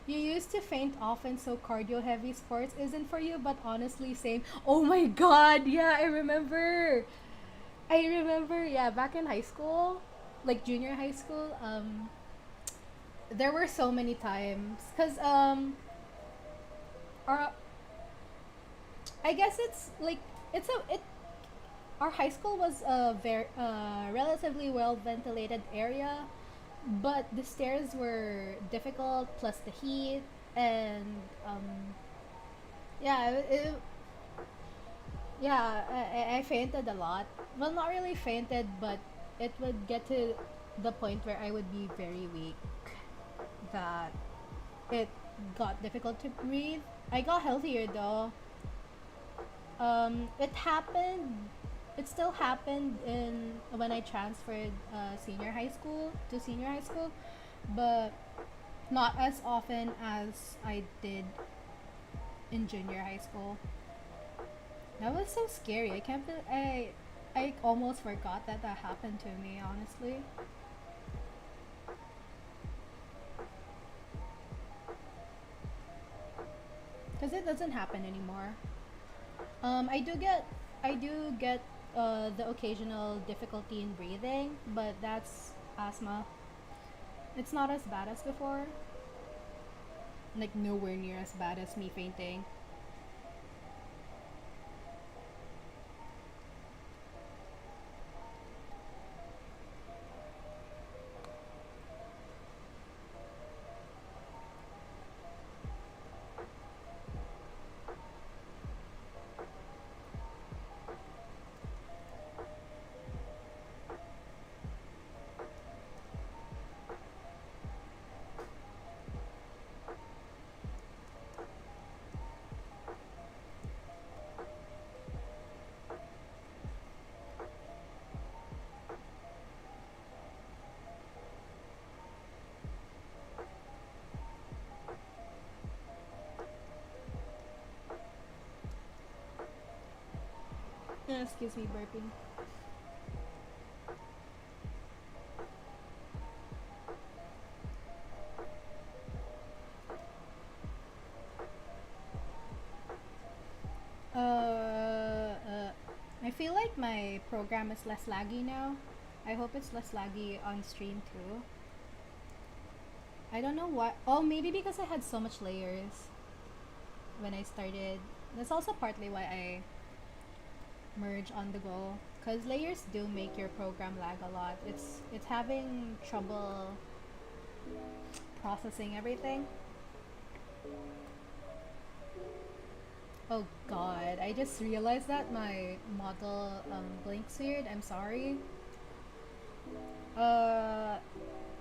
You used to faint often, so cardio heavy sports isn't for you, but honestly, same. Oh my god, yeah, I remember. I remember, yeah, back in high school, like junior high school, there were so many times. Because, our, I guess it's like, our high school was a very, relatively well ventilated area, but the stairs were difficult, plus the heat, and, yeah, yeah, I fainted a lot. Well, not really fainted, but it would get to the point where I would be very weak, that it got difficult to breathe. I got healthier though. It happened. It still happened in when I transferred senior high school, but not as often as I did in junior high school. That was so scary. I can't. I almost forgot that that happened to me. Honestly, because it doesn't happen anymore. I do get the occasional difficulty in breathing, but that's asthma. It's not as bad as before. Like nowhere near as bad as me fainting. Excuse me, burping. I feel like my program is less laggy now. I hope it's less laggy on stream too. I don't know what. Oh, maybe because I had so much layers when I started. That's also partly why I merge on the go. Because layers do make your program lag a lot. It's having trouble processing everything. Oh god, I just realized that my model blinks weird. I'm sorry. Uh,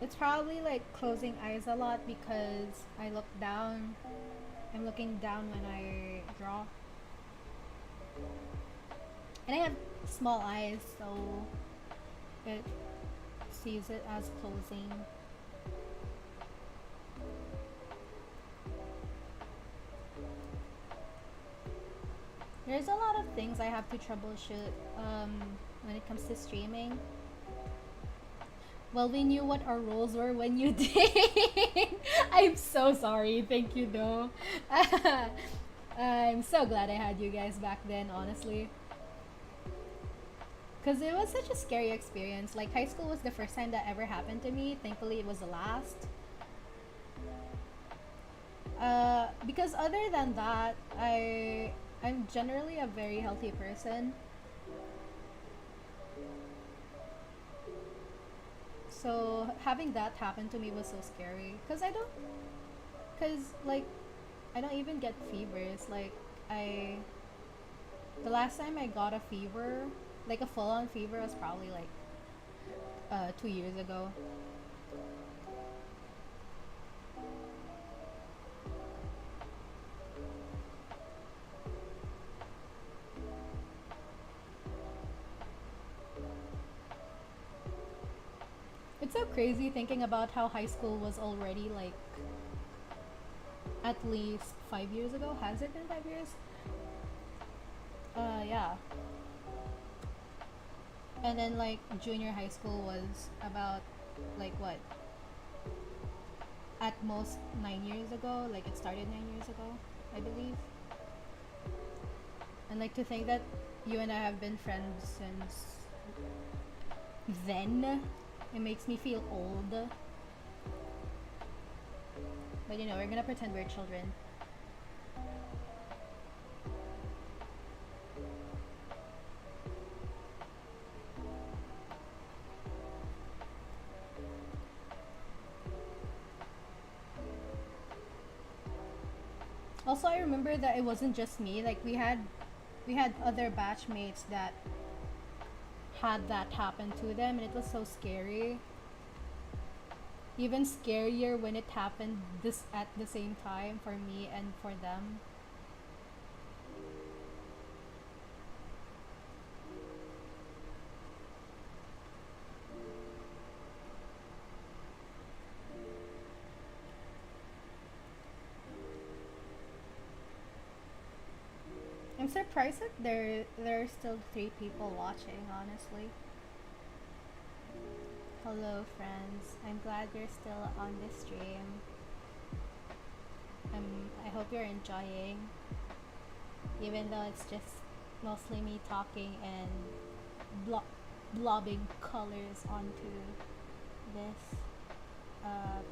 it's probably like closing eyes a lot because I look down. I'm looking down when I draw. And I have small eyes, so it sees it as closing. There's a lot of things I have to troubleshoot when it comes to streaming. Well, we knew what our roles were when you did. I'm so sorry. Thank you, though. I'm so glad I had you guys back then, honestly. Because it was such a scary experience. Like, high school was the first time that ever happened to me. Thankfully, it was the last. Because other than that, I'm generally a very healthy person. So having that happen to me was so scary. Like, I don't even get fevers. Like, the last time I got a fever, like a full-on fever, was probably like 2 years ago. It's so crazy thinking about how high school was already like at least 5 years ago. Has it been 5 years? Yeah. And then like junior high school was about like what? At most 9 years ago. Like it started 9 years ago, I believe. And like to think that you and I have been friends since then, it makes me feel old. But you know, we're gonna pretend we're children. Also, I remember that it wasn't just me. Like we had other batchmates that had that happen to them, and it was so scary. Even scarier when it happened this at the same time for me and for them. I'm surprised that there are still 3 people watching, honestly. Hello friends, I'm glad you're still on this stream. I hope you're enjoying, even though it's just mostly me talking and blobbing colors onto this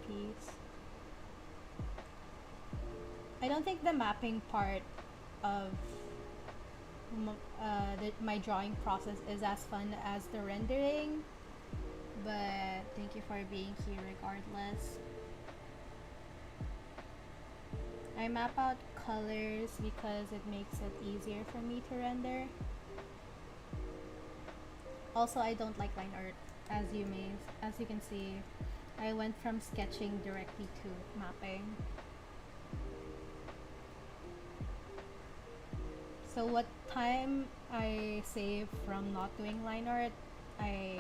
piece. I don't think the mapping part of my drawing process is as fun as the rendering, but thank you for being here regardless. I map out colors because it makes it easier for me to render. Also, I don't like line art, as you can see. I went from sketching directly to mapping. So what time I save from not doing line art, I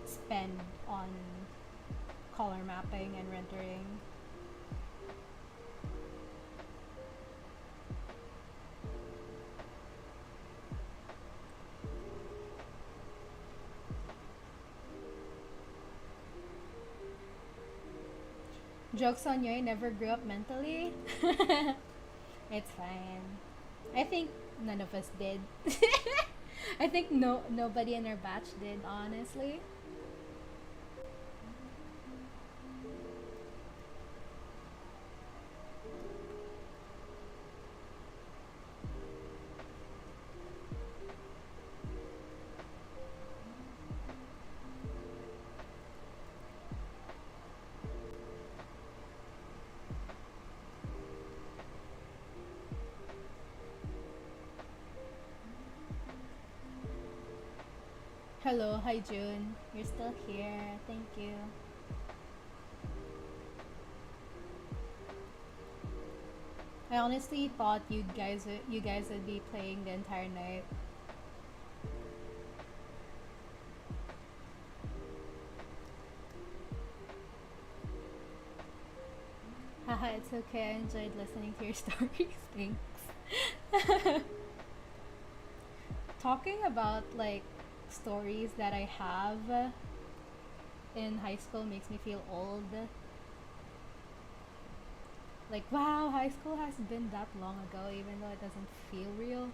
spend on color mapping and rendering. Joke's on you, I never grew up mentally. It's fine. I think none of us did. I think nobody in our batch did, honestly. Hello, hi June. You're still here. Thank you. I honestly thought you guys would be playing the entire night. Haha, it's okay. I enjoyed listening to your stories. Thanks. Talking about like stories that I have in high school makes me feel old. Like, wow, high school has been that long ago, even though it doesn't feel real.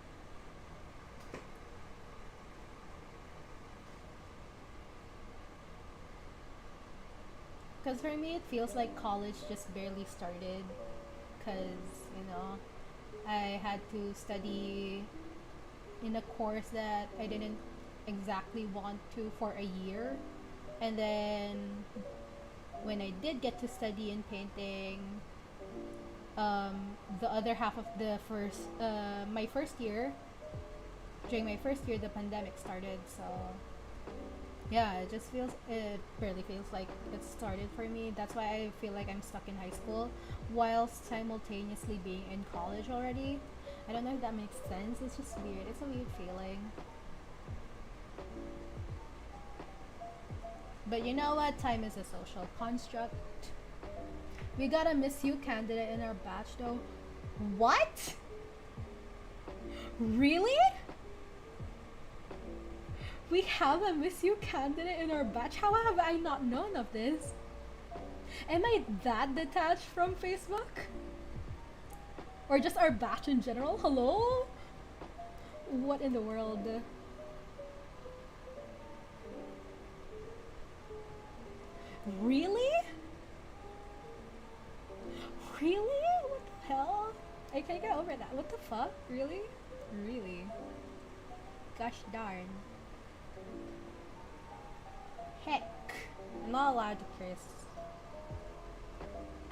Because for me, it feels like college just barely started. Because, you know, I had to study in a course that I didn't exactly want to for a year. And then when I did get to study in painting, the other half of my first year, during my first year, the pandemic started. So yeah, it barely feels like it started for me. That's why I feel like I'm stuck in high school whilst simultaneously being in college already. I don't know if that makes sense. It's just weird. It's a weird feeling. But you know what? Time is a social construct. We got a Miss You candidate in our batch though. What? Really? We have a Miss You candidate in our batch? How have I not known of this? Am I that detached from Facebook? Or just our batch in general? Hello? What in the world? Really? Really? What the hell? I can't get over that. What the fuck? Really? Really? Gosh darn. Heck. I'm not allowed to curse.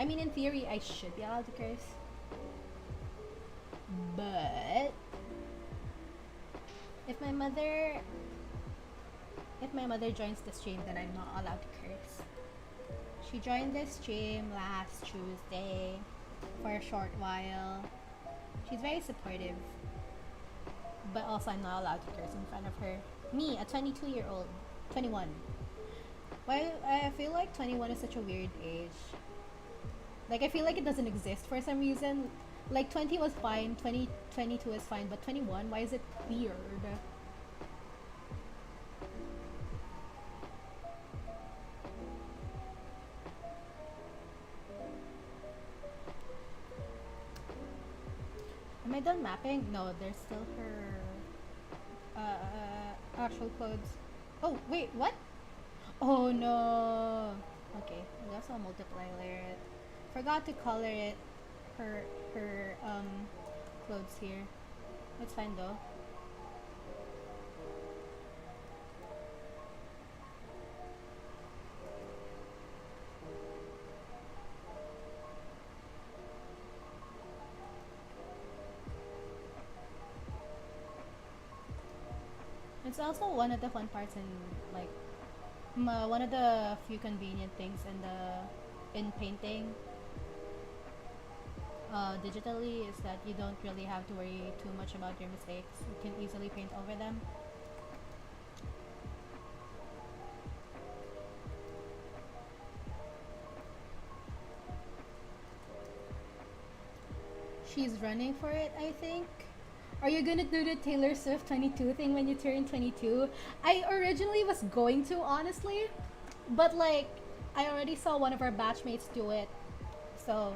I mean, in theory, I should be allowed to curse. But if my mother joins the stream, then I'm not allowed to curse. She joined the stream last Tuesday for a short while. She's very supportive. But also I'm not allowed to curse in front of her. Me, a 22-year-old. 21. Why I feel like 21 is such a weird age. Like I feel like it doesn't exist for some reason. Like 20 was fine, 22 is fine, but 21, why is it weird? Am I done mapping? No, there's still her actual clothes. Oh, wait, what? Oh no. Okay, we also multiply layer it. Forgot to color it. Her clothes here. It's fine though. It's also one of the fun parts in like one of the few convenient things in painting digitally is that you don't really have to worry too much about your mistakes. You can easily paint over them. She's running for it, I think. Are you gonna do the Taylor Swift 22 thing when you turn 22? I originally was going to, honestly, but like, I already saw one of our batchmates do it, So,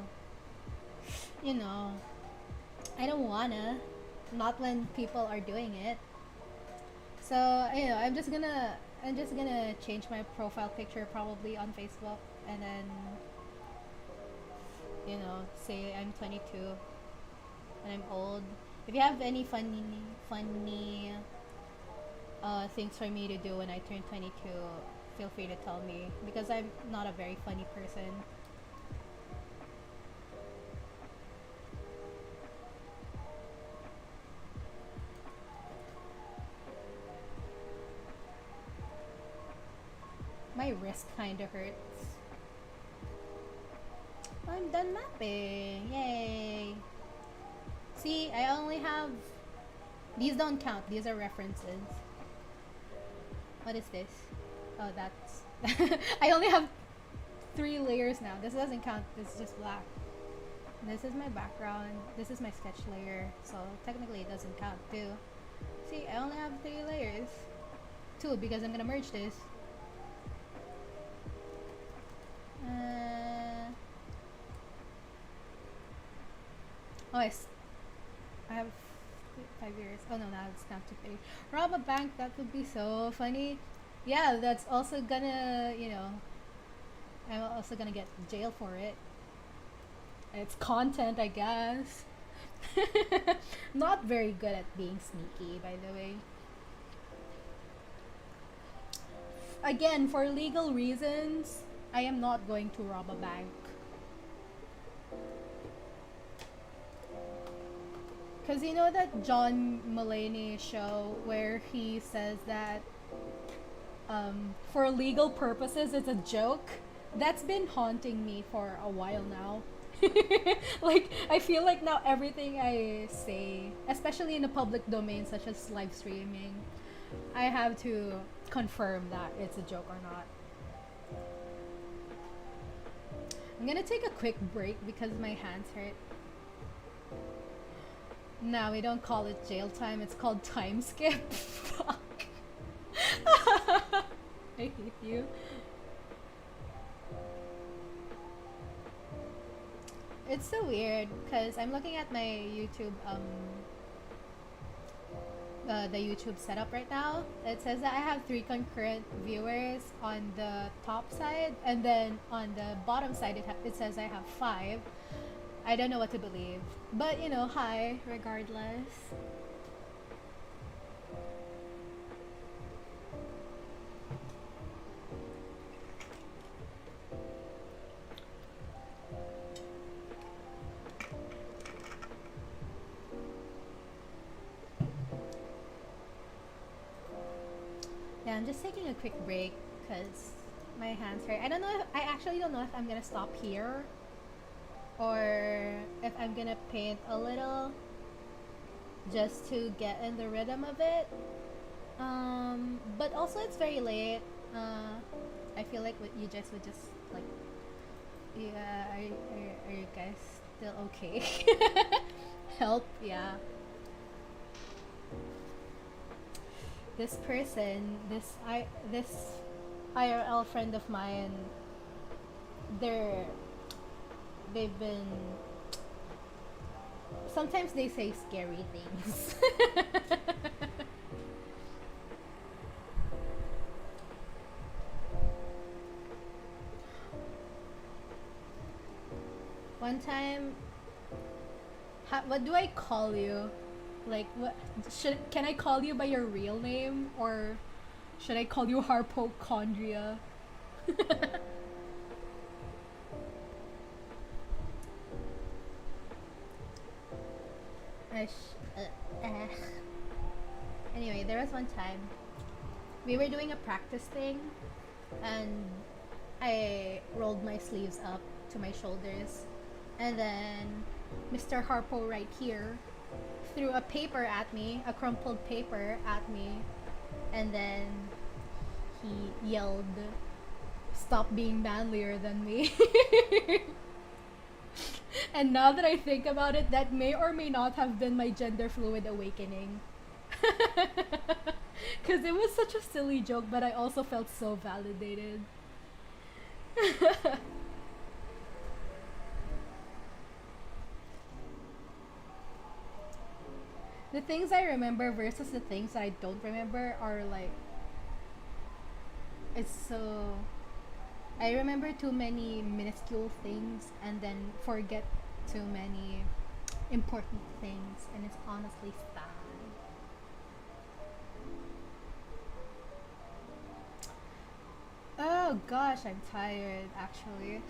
you know, I don't wanna. Not when people are doing it. So, you know, I'm just gonna change my profile picture probably on Facebook and then, you know, say I'm 22 and I'm old. If you have any funny things for me to do when I turn 22, feel free to tell me because I'm not a very funny person. My wrist kinda hurts. I'm done mapping. Yay. See, I only have... These don't count. These are references. What is this? Oh, that's... I only have 3 layers now. This doesn't count. This is just black. This is my background. This is my sketch layer. So technically it doesn't count too. See, I only have 3 layers. 2 because I'm gonna merge this. Oh, I have 5 years. Oh no, now it's not too pretty. Rob a bank, that would be so funny. Yeah, that's also gonna, you know, I'm also gonna get jail for it. It's content, I guess. Not very good at being sneaky, by the way. Again, for legal reasons, I am not going to rob a bank. Because you know that John Mulaney show where he says that for legal purposes it's a joke? That's been haunting me for a while now. Like, I feel like now everything I say, especially in the public domain such as live streaming, I have to confirm that it's a joke or not. I'm gonna take a quick break because my hands hurt. No, we don't call it jail time, it's called time skip. Fuck. I hate you. It's so weird because I'm looking at my YouTube the YouTube setup right now. It says that I have 3 concurrent viewers on the top side, and then on the bottom side it says I have 5. I don't know what to believe, but you know, hi regardless. Yeah, I'm just taking a quick break because my hands hurt. I actually don't know if I'm gonna stop here or if I'm gonna paint a little just to get in the rhythm of it. But also it's very late. I feel like what you guys would just like, yeah, are you guys still okay? Help, yeah. This person, this IRL friend of mine, they've been, sometimes they say scary things. One time, what do I call you? Like, what can I call you by your real name, or should I call you Harpochondria? Anyway, there was one time we were doing a practice thing, and I rolled my sleeves up to my shoulders, and then Mr. Harpo right here threw a paper at me, a crumpled paper at me, and then he yelled, "Stop being manlier than me." And now that I think about it, that may or may not have been my gender fluid awakening. Because it was such a silly joke, but I also felt so validated. The things I remember versus the things that I don't remember are like, it's so, I remember too many minuscule things and then forget too many important things, and it's honestly sad. Oh gosh, I'm tired actually.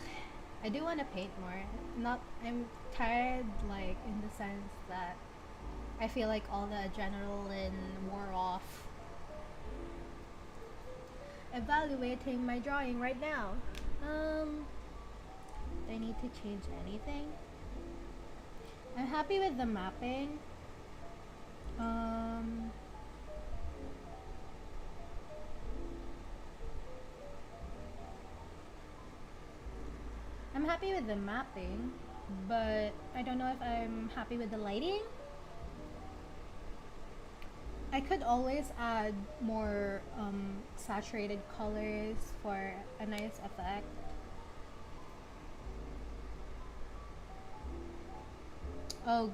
I do want to paint more. Not, I'm tired like in the sense that I feel like all the adrenaline wore off. Evaluating my drawing right now. Do I need to change anything? I'm happy with the mapping. Um, I'm happy with the mapping, but I don't know if I'm happy with the lighting. I could always add more saturated colors for a nice effect. Oh,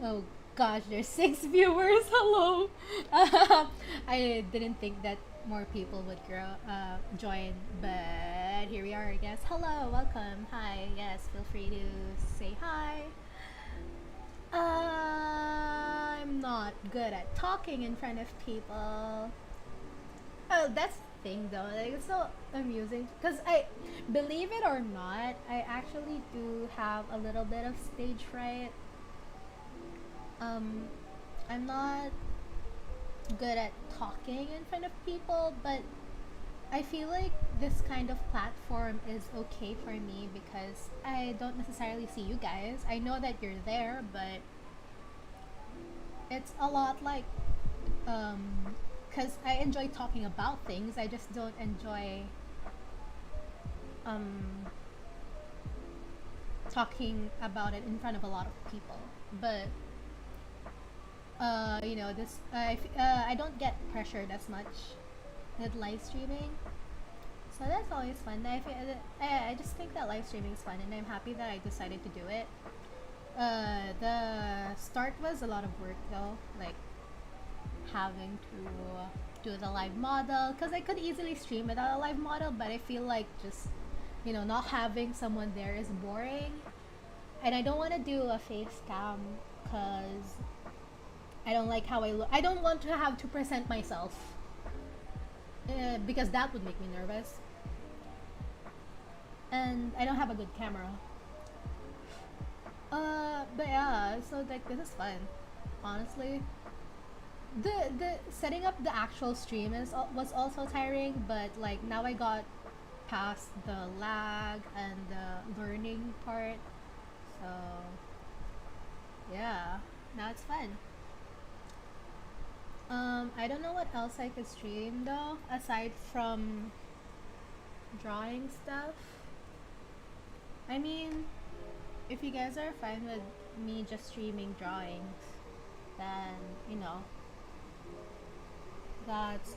oh gosh, there's 6 viewers. Hello. I didn't think that more people would join, but here we are, I guess. Hello, welcome. Hi, yes, feel free to say hi. I'm not good at talking in front of people. Oh, that's the thing though. Like, it's so amusing because I, believe it or not, I actually do have a little bit of stage fright. Um, I'm not good at talking in front of people, but I feel like this kind of platform is okay for me because I don't necessarily see you guys. I know that you're there, but it's a lot like, because I enjoy talking about things. I just don't enjoy um, talking about it in front of a lot of people. But you know, I don't get pressured as much with live streaming, so that's always fun. I just think that live streaming is fun, and I'm happy that I decided to do it. The start was a lot of work though, like having to do the live model, because I could easily stream without a live model, but I feel like just, you know, not having someone there is boring, and I don't want to do a face cam because I don't like how I look. I don't want to have to present myself because that would make me nervous, and I don't have a good camera. But yeah, so like this is fun, honestly. The setting up the actual stream was also tiring, but like now I got past the lag and the learning part, so yeah, now it's fun. I don't know what else I could stream though, aside from drawing stuff. I mean, if you guys are fine with me just streaming drawings, then you know, that's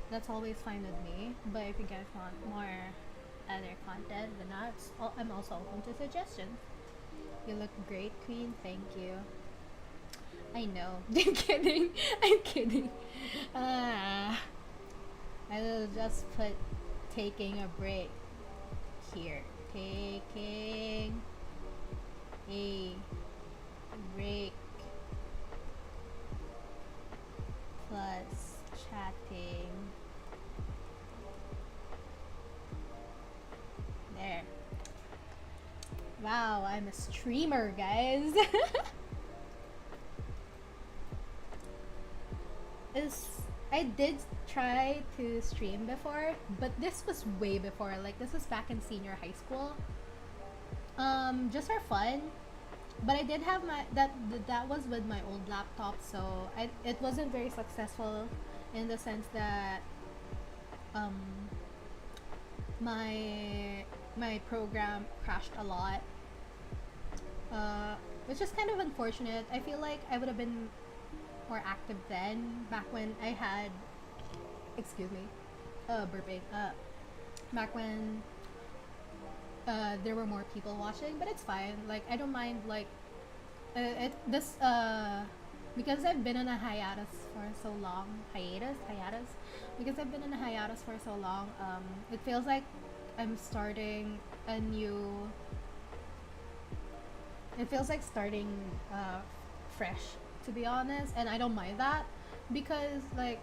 that's always fine with me. But if you guys want more other content, then I'm also open to suggestions. You look great, Queen. Thank you. I know. I'm kidding. I'm kidding. I will just put taking a break here. Taking a break plus chatting. There. Wow, I'm a streamer, guys. is I did try to stream before, but this was way before. Like this was back in senior high school. Just for fun. But I did have that was with my old laptop, so it wasn't very successful in the sense that um my program crashed a lot. Which is kind of unfortunate. I feel like I would have been more active then, back when I had, excuse me, burping, back when there were more people watching, but it's fine. Like I don't mind. Like because I've been on a hiatus for so long. Hiatus. Because I've been on a hiatus for so long. It feels like I'm starting a new. It feels like starting fresh, to be honest, and I don't mind that because like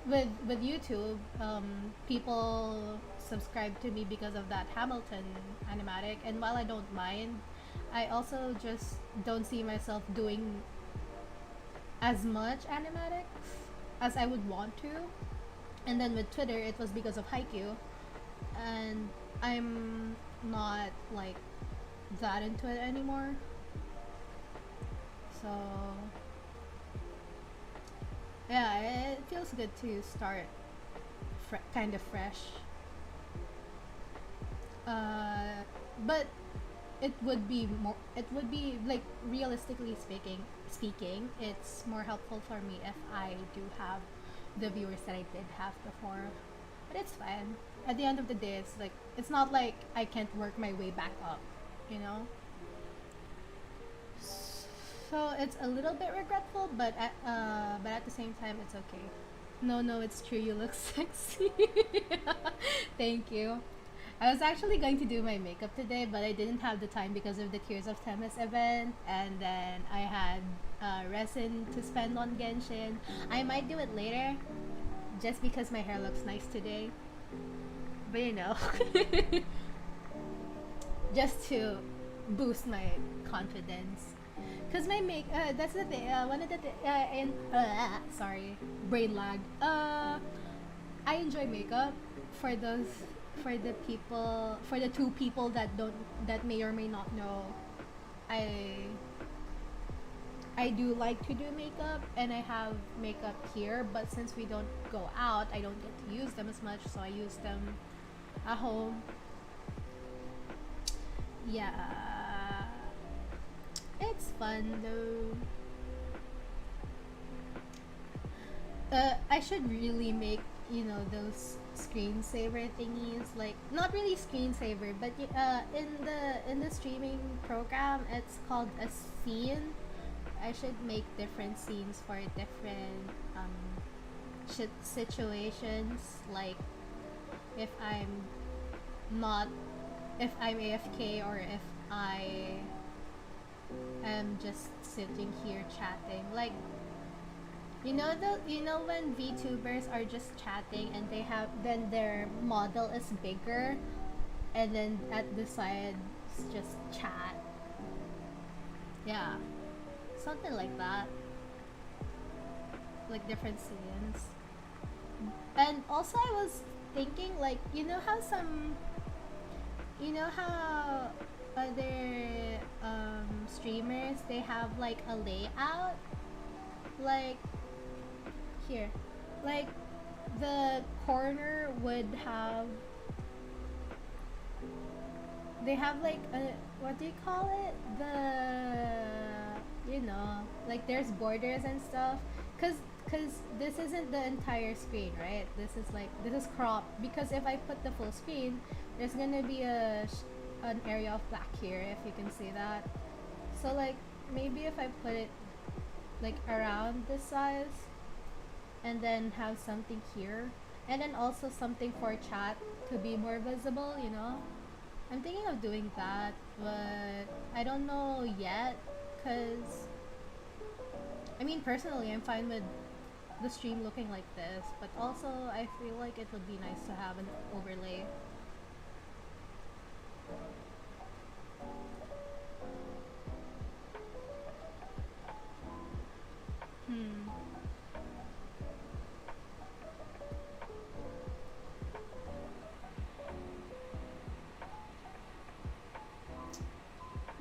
with YouTube, people subscribe to me because of that Hamilton animatic, and while I don't mind, I also just don't see myself doing as much animatics as I would want to. And then with Twitter, it was because of Haikyuu, and I'm not like that into it anymore. So yeah, it feels good to start kind of fresh. But it would be more. It would be like realistically speaking, it's more helpful for me if I do have the viewers that I did have before. But it's fine. At the end of the day, it's like it's not like I can't work my way back up, you know. So it's a little bit regretful, but at the same time, it's okay. No, no, it's true. You look sexy. Thank you. I was actually going to do my makeup today, but I didn't have the time because of the Tears of Temis event, and then I had resin to spend on Genshin. I might do it later, just because my hair looks nice today. But you know, just to boost my confidence. Cause my that's the thing. One of the sorry, brain lag. I enjoy makeup for those for the two people that may or may not know. I I do like to do makeup, and I have makeup here. But since we don't go out, I don't get to use them as much. So I use them at home. Yeah, it's fun though. I should really make those screensaver thingies, like not really screensaver, but in the streaming program, it's called a scene. I should make different scenes for different situations, like if I'm not if I'm AFK, or if I am just sitting here chatting, like when VTubers are just chatting and then their model is bigger, and then at the side it's just chat. Yeah, something like that, like different scenes. And also I was thinking, like, how other streamers, they have like a layout, like here, like the corner would have, they have like a, what do you call it, like there's borders and stuff, cause this isn't the entire screen, right? This is cropped, because if I put the full screen, there's gonna be an area of black here, if you can see that. So like maybe if I put it like around this size, and then have something here, and then also something for chat to be more visible, I'm thinking of doing that, but I don't know yet, because I mean, personally, I'm fine with the stream looking like this, but also I feel like it would be nice to have an overlay. Hmm.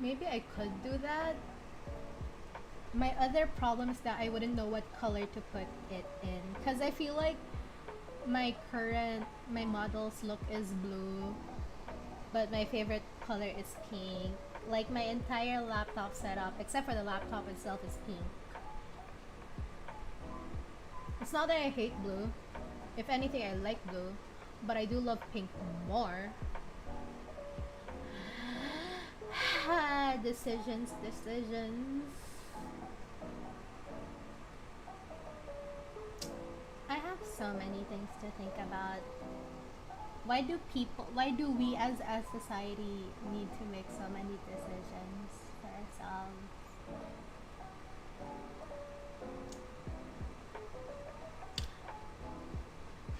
Maybe I could do that. My other problem is that I wouldn't know what color to put it in, because I feel like my model's look is blue, but my favorite color is pink. Like my entire laptop setup, except for the laptop itself, is pink. It's not that I hate blue. If anything, I like blue, but I do love pink more. Decisions. I have so many things to think about. Why do we as a society need to make so many decisions for ourselves?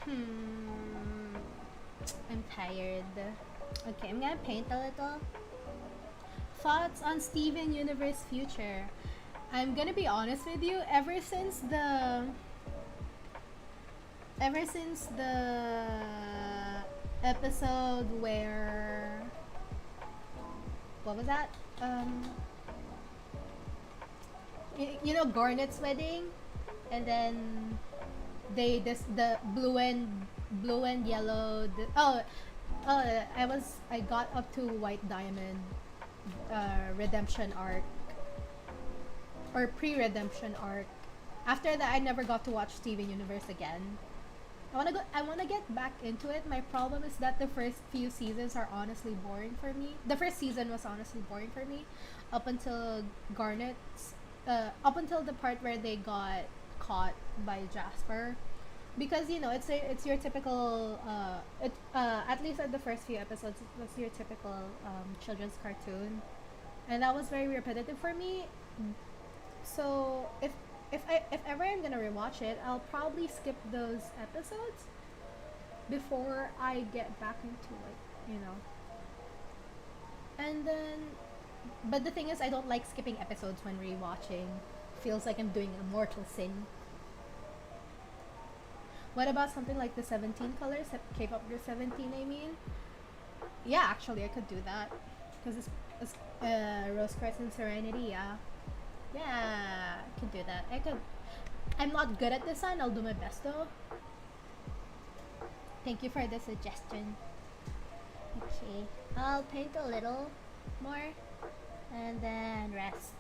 Hmm, I'm tired. Okay, I'm gonna paint a little. Thoughts on Steven Universe future? I'm gonna be honest with you, ever since the episode where what was that? Um you know Garnet's wedding, and then the blue and yellow I got up to White Diamond redemption arc or pre-redemption arc. After that, I never got to watch Steven Universe again. I wanna get back into it. My problem is that the first few seasons are honestly boring for me. The first season was honestly boring for me, up until up until the part where they got caught by Jasper, because it's your typical at least at the first few episodes it was your typical children's cartoon, and that was very repetitive for me. So if ever I'm gonna rewatch it, I'll probably skip those episodes before I get back into it. And then, but the thing is, I don't like skipping episodes when rewatching. Feels like I'm doing a mortal sin. What about something like the 17 colors, K-pop Girl 17? I mean, yeah, actually, I could do that because it's Rose Quartz and Serenity. Yeah, yeah, I could do that. I'm not good at this one. I'll do my best though. Thank you for the suggestion. Okay, I'll paint a little more and then rest.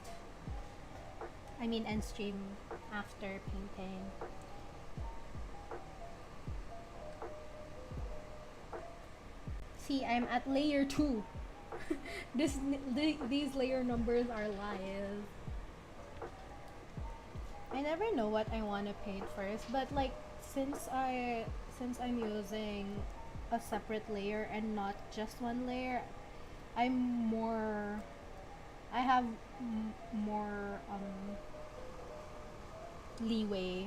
I mean, end stream after painting. See, I'm at layer 2. These layer numbers are lies. I never know what I want to paint first, but like since I'm using a separate layer and not just one layer, I'm more I have more leeway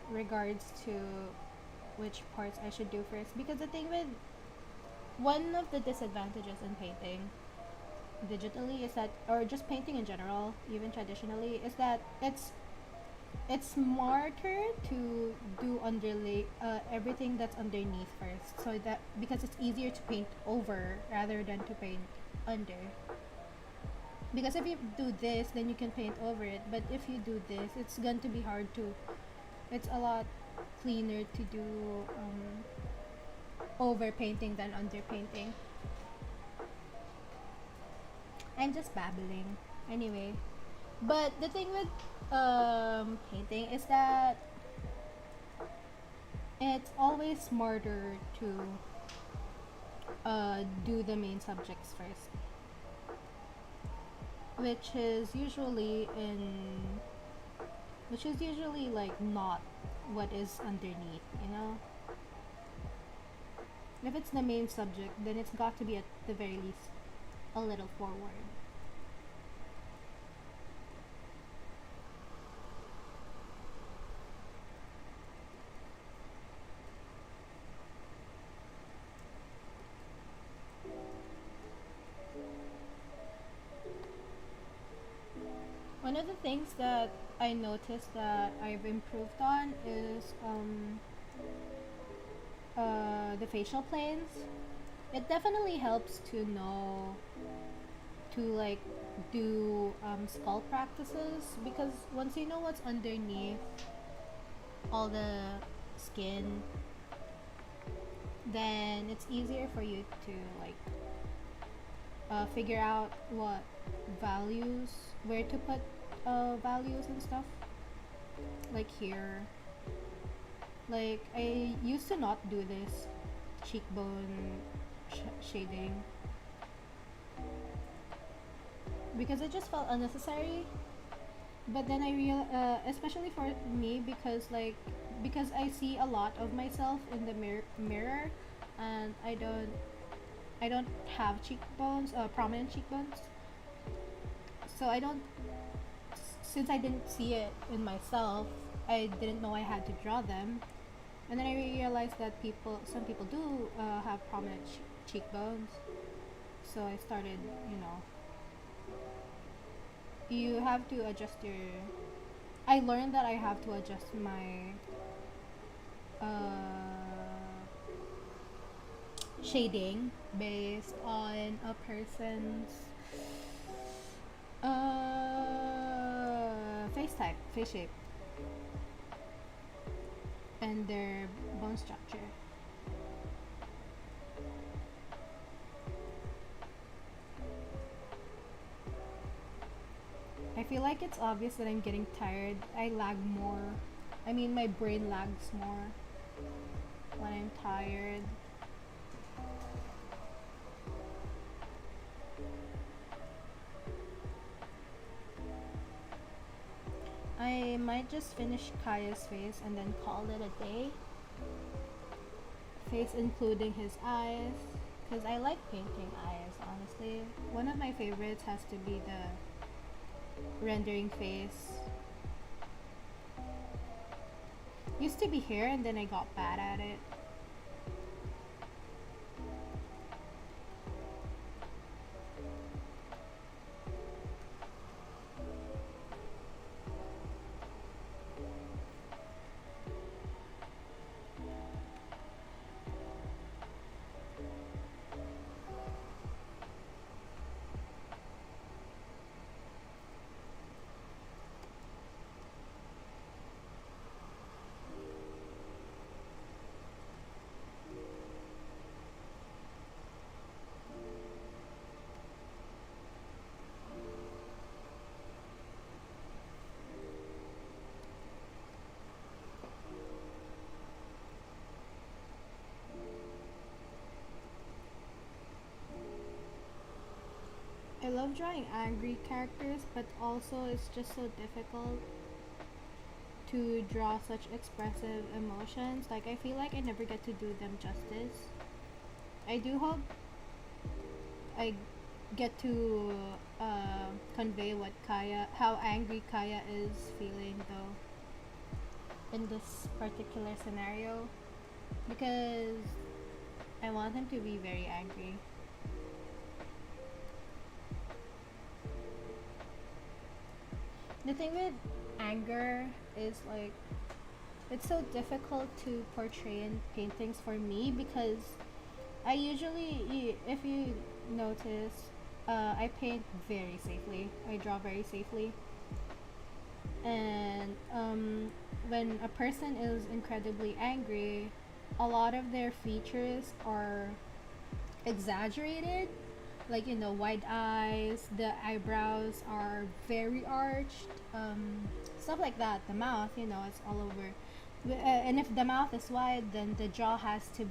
regards to which parts I should do first, because the thing with one of the disadvantages in painting digitally is that, or just painting in general, even traditionally, is that it's smarter to do underlay everything that's underneath first, so that because it's easier to paint over rather than to paint under. Because if you do this, then you can paint over it, but if you do this, it's going to be hard to. It's a lot cleaner to do over painting than under painting. I'm just babbling. Anyway, but the thing with painting is that it's always smarter to do the main subjects first, which is usually like not what is underneath. If it's the main subject, then it's got to be at the very least a little forward. One of the things that I noticed that I've improved on is the facial planes. It definitely helps to know to like do skull practices, because once you know what's underneath all the skin, then it's easier for you to like figure out what values, where to put values and stuff. Like here, like I used to not do this cheekbone shading because it just felt unnecessary. But then especially for me, because I see a lot of myself in the mirror, and I don't have cheekbones, prominent cheekbones, so I don't. Since I didn't see it in myself, I didn't know I had to draw them, and then I realized that some people do have prominent cheekbones. So I started, you know, you have to adjust your. I learned that I have to adjust my shading based on a person's face type, face shape, and their bone structure. I feel like it's obvious that I'm getting tired. I lag more. I mean, my brain lags more when I'm tired. I might just finish Kaya's face and then call it a day. Face including his eyes. Because I like painting eyes, honestly. One of my favorites has to be the rendering face. Used to be hair and then I got bad at it. I love drawing angry characters, but also it's just so difficult to draw such expressive emotions. Like, I feel like I never get to do them justice. I do hope I get to convey how angry Kaya is feeling though in this particular scenario, because I want him to be very angry. The thing with anger is like it's so difficult to portray in paintings for me because I usually, if you notice, I paint very safely. I draw very safely, and when a person is incredibly angry, a lot of their features are exaggerated, like, you know, wide eyes, the eyebrows are very arched, stuff like that. The mouth, you know, it's all over. And if the mouth is wide, then the jaw has to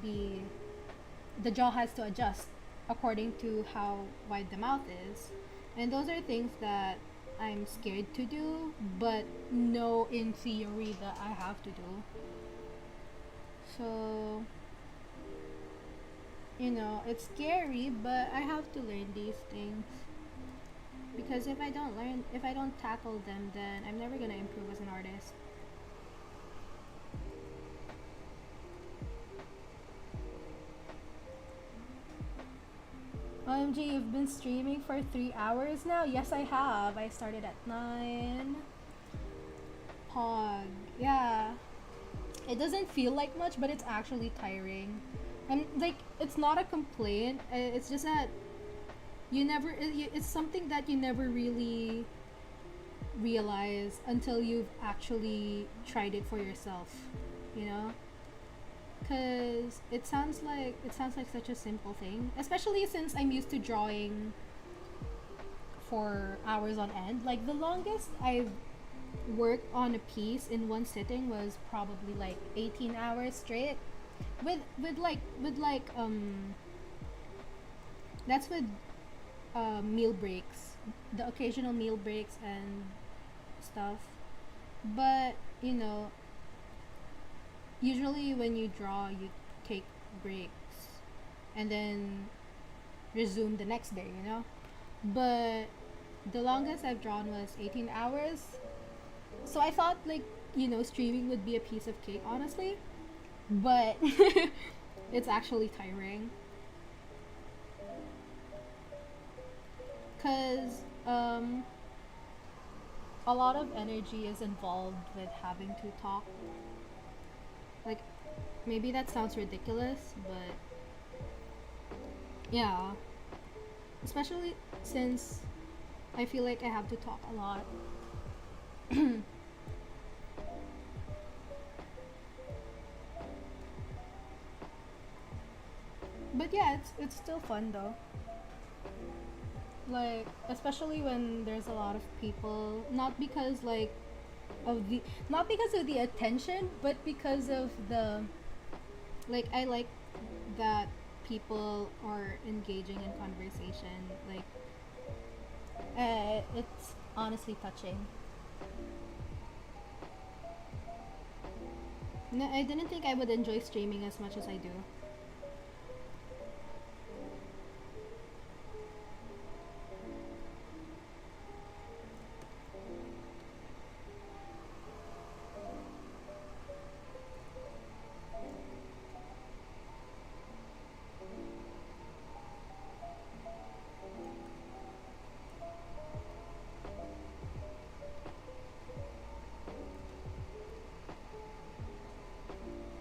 adjust according to how wide the mouth is. And those are things that I'm scared to do, but know in theory that I have to do. So, you know, it's scary, but I have to learn these things. Because if I don't tackle them, then I'm never gonna improve as an artist. OMG, you've been streaming for 3 hours now? Yes, I have. I started at 9. Pog. Yeah. It doesn't feel like much, but it's actually tiring. And, like, it's not a complaint. It's just that it's something that you never really realize until you've actually tried it for yourself, you know? Because it sounds like such a simple thing, especially since I'm used to drawing for hours on end. Like, the longest I've worked on a piece in one sitting was probably like 18 hours straight, with that's with meal breaks, the occasional meal breaks, and stuff. But, you know, usually when you draw, you take breaks and then resume the next day, you know? But the longest I've drawn was 18 hours. So I thought, like, you know, streaming would be a piece of cake, honestly. But it's actually tiring. Because a lot of energy is involved with having to talk. Like, maybe that sounds ridiculous, but yeah. Especially since I feel like I have to talk a lot. But yeah, it's still fun though. Like, especially when there's a lot of people, not because like of the not because of the attention, but because of the, like, I like that people are engaging in conversation. Like, it's honestly touching. No, I didn't think I would enjoy streaming as much as I do.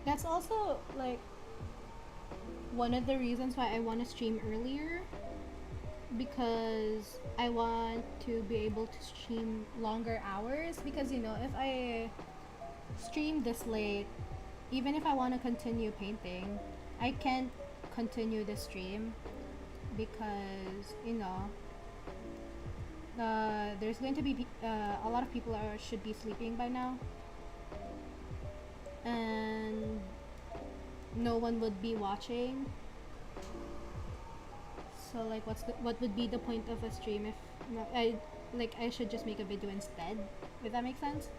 That's also like one of the reasons why I want to stream earlier, because I want to be able to stream longer hours, because you know, if I stream this late, even if I want to continue painting, I can't continue the stream because, you know, there's going to be a lot of people should be sleeping by now, and no one would be watching. So like, what would be the point of a stream if I should just make a video instead? If that makes sense.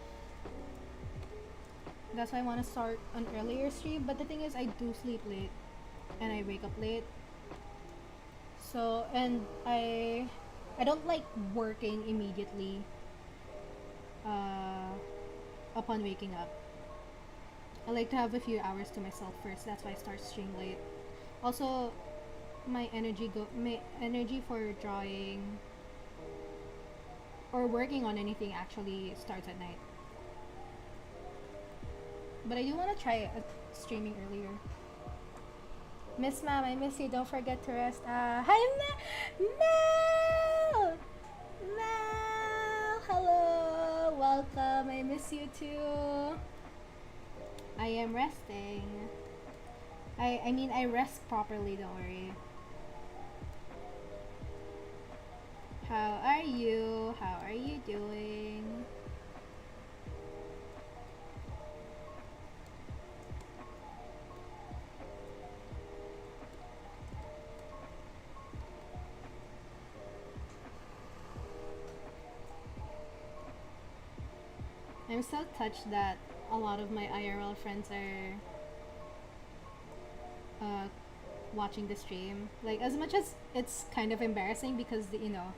That's why I want to start an earlier stream. But the thing is, I do sleep late, and I wake up late. So, and I don't like working immediately uh, upon waking up. I like to have a few hours to myself first. That's why I start stream late. Also, my energy for drawing or working on anything actually starts at night. But I do want to try streaming earlier. Miss Ma'am, I miss you. Don't forget to rest. Hi, Mel! Mel! Hello! Welcome. I miss you too. I am resting. I mean, I rest properly, don't worry. How are you? How are you doing? I'm so touched that a lot of my IRL friends are watching the stream. Like, as much as it's kind of embarrassing because you know,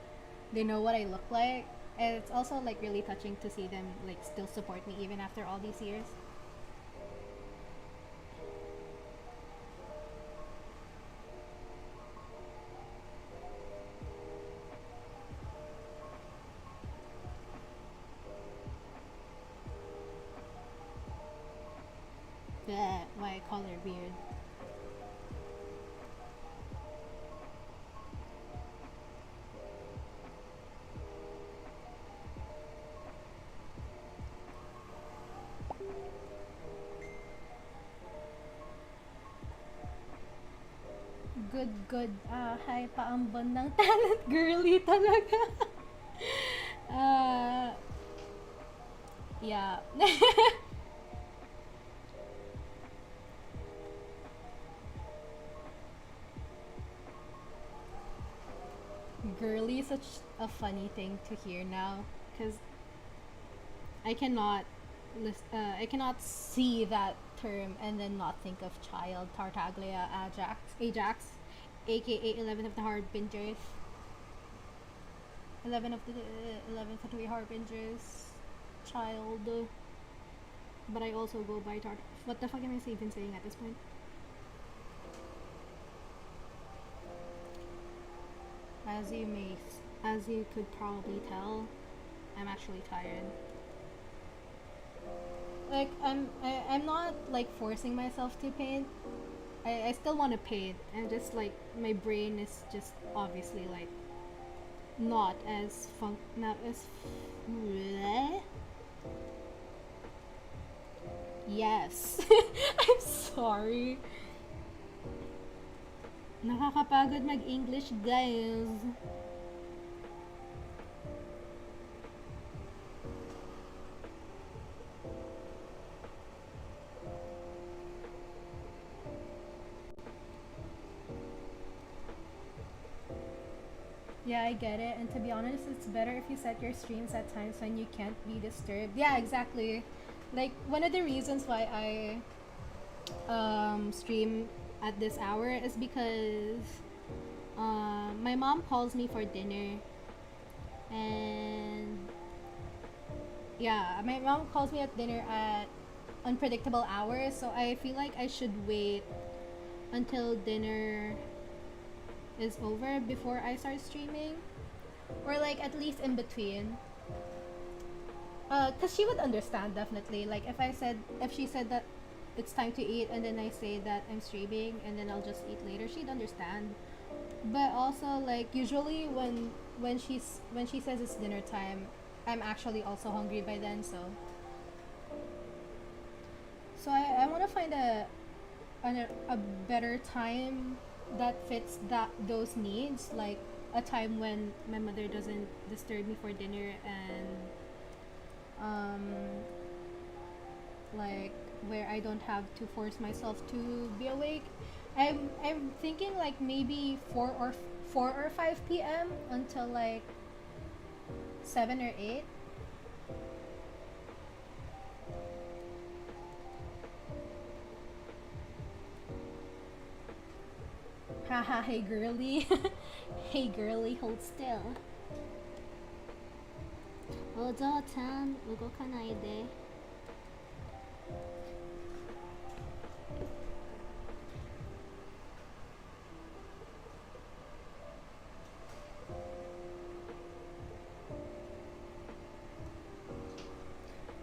they know what I look like, and it's also like really touching to see them like still support me even after all these years. Bleh, why I call her weird. Good, good. Hi, paambon ng talent. Girly talaga. uh, yeah. Girly is such a funny thing to hear now. Because I cannot I cannot see that term and then not think of child. Tartaglia, Ajax, aka 11 of the Harbingers. 11 of the Harbingers, child. But I also go by Tart. What the fuck am I even saying at this point? As you could probably tell, I'm actually tired. Like I'm not like forcing myself to paint. I still want to paint, and just like my brain is just obviously like not as yes. I'm sorry. Nakakapagod mag-English, guys. Yeah, I get it. And to be honest, it's better if you set your streams at times when you can't be disturbed. Yeah, exactly. Like one of the reasons why I stream at this hour is because my mom calls me for dinner, and yeah, my mom calls me at dinner at unpredictable hours, so I feel like I should wait until dinner is over before I start streaming, or like at least in between. Cause she would understand definitely. Like if she said that it's time to eat and then I say that I'm streaming and then I'll just eat later, she'd understand. But also like usually when she says it's dinner time, I'm actually also hungry by then. So I want to find a better time that fits those needs, like a time when my mother doesn't disturb me for dinner, and like where I don't have to force myself to be awake. I'm thinking like maybe 4 or 5 p.m. until like 7 or 8. Haha, hey girly. Hey girly, hold still. お嬢ちゃん、動かないで。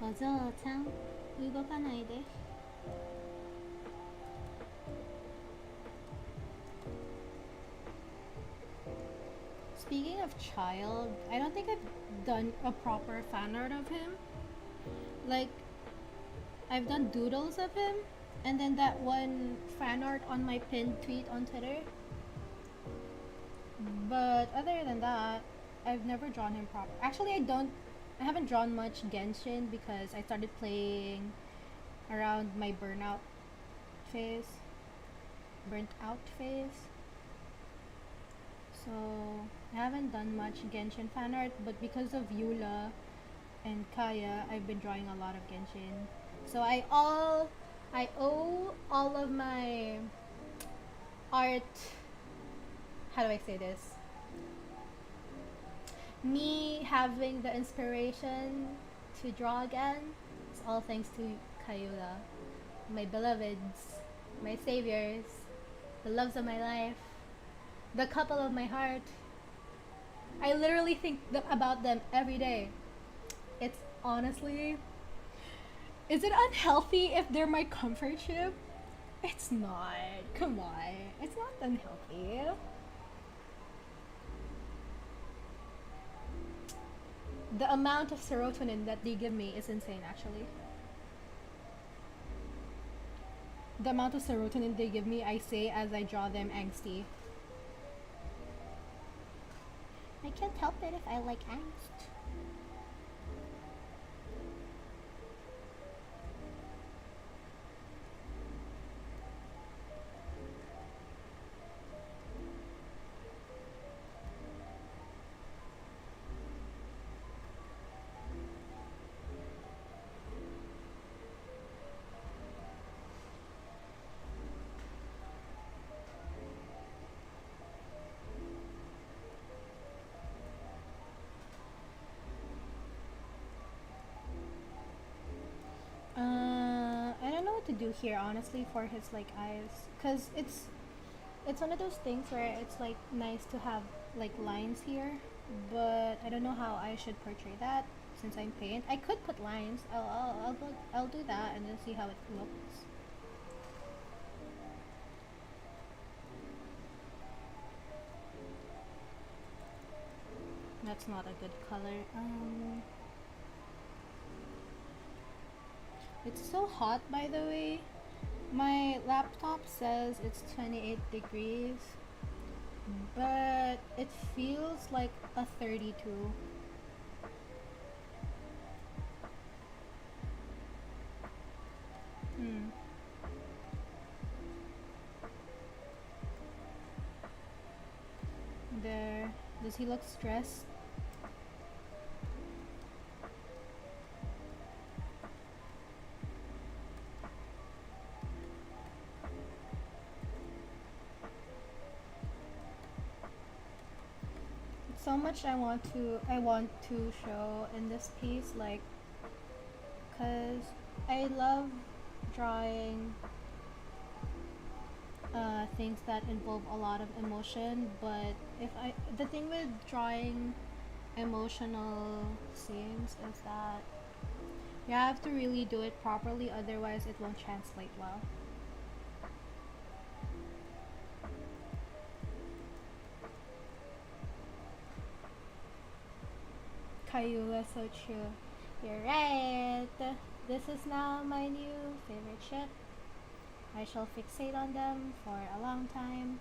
お嬢ちゃん、動かないで。Speaking of child, I don't think I've done a proper fan art of him. Like, I've done doodles of him, and then that one fan art on my pinned tweet on Twitter. But other than that, I've never drawn him proper. Actually, I haven't drawn much Genshin because I started playing around my burnt out phase. So I haven't done much Genshin fan art, but because of Eula and Kaya, I've been drawing a lot of Genshin. So I owe all of my art. How do I say this? Me having the inspiration to draw again, it's all thanks to KaEula, my beloveds, my saviors, the loves of my life, the couple of my heart. I literally think about them every day. It's honestly, is it unhealthy if they're my comfort ship? It's not. Come on. It's not unhealthy. The amount of serotonin that they give me is insane, actually. The amount of serotonin they give me, I say as I draw them angsty. I can't help it if I like angst. do here, honestly, for his like eyes, cause it's one of those things where it's like nice to have like lines here, but I don't know how I should portray that since I'm paint. I could put lines. I'll do that and then see how it looks. That's not a good color. It's so hot, by the way. My laptop says it's 28 degrees, but it feels like a 32. Hmm. There. Does he look stressed? So much I want to show in this piece, like, cause I love drawing things that involve a lot of emotion. But the thing with drawing emotional scenes is that you have to really do it properly, otherwise it won't translate well. KaEula, so true. You're right. This is now my new favorite ship. I shall fixate on them for a long time.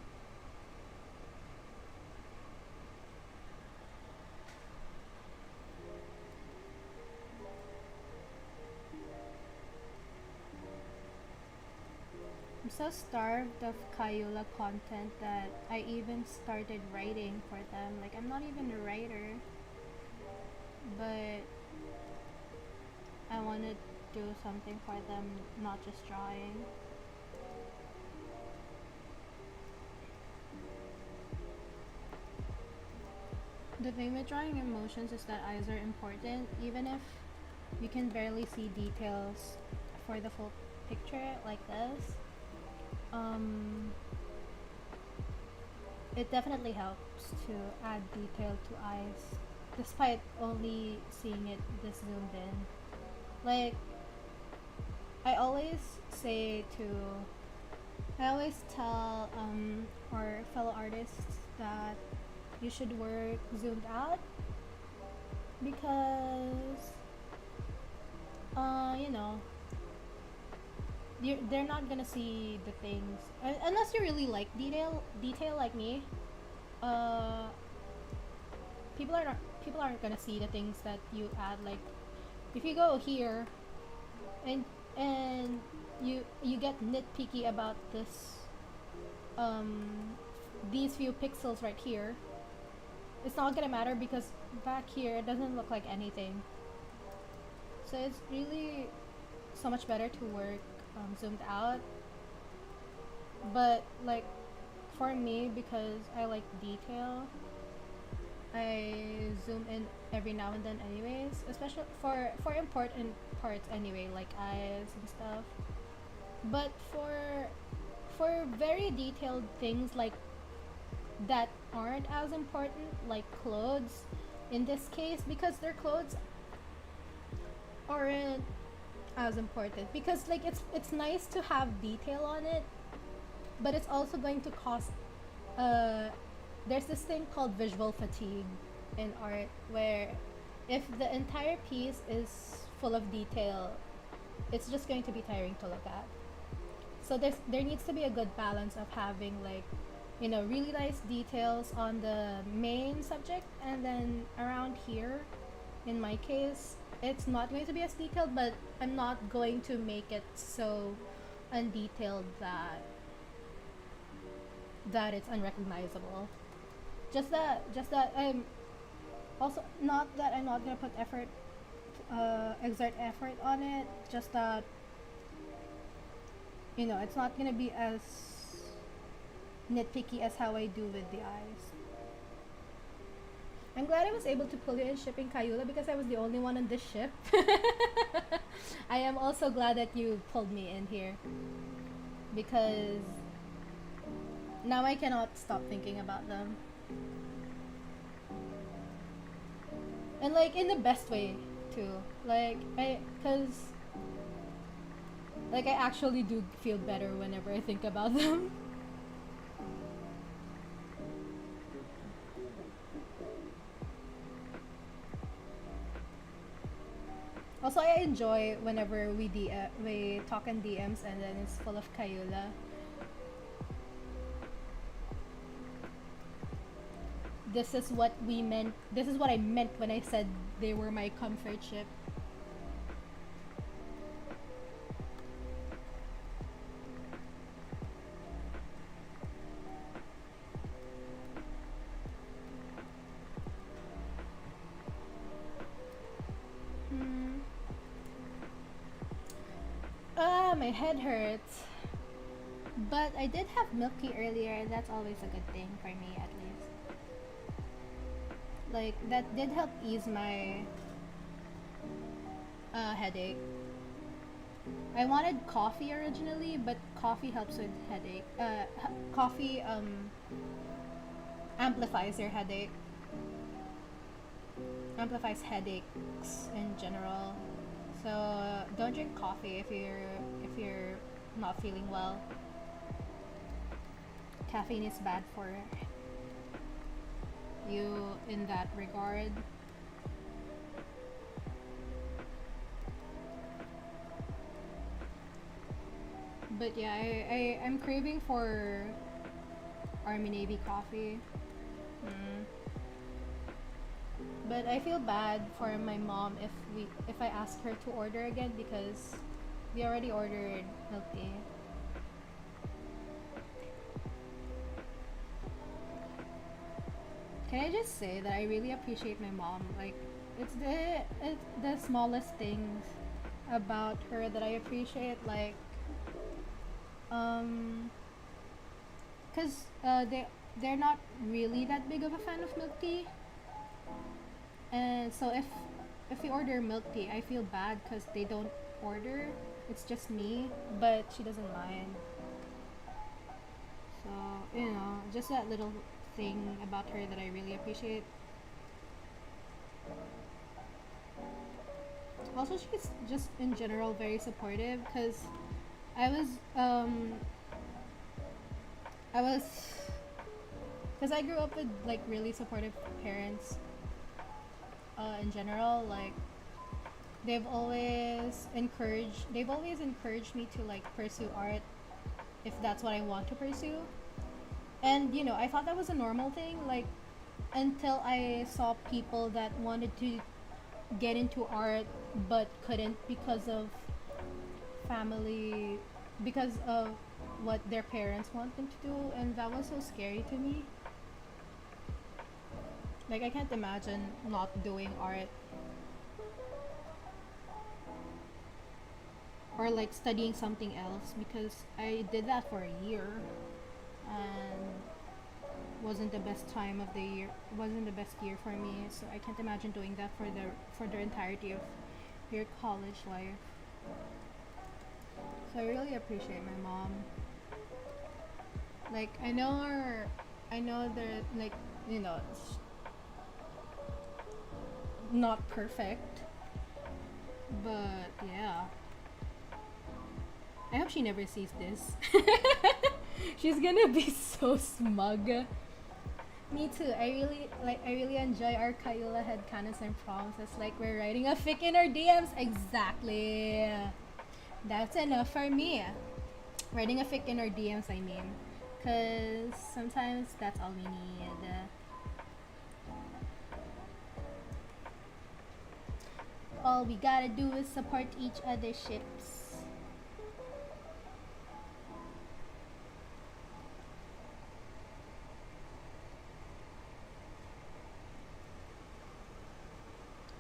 I'm so starved of KaEula content that I even started writing for them. Like, I'm not even a writer, but I want to do something for them, not just drawing. The thing with drawing emotions is that eyes are important, even if you can barely see details for the full picture like this. It definitely helps to add detail to eyes, despite only seeing it this zoomed in. Like, I always say to, I always tell our fellow artists that you should work zoomed out because, you know, they're not gonna see the things unless you really like detail like me. Uh, people aren't gonna see the things that you add. Like, if you go here and you get nitpicky about this, these few pixels right here, it's not gonna matter because back here it doesn't look like anything. So it's really so much better to work zoomed out. But like, for me, because I like detail, I zoom in every now and then anyways, especially for important parts anyway, like eyes and stuff. But for very detailed things like that aren't as important, like clothes in this case, because their clothes aren't as important, because like it's nice to have detail on it, but it's also going to cost there's this thing called visual fatigue in art, where if the entire piece is full of detail, it's just going to be tiring to look at. So there needs to be a good balance of having, like, you know, really nice details on the main subject, and then around here, in my case, it's not going to be as detailed, but I'm not going to make it so undetailed that it's unrecognizable. Just that I'm also, not that I'm not gonna put effort, exert effort on it. Just that, you know, it's not gonna be as nitpicky as how I do with the eyes. I'm glad I was able to pull you in shipping KaEula because I was the only one on this ship. I am also glad that you pulled me in here because now I cannot stop thinking about them. And like in the best way too. Cause like I actually do feel better whenever I think about them. Also, I enjoy whenever we talk in DMs and then it's full of KaEula. This is what we meant. This is what I meant when I said they were my comfort ship. My head hurts. But I did have milk tea earlier, and that's always a good thing for me, at least. Like, that did help ease my headache. I wanted coffee originally, but coffee helps with headache. Coffee amplifies your headache. Amplifies headaches in general. So don't drink coffee if you're not feeling well. Caffeine is bad for you in that regard. But yeah, I'm craving for Army Navy coffee. But I feel bad for my mom if I ask her to order again because we already ordered milk tea. Can I just say that I really appreciate my mom? Like, it's the smallest things about her that I appreciate. Like, cause they're not really that big of a fan of milk tea, and so if we order milk tea, I feel bad because they don't order. It's just me, but she doesn't mind. So just that little thing about her that I really appreciate. Also, she's just in general very supportive because I was I was because I grew up with like really supportive parents. In general, like they've always encouraged me to like pursue art if that's what I want to pursue. And I thought that was a normal thing, like until I saw people that wanted to get into art but couldn't because of family, because of what their parents want them to do, and that was so scary to me. Like, I can't imagine not doing art or like studying something else because I did that for a year and wasn't the best time of the year, wasn't the best year for me, so I can't imagine doing that for the entirety of your college life. So I really appreciate my mom. Like, I know they're like, not perfect, but yeah. I hope she never sees this. She's gonna be so smug. Me too. I really enjoy our KaEula headcanons and proms. It's like we're writing a fic in our DMs. Exactly. That's enough for me. Writing a fic in our DMs, I mean. Cause sometimes that's all we need. All we gotta do is support each other's ships.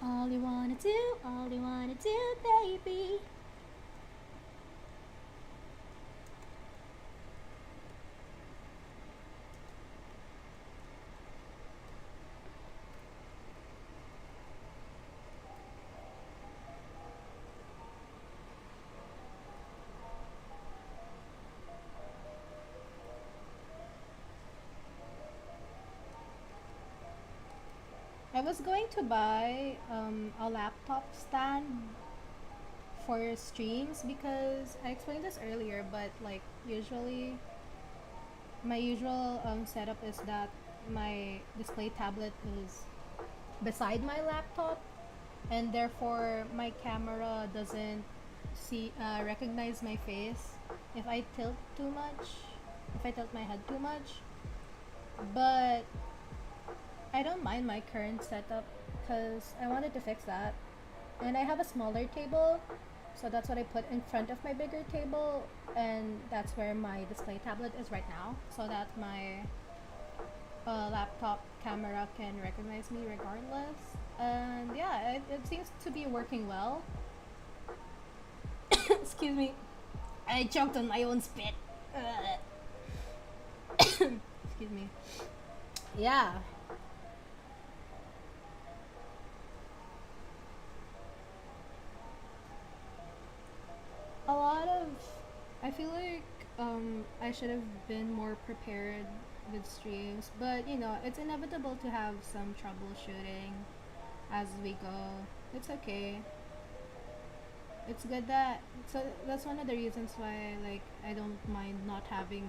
All you wanna do, baby. was going to buy a laptop stand for streams because I explained this earlier, but like usually my usual setup is that my display tablet is beside my laptop, and therefore my camera doesn't recognize my face if I tilt too much, if I tilt my head too much. But I don't mind my current setup because I wanted to fix that. And I have a smaller table, so that's what I put in front of my bigger table, and that's where my display tablet is right now, so that my laptop camera can recognize me regardless. And yeah, it seems to be working well. Excuse me, I choked on my own spit. Excuse me. Yeah. A lot of, I feel like I should have been more prepared with streams, but you know, it's inevitable to have some troubleshooting as we go. It's okay. It's good that, so that's one of the reasons why like I don't mind not having,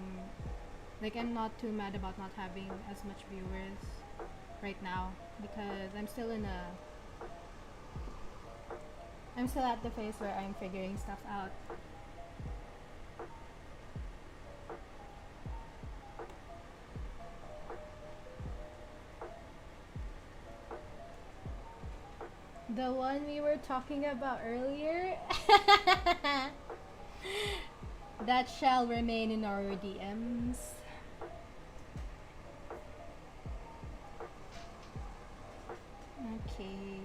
like I'm not too mad about not having as much viewers right now, because I'm still at the phase where I'm figuring stuff out. The one we were talking about earlier? That shall remain in our DMs. Okay.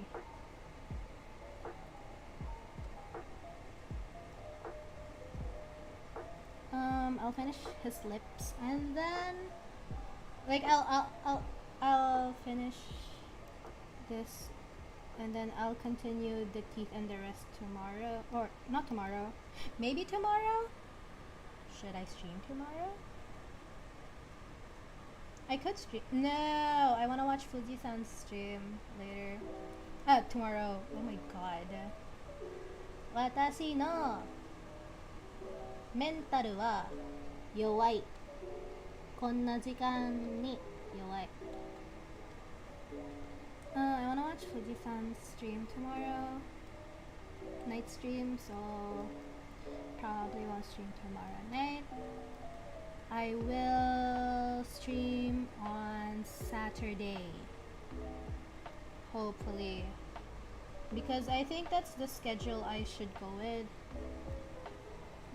I'll finish his lips and then, like, I'll finish this and then I'll continue the teeth and the rest tomorrow, or not tomorrow, maybe tomorrow. Should I stream tomorrow? I could stream. No, I want to watch Fuji-san's stream later. Tomorrow. Oh my god. Watashi no mental wa yowai. Konna jikan ni yowai. I wanna watch Fuji-san's stream tomorrow. Night stream, so probably won't stream tomorrow night. I will stream on Saturday. Hopefully. Because I think that's the schedule I should go with.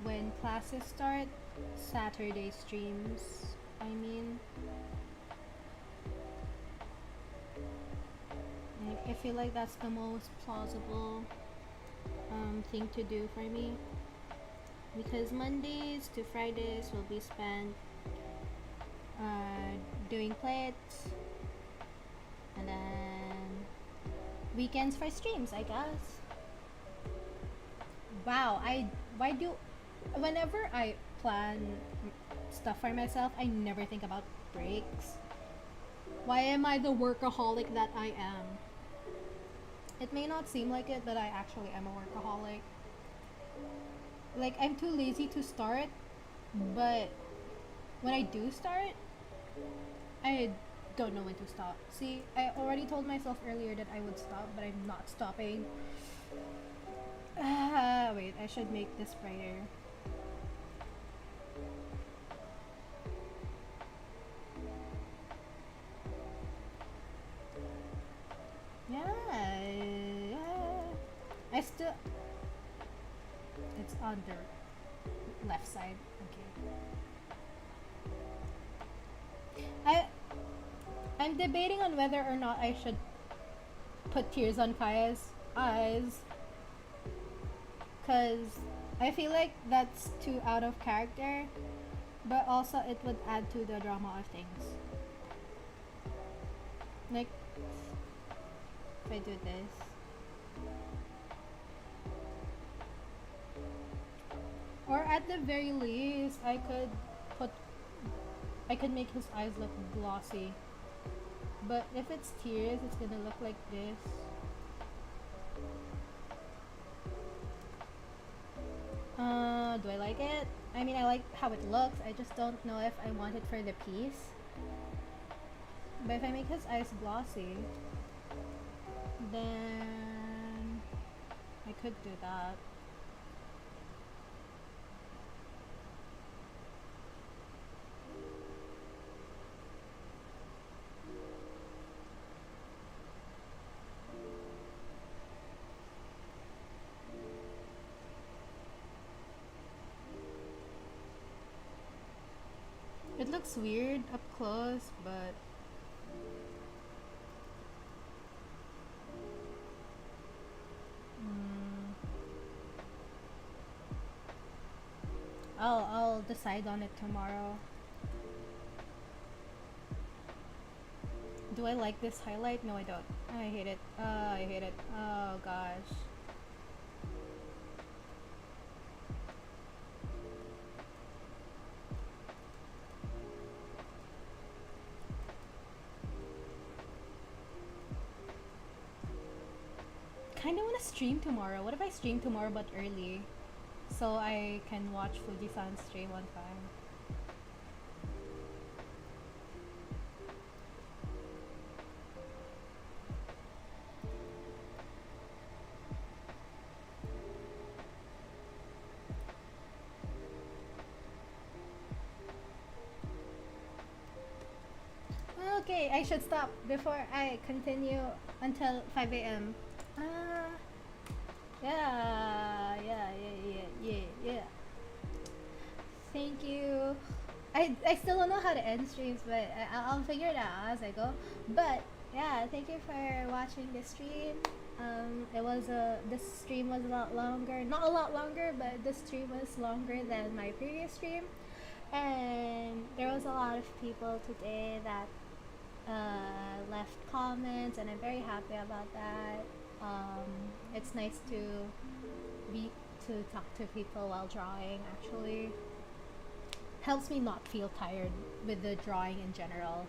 When classes start, Saturday streams, I mean. I feel like that's the most plausible thing to do for me, because Mondays to Fridays will be spent doing plates, and then weekends for streams, I guess. Wow, whenever I plan stuff for myself, I never think about breaks. Why am I the workaholic that I am? It may not seem like it, but I actually am a workaholic. Like, I'm too lazy to start, but when I do start, I don't know when to stop. See, I already told myself earlier that I would stop, but I'm not stopping. Wait, I should make this brighter. Yeah. I still... It's on the left side. Okay. I'm debating on whether or not I should put tears on Kaya's eyes, cause I feel like that's too out of character, but also it would add to the drama of things. Like, if I do this. Or at the very least, I could make his eyes look glossy But if it's tears, it's gonna look like this. Do I like it? I mean, I like how it looks. I just don't know if I want it for the piece. But if I make his eyes glossy, then I could do that. It looks weird up close, but I'll decide on it tomorrow. Do I like this highlight? No, I don't. I hate it. I hate it. Oh gosh. Kinda wanna stream tomorrow. What if I stream tomorrow but early? So I can watch Fuji-san stream on time. Okay, I should stop before I continue until 5 a.m. Ah, yeah. Thank you. I still don't know how to end streams, but I'll figure it out as I go. But yeah, thank you for watching this stream. This stream was a lot longer, not a lot longer, but this stream was longer than my previous stream, and there was a lot of people today that left comments, and I'm very happy about that. It's nice to talk to people while drawing. Actually, helps me not feel tired with the drawing in general.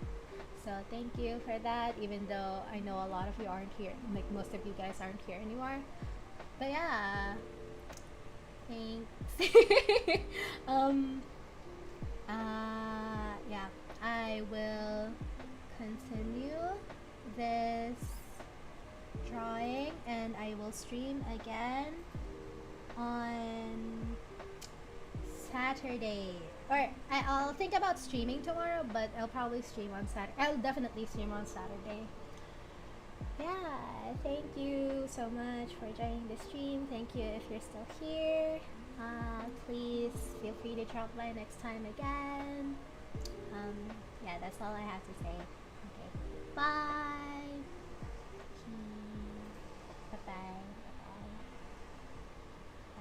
So thank you for that. Even though I know a lot of you aren't here, like most of you guys aren't here anymore. But yeah, thanks. Yeah, I will continue this drawing and I will stream again on Saturday. Or I'll think about streaming tomorrow, but I'll probably stream on Saturday. I'll definitely stream on Saturday. Yeah, thank you so much for joining the stream. Thank you if you're still here. Please feel free to drop by next time again. Yeah, that's all I have to say. Okay, bye. Bye bye.